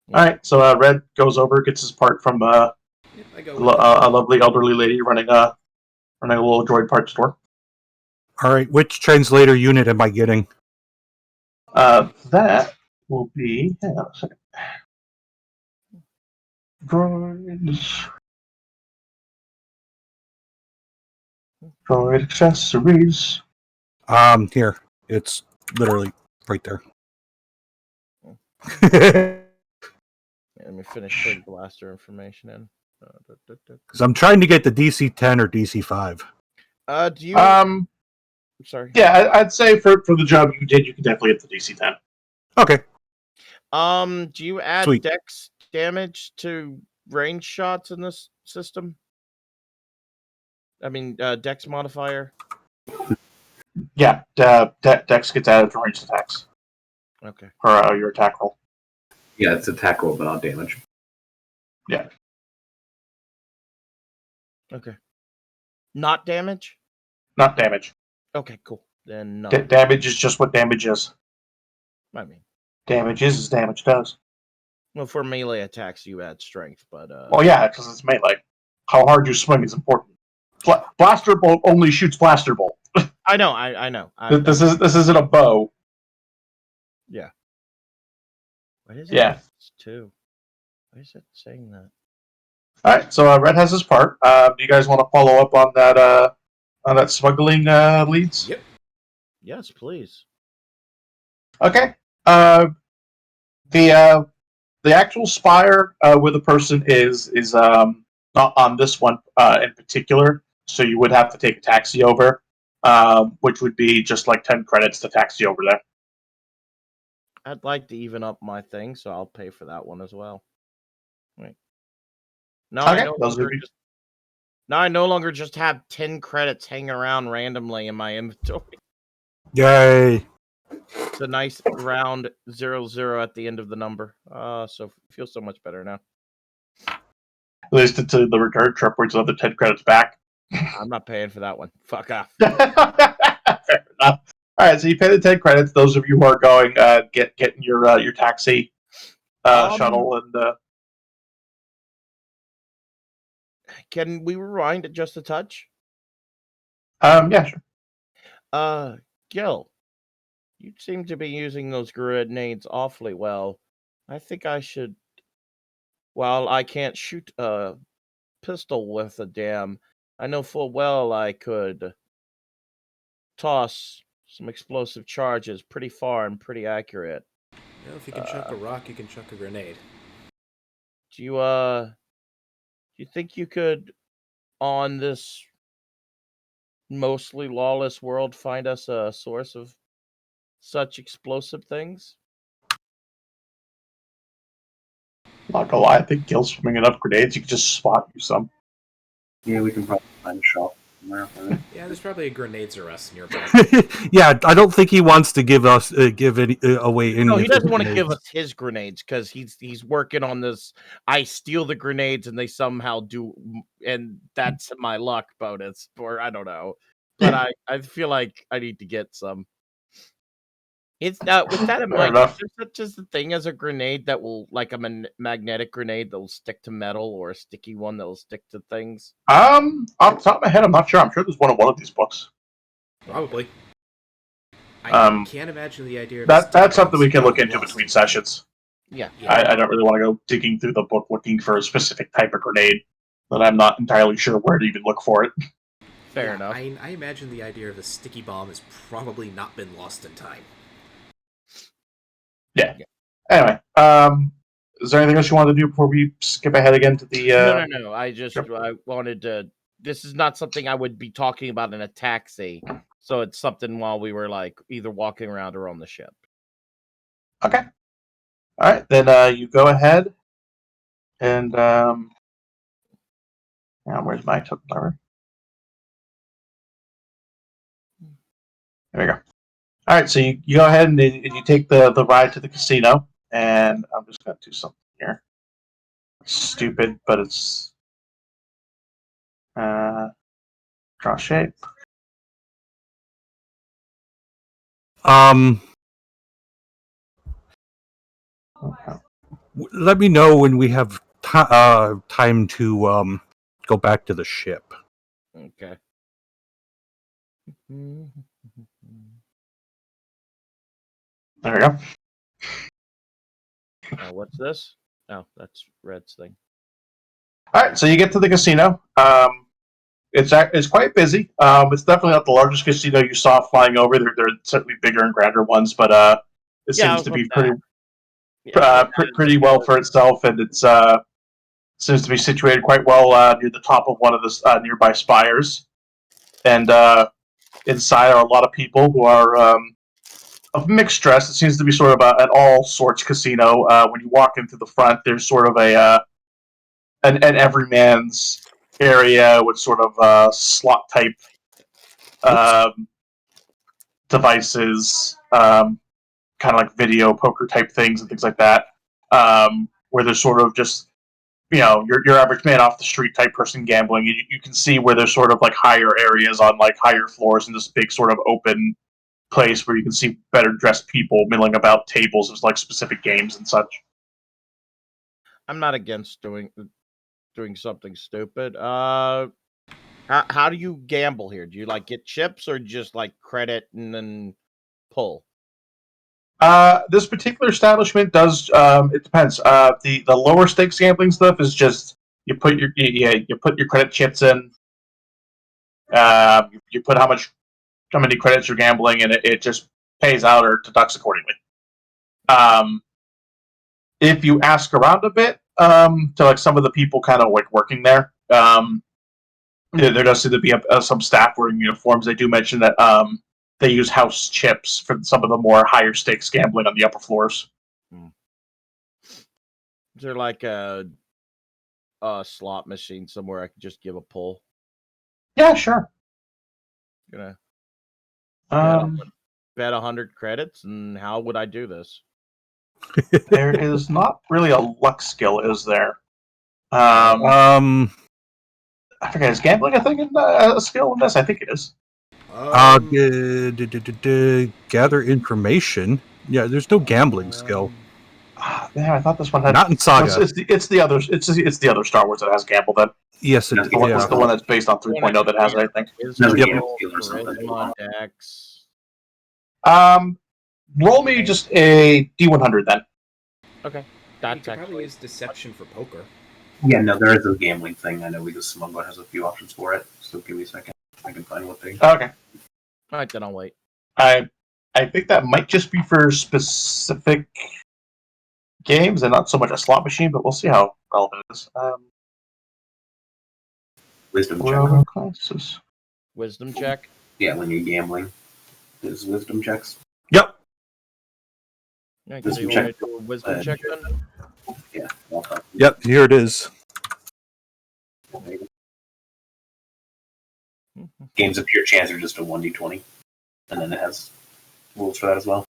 Yeah. All right, so Red goes over, gets his part from Yep, I go with a lovely elderly lady running a little droid part store. All right, which translator unit am I getting? That will be. Hang on a second. Droids. Droid accessories. Here. It's literally right there. Let me finish putting blaster information in. Because I'm trying to get the DC-10 or DC-5. Do you? Sorry. Yeah, I'd say for the job you did, you can definitely get the DC-10. Okay. Do you add Sweet. dex damage to range shots in this system? I mean, dex modifier. Yeah, Dex gets added to ranged attacks Okay. for your attack roll. Yeah, it's attack roll, but not damage. Yeah. Okay. Not damage? Not damage. Okay, cool. Then no. Damage is just what damage is. I mean, Damage is as damage does. well, for melee attacks, you add strength, but Well, yeah, because it's melee. How hard you swing is important. Blaster bolt only shoots blaster bolt. I know. This isn't a bow. What is it? Yeah. It's 2. Why is it saying that? All right. So Red has his part. Do you guys want to follow up on that smuggling leads? Yep. Yes, please. Okay. The actual spire where the person is not on this one in particular. So you would have to take a taxi over, which would be just like 10 credits to taxi over there. I'd like to even up my thing, so I'll pay for that one as well. Wait. Now Okay, those would be. I no longer just have 10 credits hanging around randomly in my inventory. Yay! It's a nice round 00 at the end of the number. So it feels so much better now. At least until the return trip, where it's another 10 credits back. I'm not paying for that one. Fuck off. Fair enough. All right, so you pay the 10 credits. Those of you who are going, getting your taxi shuttle and. Can we rewind it just a touch? Yeah, sure. Gil, you seem to be using those grenades awfully well. I think I should. While I can't shoot a pistol with a damn, I know full well I could toss some explosive charges pretty far and pretty accurate. You know, if you can chuck a rock, you can chuck a grenade. Do you think you could, on this mostly lawless world, find us a source of such explosive things? Not gonna lie, I think Gil's swimming enough grenades. You could just spot you some. Yeah, we can probably find a shop somewhere. Yeah, there's probably a grenades arrest nearby. Yeah, I don't think he wants to give us give any away any. No, he of his doesn't want to give grenades. us his grenades because he's working on this. I steal the grenades and they somehow do, and that's my luck bonus. Or I don't know, but I feel like I need to get some. It's with that in Fair mind. enough. Is there such as a thing as a grenade that will, like a magnetic grenade that will stick to metal, or a sticky one that will stick to things? Off the top of my head, I'm not sure. I'm sure there's one in one of these books. Probably. I can't imagine the idea of That's something we can look getting into lost between in time. sessions. Yeah. I don't really want to go digging through the book looking for a specific type of grenade that I'm not entirely sure where to even look for it. Fair enough. I imagine the idea of a sticky bomb has probably not been lost in time. Yeah. Anyway, is there anything else you want to do before we skip ahead again to the? No. I Yep. wanted to. This is not something I would be talking about in a taxi. So it's something while we were like either walking around or on the ship. Okay. All right, then you go ahead and now where's my token number? There we go. All right, so you go ahead and you take the ride to the casino, and I'm just going to do something here. Stupid, but it's draw shape. Okay. Let me know when we have time to go back to the ship. Okay. There we go. What's this? Oh, that's Red's thing. All right, so you get to the casino. It's quite busy. It's definitely not the largest casino you saw flying over. There are certainly bigger and grander ones, but it Yeah, seems to be pretty well for itself, and it's seems to be situated quite well near the top of one of the nearby spires. And inside are a lot of people who are of mixed dress. It seems to be sort of an all sorts casino. When you walk into the front, there's sort of an everyman's area with sort of slot type devices, kind of like video poker type things and things like that, where there's sort of just your average man off the street type person gambling. You can see where there's sort of like higher areas on like higher floors in this big sort of open place where you can see better dressed people milling about tables with like specific games and such. I'm not against doing something stupid. How do you gamble here? Do you like get chips or just like credit and then pull? This particular establishment does. It depends. The lower stakes gambling stuff is just you put you put your credit chips in. You put how many credits you're gambling, and it just pays out or deducts accordingly. If you ask around a bit, to like some of the people kind of like working there, there does seem to be some staff wearing uniforms. They do mention that they use house chips for some of the more higher stakes gambling on the upper floors. Is there like a slot machine somewhere I could just give a pull? Yeah, sure. Gonna Um, bet 100 credits, and how would I do this? there is not really a luck skill, is there? Um, I forget. Is gambling a thing in a skill in this? I think it is. gather information. Yeah, there's no gambling skill. Man, I thought this one had. Not in Saga. It's the other. It's the other Star Wars that has gamble. Then Yes, That's it, the it's yeah. the one that's based on 3.0 that has it. I think. Another Skill, game of skill or something. charisma, dex. Roll me just a D100 then. Okay, You that's could probably actually use deception for poker. Yeah, no, there is a gambling thing. I know because Smuggler has a few options for it. So give me a second. I can find what they. Okay. all right. Then I'll wait. I think that might just be for specific games and not so much a slot machine, but we'll see how relevant it is. Wisdom Well, check. classes. Wisdom check. Yeah, when you're gambling, there's wisdom checks. Yep. Yeah, Wisdom so you check. want to do a wisdom check then? Yeah. Okay. Yep. Here it is. Games of pure chance are just a 1d20, and then it has rules for that as well.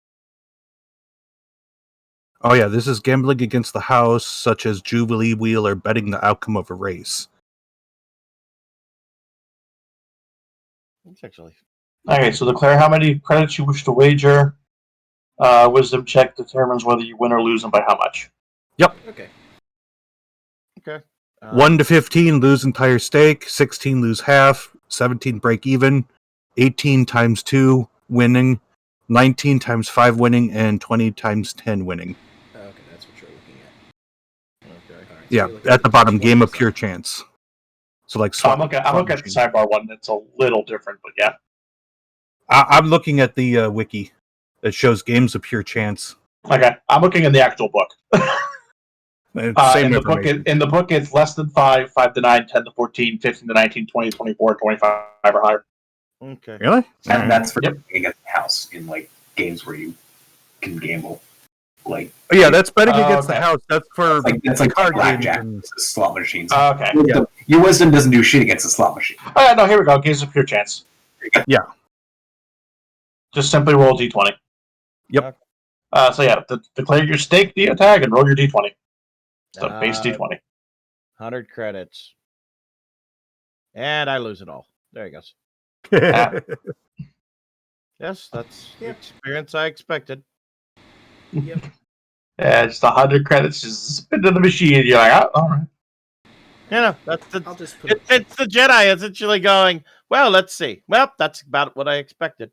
Oh yeah, this is gambling against the house, such as Jubilee Wheel or betting the outcome of a race. It's actually Okay, so declare how many credits you wish to wager. Wisdom check determines whether you win or lose and by how much. Okay. okay. 1 to 15 lose entire stake, 16 lose half, 17 break even, 18 times 2 winning, 19 times 5 winning, and 20 times 10 winning. Okay, that's what you're looking at. Okay. All right, so Yeah, you're looking at the bottom, 20%. game of pure chance. So like I'm looking at the machine. sidebar one. It's a little different, but yeah. I'm looking at the wiki that shows games of pure chance. Okay, I'm looking in the actual book. Same in the book, information. it's less than 5, 5 to 9, 10 to 14, 15 to 19, 20 to 24, 25 or higher. Okay. Really? And that's for Yep. betting against the house in like games where you can gamble. Like Oh, yeah, that's betting against okay. the house. That's for that's like card games. blackjack, And... slot machines. Okay. Your wisdom doesn't do shit against a slot machine. No, here we go. Games of pure chance. Yeah. Just simply roll d20. Yep. So yeah, declare your stake via tag and roll your d20. So base d20. 100 credits. And I lose it all. There he goes. Yeah. Yes, that's the Yep. experience I expected. Yep. Yeah, just 100 credits, just spin to the machine. You're like, oh, all right. Yeah, that's the I'll just put it's the Jedi essentially going, well, let's see. Well, that's about what I expected.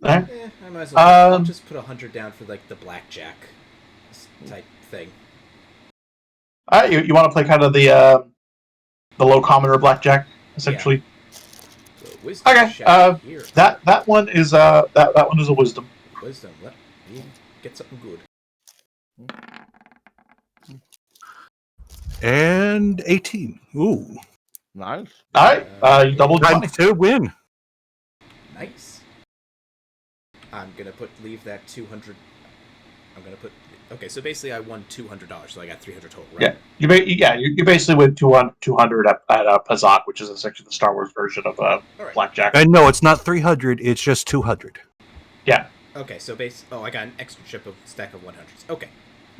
All right. I might as well. I'll Um, just put 100 down for like the blackjack type thing. All right, you want to play kind of the low commoner blackjack, essentially. So wisdom Okay, check here. That one is that one is a wisdom. Wisdom. Let me get something good. And 18. Ooh. Nice. All right, you doubled your money. Time to win. Nice. I'm gonna leave that 200. I'm gonna put. Okay, so basically I won $200, so I got 300 total, right? Yeah, you basically win 200 at Pazak, which is essentially the Star Wars version of All right. blackjack. And no, it's not 300, it's just 200. Yeah. Okay, so I got an extra chip of stack of 100s. Okay.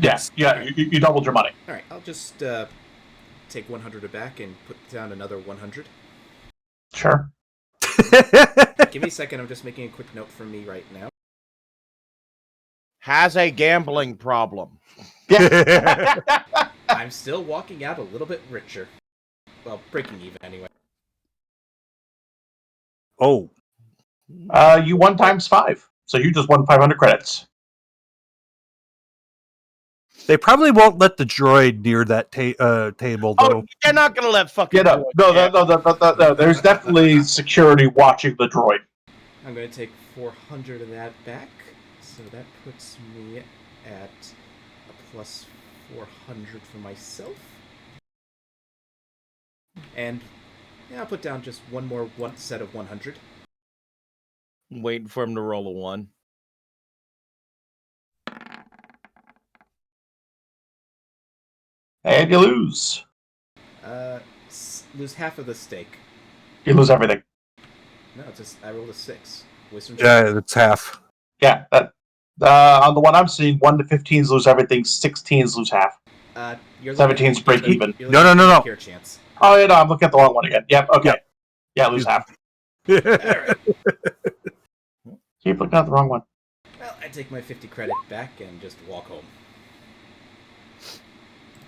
Yes. Yeah. You doubled your money. All right. I'll just take 100 back and put down another 100. Sure. Give me a second. I'm just making a quick note for me right now. Has a gambling problem. Yeah. I'm still walking out a little bit richer. Well, breaking even anyway. Oh. You won times 5, so you just won 500 credits. They probably won't let the droid near that table, though. Oh, they're not gonna let fucking. Yeah, no. There's definitely security watching the droid. I'm going to take 400 of that back, so that puts me at a plus 400 for myself. And yeah, I'll put down just one set of 100. Waiting for him to roll a 1. And you lose. Lose half of the stake. You lose everything. No, it's just I rolled a 6. Wisdom check. Yeah, it's half. Yeah, that. On the one I'm seeing, 1 to 15s lose everything, 16s lose half. You're 17's break even. No. Pure chance. Oh, yeah, no, I'm looking at the wrong one again. Yep, okay. Yep. Yeah, lose half. All right. Keep looking at the wrong one. Well, I take my 50 credit back and just walk home.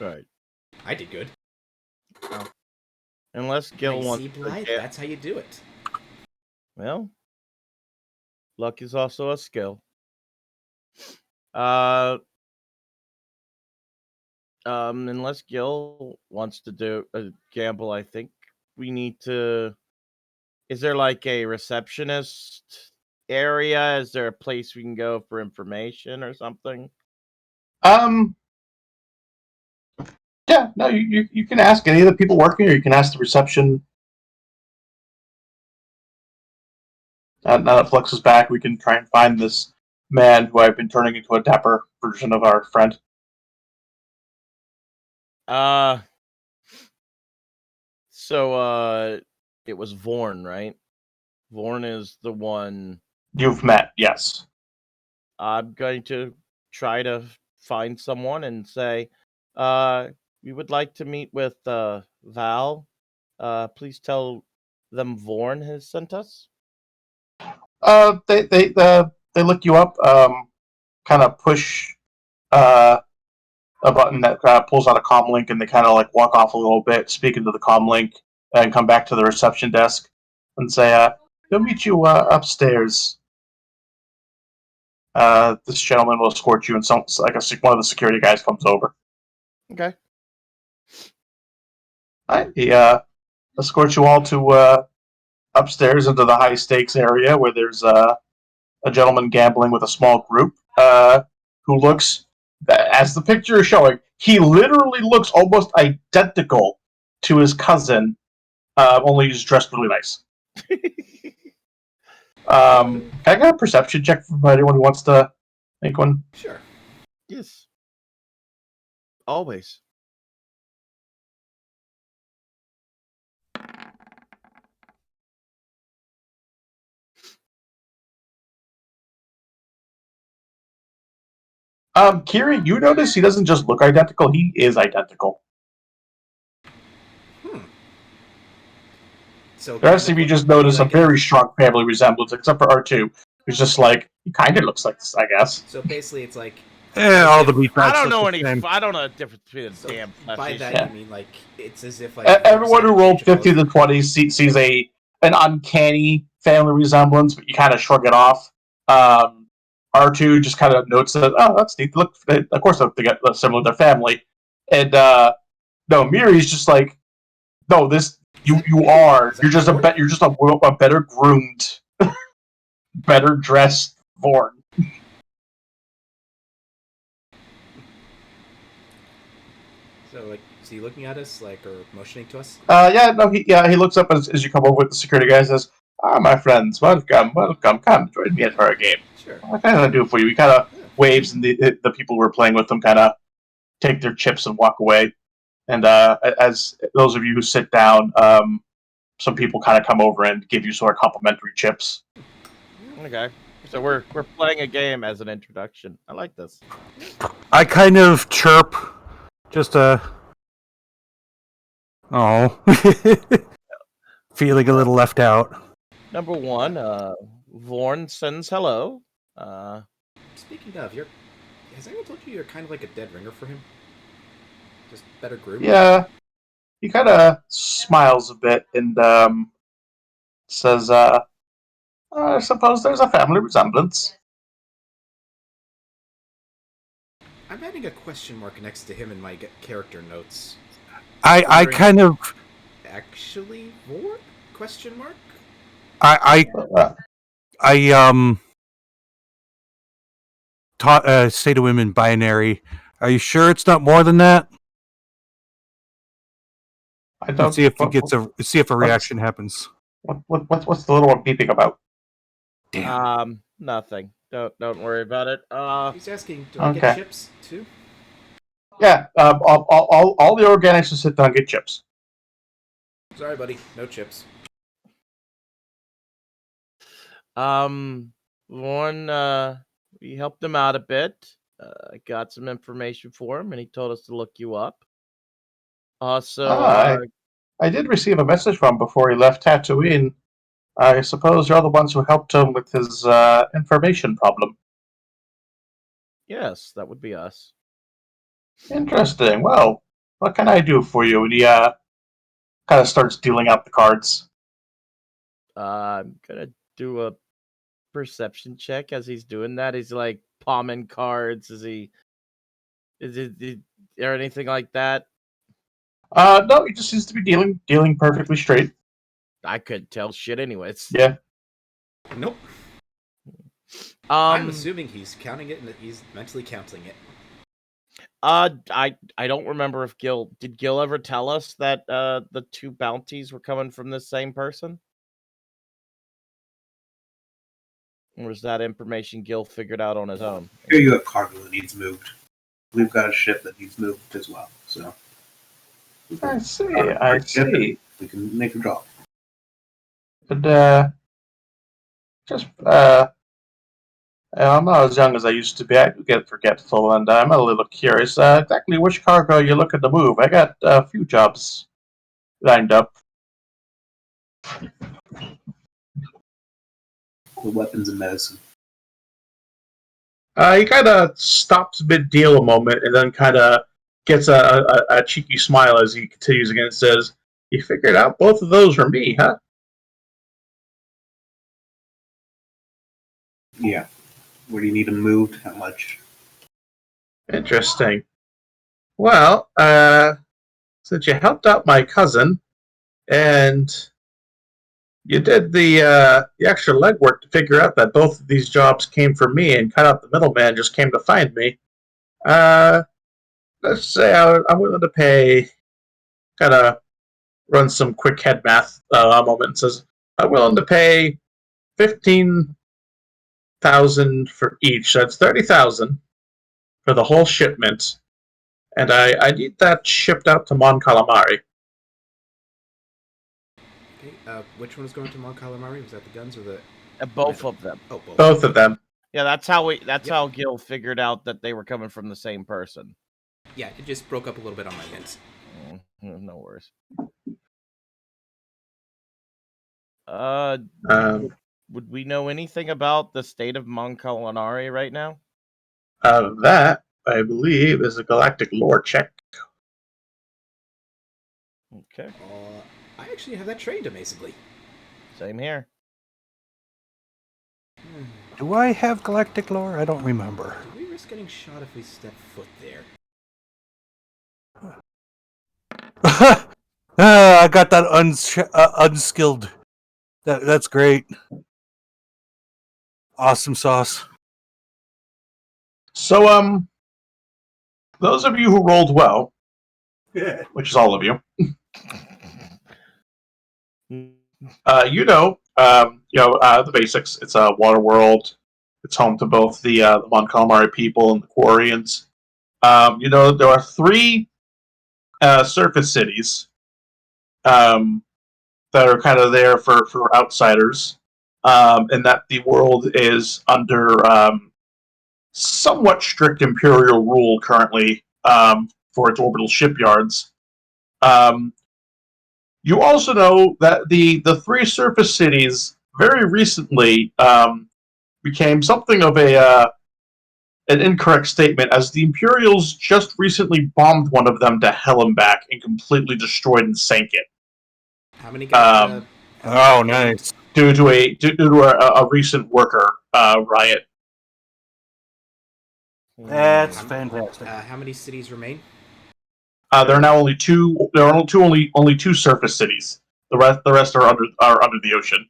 Right. I did good. Unless Gil I wants see to Blythe, get... that's how you do it. Well, luck is also a skill. Unless Gil wants to do a gamble, I think we need to. Is there like a receptionist area? Is there a place we can go for information or something? Yeah, no, you can ask any of the people working, or you can ask the reception. Now that Flux is back, we can try and find this man who I've been turning into a dapper version of our friend. So it was Vorn, right? Vorn is the one You've met, yes. I'm going to try to find someone and say, we would like to meet with Vall. Please tell them Vorn has sent us. They look you up, kind of push a button that pulls out a comm link, and they kind of like walk off a little bit, speak into the comm link, and come back to the reception desk and say, "They'll meet you upstairs. This gentleman will escort you." And one of the security guys comes over. Okay. All right, he escorts you all to upstairs into the high stakes area where there's a gentleman gambling with a small group who looks, as the picture is showing, he literally looks almost identical to his cousin, only he's dressed really nice. Can I get a perception check from anyone who wants to make one? Sure. Yes. Always. Kiri, you notice he doesn't just look identical, he is identical. So the rest of you just notice a very strong family resemblance, except for R2, who's just like, he kind of looks like this, I guess. So basically, it's like. All the meat I don't know any. I don't know the difference between a So damn. by that, Yeah. you mean like it's as if like Everyone who rolled 50 to 20 sees an uncanny family resemblance, but you kind of shrug it off. R2 just kind of notes that, oh, that's neat. Look, of course they get similar to their family. And no, Miri's just like, no, this you're just a better groomed, better dressed Vorn. So like, is he looking at us like or motioning to us? He looks up as you come over with the security guy and says, my friends, welcome, come join me for a game. Sure. What can I do for you? He kind of waves, and the people who are playing with them kind of take their chips and walk away. And as those of you who sit down, some people kind of come over and give you sort of complimentary chips. Okay. So we're playing a game as an introduction. I like this. I kind of chirp, just feeling a little left out. Number one, Vorn sends hello. Speaking of, has anyone told you you're kind of like a dead ringer for him? Just better group? Yeah. He kind of smiles a bit and says, I suppose there's a family resemblance. I'm adding a question mark next to him in my character notes. I Wondering- kind of Actually, Vorn? Question mark? Uh, I taught say to him in binary. Are you sure it's not more than that? I And don't see if he what- gets see if a reaction happens. What's the little one beeping about? Nothing. Don't worry about it. He's asking, do I Okay. get chips too? Yeah, all the organics will sit down and get chips. Sorry, buddy, no chips. One, we helped him out a bit. I got some information for him, and he told us to look you up. I did receive a message from him before he left Tatooine. I suppose you're the ones who helped him with his information problem. Yes, that would be us. Interesting. Well, what can I do for you? And he kind of starts dealing out the cards. I'm gonna do a perception check as he's doing that. He's like palming cards. Is it or anything like that? No, he just seems to be dealing perfectly straight. I couldn't tell shit anyways. Yeah. Nope. I'm Um, assuming he's counting it and that he's mentally counting it. I don't remember if did Gil ever tell us that the two bounties were coming from the same person? Or was that information Gil figured out on his own? Here you have cargo that needs moved. We've got a ship that needs moved as well. So I see. Our I ship, see. we can make a drop. But just I'm not as young as I used to be. I do get forgetful, and I'm a little curious. Exactly which cargo you're looking to move? I got a few jobs lined up. The weapons and medicine. He kind of stops mid-deal a moment, and then kind of gets a cheeky smile as he continues again and says, "You figured out both of those are me, huh?" Yeah. Where do you need them moved? How much? Interesting. Well, since you helped out my cousin, and you did the extra legwork to figure out that both of these jobs came from me and cut out the middleman just came to find me, let's say I'm willing to pay, kind of run some quick head math a moment and says, I'm willing to pay 15,000 for each. So that's 30,000 for the whole shipment. And I need that shipped out to Mon Calamari. Okay, which one is going to Mon Calamari? Was that the guns or the... Both of them. Oh, both. Both of them. Yeah, that's how Yep. how Gil figured out that they were coming from the same person. Yeah, it just broke up a little bit on my end. No worries. Would we know anything about the state of Mon Calamari right now? That, I believe, is a galactic lore check. Okay, I actually have that trained amazingly. same here. Do I have galactic lore? I don't remember. Do we risk getting shot if we step foot there? I got that unskilled. That's great. Awesome sauce. So, those of you who rolled well, which is all of you, the basics. It's a water world. It's home to both the Mon Calamari people and the Quarians. There are three surface cities that are kind of there for outsiders, and that the world is under somewhat strict imperial rule currently for its orbital shipyards. You also know that the three surface cities very recently became something of an incorrect statement, as the Imperials just recently bombed one of them to hell and back and completely destroyed and sank it. How many got... Oh, nice. Due to a recent worker riot. That's Um, fantastic. how many cities remain? There are now only two. There are only two surface cities. The rest are under the ocean.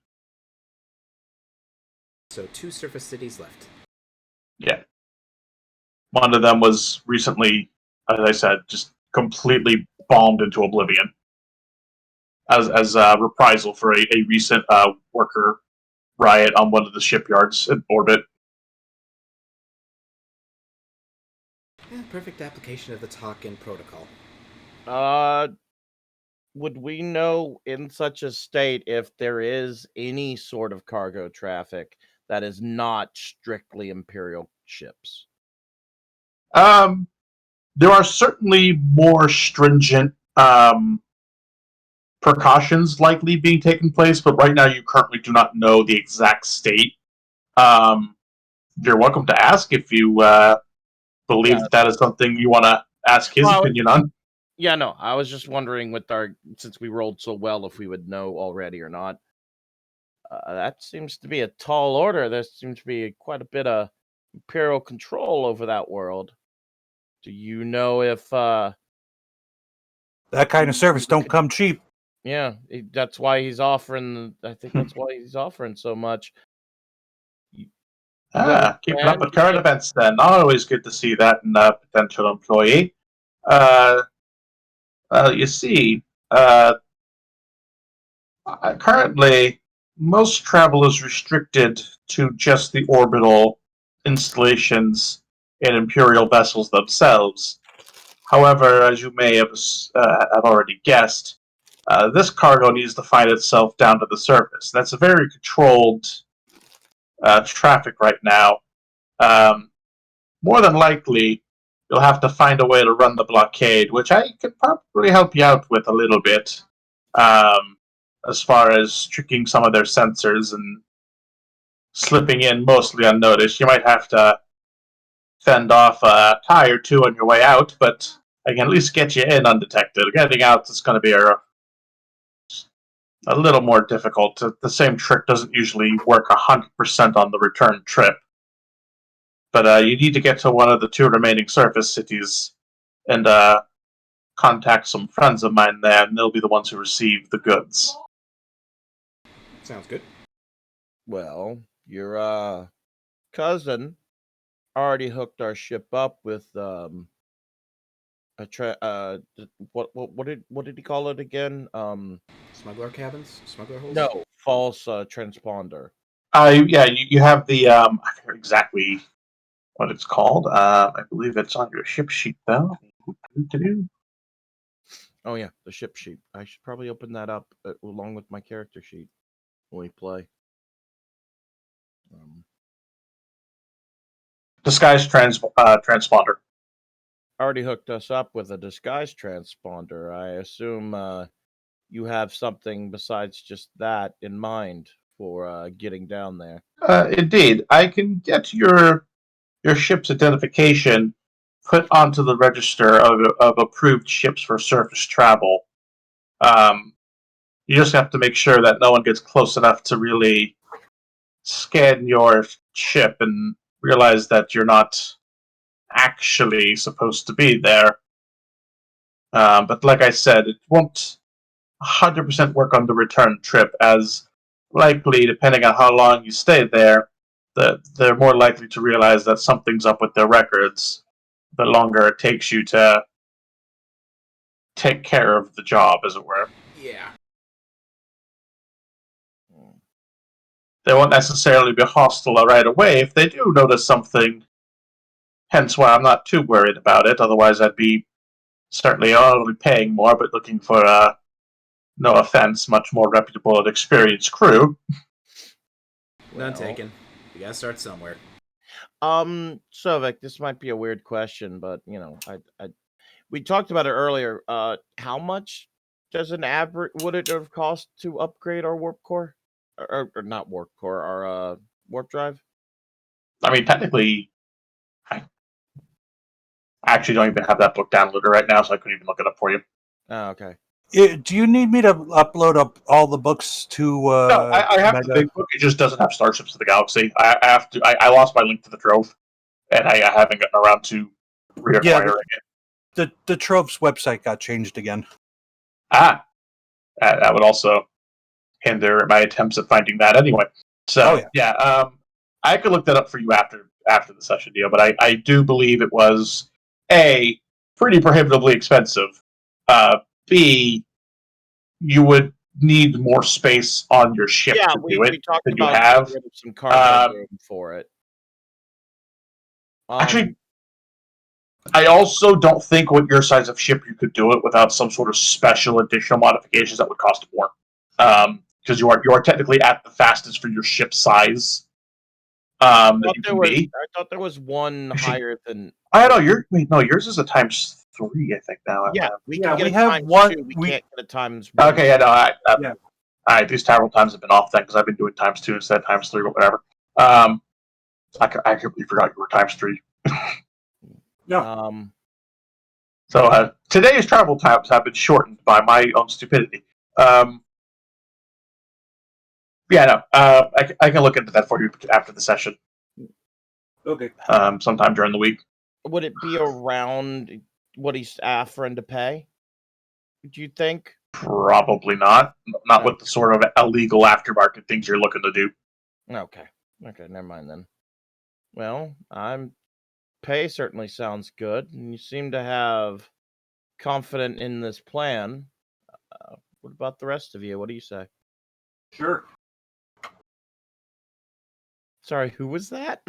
So 2 surface cities left. Yeah, one of them was recently, as I said, just completely bombed into oblivion as a reprisal for a recent worker riot on one of the shipyards in orbit. Yeah, perfect application of the Talkin protocol. Would we know in such a state if there is any sort of cargo traffic that is not strictly Imperial ships? There are certainly more stringent precautions likely being taken place, but right now you currently do not know the exact state. Um, you're welcome to ask if you believe Yeah. that is something you want to ask his Well, opinion on. yeah, no, I was just wondering with since we rolled so well if we would know already or not. That seems to be a tall order. There seems to be quite a bit of Imperial control over that world. Do you know if That kind of service don't come cheap. yeah, that's why he's offering. I think that's why he's offering so much. You got a Keeping up plan with to current get- events then. Always good to see that in a potential employee. Uh, you see, currently, most travel is restricted to just the orbital installations in Imperial vessels themselves. However, as you may have already guessed, this cargo needs to find itself down to the surface. That's a very controlled traffic right now. Um, More than likely, you'll have to find a way to run the blockade, which I could probably help you out with a little bit, as far as tricking some of their sensors and slipping in mostly unnoticed. You might have to fend off a tie or two on your way out, but I can at least get you in undetected. Getting out is going to be a little more difficult. The same trick doesn't usually work 100% on the return trip. But you need to get to one of the two remaining surface cities and contact some friends of mine there, and they'll be the ones who receive the goods. Sounds good. Well, your cousin already hooked our ship up with what did he call it again? Smuggler cabins? Smuggler holes? No, false transponder. Yeah, you have the I forget exactly what it's called. I believe it's on your ship sheet though. Oh yeah, the ship sheet. I should probably open that up along with my character sheet when we play. Disguise transponder. Already hooked us up with a disguise transponder. I assume you have something besides just that in mind for getting down there. Indeed, I can get your ship's identification put onto the register of approved ships for surface travel. Um, you just have to make sure that no one gets close enough to really scan your ship and realize that you're not actually supposed to be there. But like I said, it won't 100% work on the return trip, as likely, depending on how long you stay there, that they're more likely to realize that something's up with their records the longer it takes you to take care of the job, as it were. Yeah. They won't necessarily be hostile right away if they do notice something, hence why I'm not too worried about it. Otherwise, I'd be certainly not only paying more, but looking for no offense, much more reputable and experienced crew. None taken. We gotta start somewhere. Sovik, this might be a weird question, but we talked about it earlier. How much does an average would it have cost to upgrade our warp core, or not warp core, our warp drive? I mean, technically, I actually don't even have that book downloaded right now, so I couldn't even look it up for you. Oh, okay. Do you need me to upload up all the books to? No, I have the big book. It just doesn't have Starships of the Galaxy. I have to. I lost my link to the Trove. and I haven't gotten around to reacquiring it. The Trove's website got changed again. That would also hinder my attempts at finding that anyway. So I could look that up for you after the session deal, but I do believe it was A, pretty prohibitively expensive. B, you would need more space on your ship to do it we talked than you about have. getting rid of some cargo room for it. Actually, I also don't think with your size of ship you could do it without some sort of special additional modifications that would cost more. Because you are technically at the fastest for your ship size. I That you can be. I thought there was one higher than. I don't know. Yours is a times 3, I think now. We Yeah, can get we a have times one- 2. We we- can't get a times 1. Okay, yeah, no, Yeah. these several times have been off then because I've been doing times 2 instead of times 3, but whatever. I completely forgot you were times 3. Yeah. So today's travel times have been shortened by my own stupidity. I can look into that for you after the session. Okay. Sometime during the week. Would it be around what he's offering to pay? Do you think? Probably not. Not with the sort of illegal aftermarket things you're looking to do. Okay, never mind then. Well, pay certainly sounds good, and you seem to have confident in this plan. What about the rest of you? What do you say? Sure. Sorry, who was that?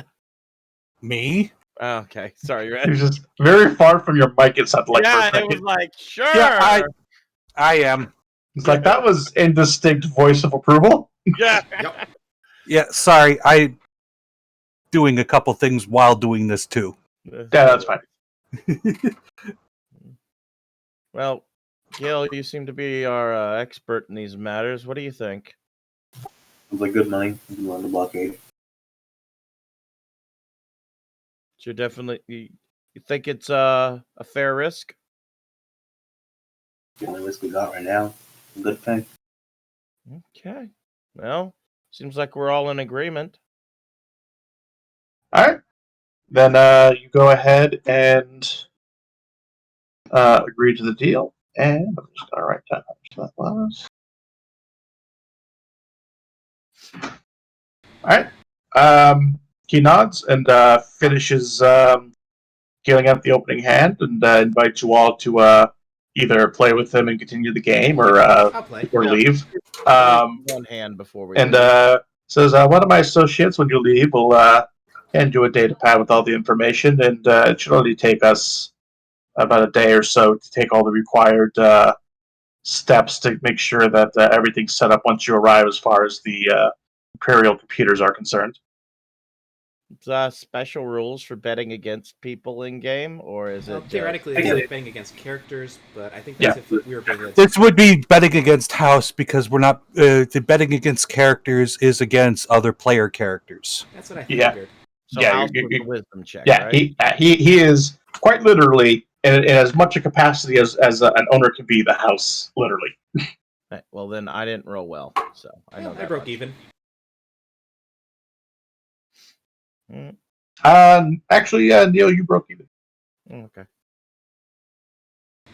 Me? Oh, okay, sorry, You're Red. just very far from your mic. It sounded like for a Yeah, it second. was like, sure. Yeah, I am. It's like that was indistinct voice of approval. Yeah. Yep. Yeah, sorry. I doing a couple things while doing this too. Yeah, that's fine. Well, Gil, you seem to be our expert in these matters. What do you think? Sounds like good money. We can run the blockade. So you're definitely you think it's a fair risk? The only risk we got right now. Good thing. Okay. Well, seems like we're all in agreement. All right. Then you go ahead and agree to the deal. And I'm just going to write down how much that was. All right. He nods and finishes dealing out the opening hand and invites you all to either play with him and continue the game or I'll play. leave. One hand before we And leave. says, one of my associates, when you leave, will hand you a data pad with all the information, and it should only take us about a day or so to take all the required steps to make sure that everything's set up once you arrive as far as the Imperial computers are concerned. Special rules for betting against people in game, or is Well, it theoretically, just- it's betting against characters, but I think that's if we were betting against. This would be betting against house because we're not. The betting against characters is against other player characters. That's what I Yeah. figured. So Yeah, house you- with the wisdom check, Yeah, right? he is quite literally in as much a capacity as an owner can be. The house, literally. Right, well, then I didn't roll well, so I know Well, I that broke much. even. Mm, Actually, Neil, you broke even. okay.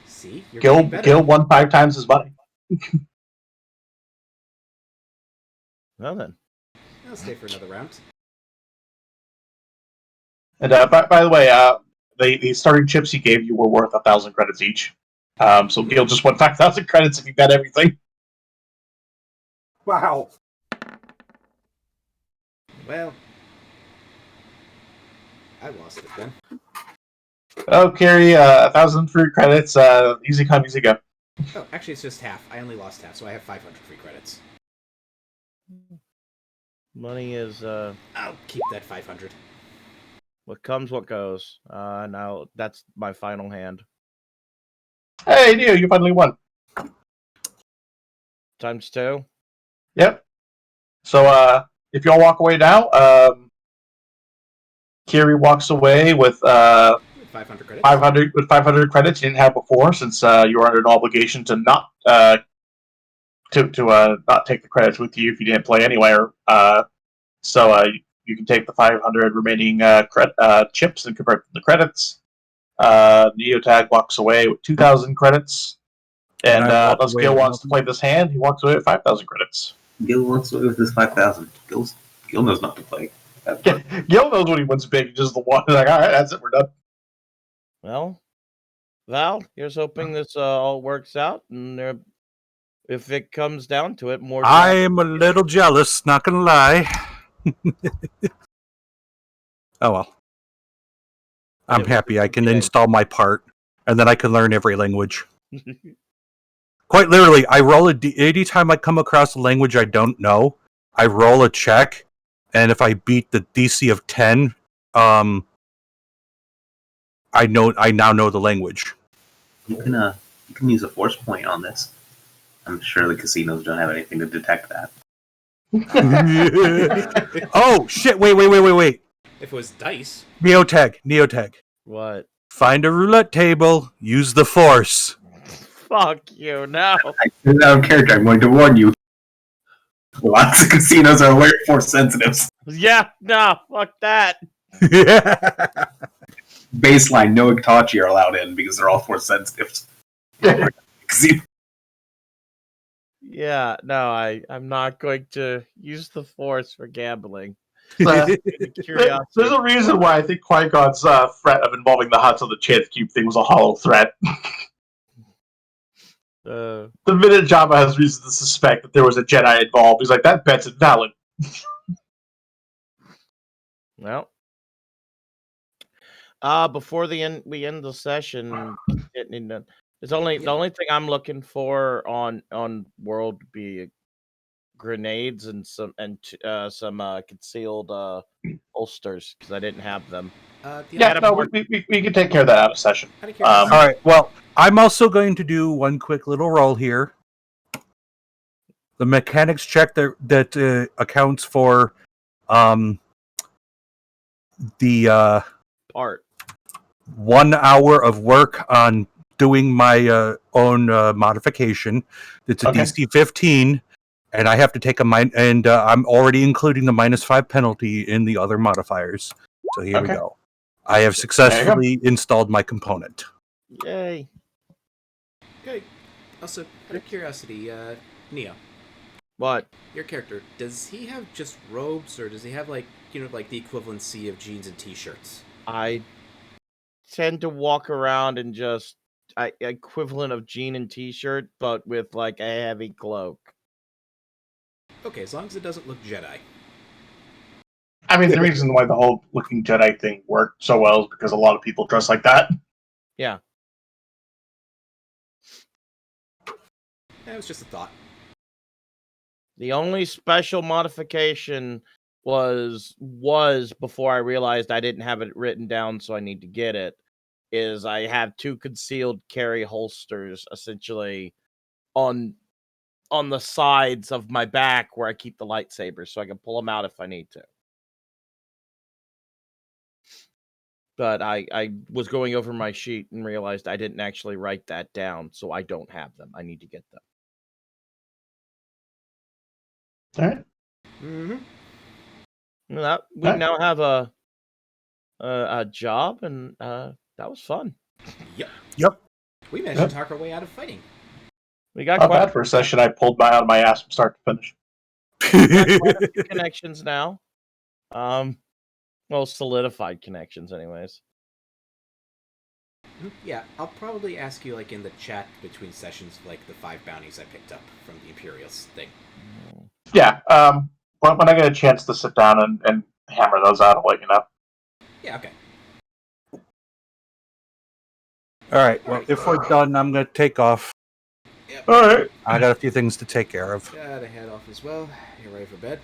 See, you're getting better. Gil won 5 times his money. Well then, I'll stay for another round. And by the way, the starting chips he gave you were worth 1,000 credits each. So Gil just won 5,000 credits if you bet everything. Wow. Well, I lost it then. Oh, Carrie, 1,000 free credits. Easy come, easy go. Oh, actually, it's just half. I only lost half, so I have 500 free credits. money is I'll keep that 500. what comes, what goes. Now that's my final hand. Hey, Neil, you finally won. Times 2. Yep. So, if y'all walk away now, Kiri walks away with 500 credits. 500 credits you didn't have before, since you were under an obligation to not not take the credits with you if you didn't play anywhere. So you can take the 500 remaining chips and convert them to credits. Neotag walks away with 2,000 credits. And I walk unless away Gil with wants to nothing. play this hand, he walks away with 5,000 credits. Gil wants away with his 5,000. Gil knows not to play. Gil knows when he wins big. Just the one. Like, all right, that's it. We're done. Well, Val, here's hoping this all works out, and if it comes down to it, more. I am a little jealous, not gonna lie. Oh well. I'm happy I can install my part, and then I can learn every language. Quite literally, I roll anytime I come across a language I don't know, I roll a check, and if I beat the DC of 10, I now know the language. You can use a force point on this. I'm sure the casinos don't have anything to detect that. Oh shit! Wait! If it was dice, Neotag. What? Find a roulette table. Use the force. Fuck you, no. I said out of character. I'm going to warn you. Lots of casinos are aware force sensitives. Yeah, no, fuck that. Baseline, no Itachi are allowed in because they're all force sensitives. Yeah, no, I'm not going to use the force for gambling. There's Curiosity. a reason why I think Qui-Gon's threat of involving the Huts on the Chance Cube thing was a hollow threat. The minute Jabba has reason to suspect that there was a Jedi involved, he's like, that bet's invalid. Well, before we end the session, the only thing I'm looking for on World would be grenades and some concealed holsters because I didn't have them. We can take care of that out of session. All right. Well, I'm also going to do one quick little roll here. The mechanics check that accounts for the part 1 hour of work on doing my own modification. It's a DC 15, and I have to take and I'm already including the -5 penalty in the other modifiers. So here we go. I have successfully installed my component. Yay! Okay. Also, out of curiosity, Neo. What? Your character, does he have just robes, or does he have like the equivalency of jeans and t-shirts? I tend to walk around in just equivalent of jean and t-shirt, but with like a heavy cloak. Okay, as long as it doesn't look Jedi. I mean, the reason why the whole looking Jedi thing worked so well is because a lot of people dress like that. Yeah. That was just a thought. The only special modification was before I realized I didn't have it written down, so I need to get it, is I have 2 concealed carry holsters essentially on the sides of my back where I keep the lightsabers, so I can pull them out if I need to. But I was going over my sheet and realized I didn't actually write that down, so I don't have them. I need to get them. All right. Mm-hmm. We now have a job, and that was fun. Yep. We managed to talk our way out of fighting. We got Not bad for a session I pulled my out of my ass from start to finish. quite a few connections now. Well, solidified connections, anyways. Yeah, I'll probably ask you in the chat between sessions, the 5 bounties I picked up from the Imperials thing. Yeah. When I get a chance to sit down and hammer those out, I'll let you know. Yeah. Okay. All right. Well, if we're done, I'm going to take off. Yep. All right. I got a few things to take care of. Gotta head off as well. You're ready for bed?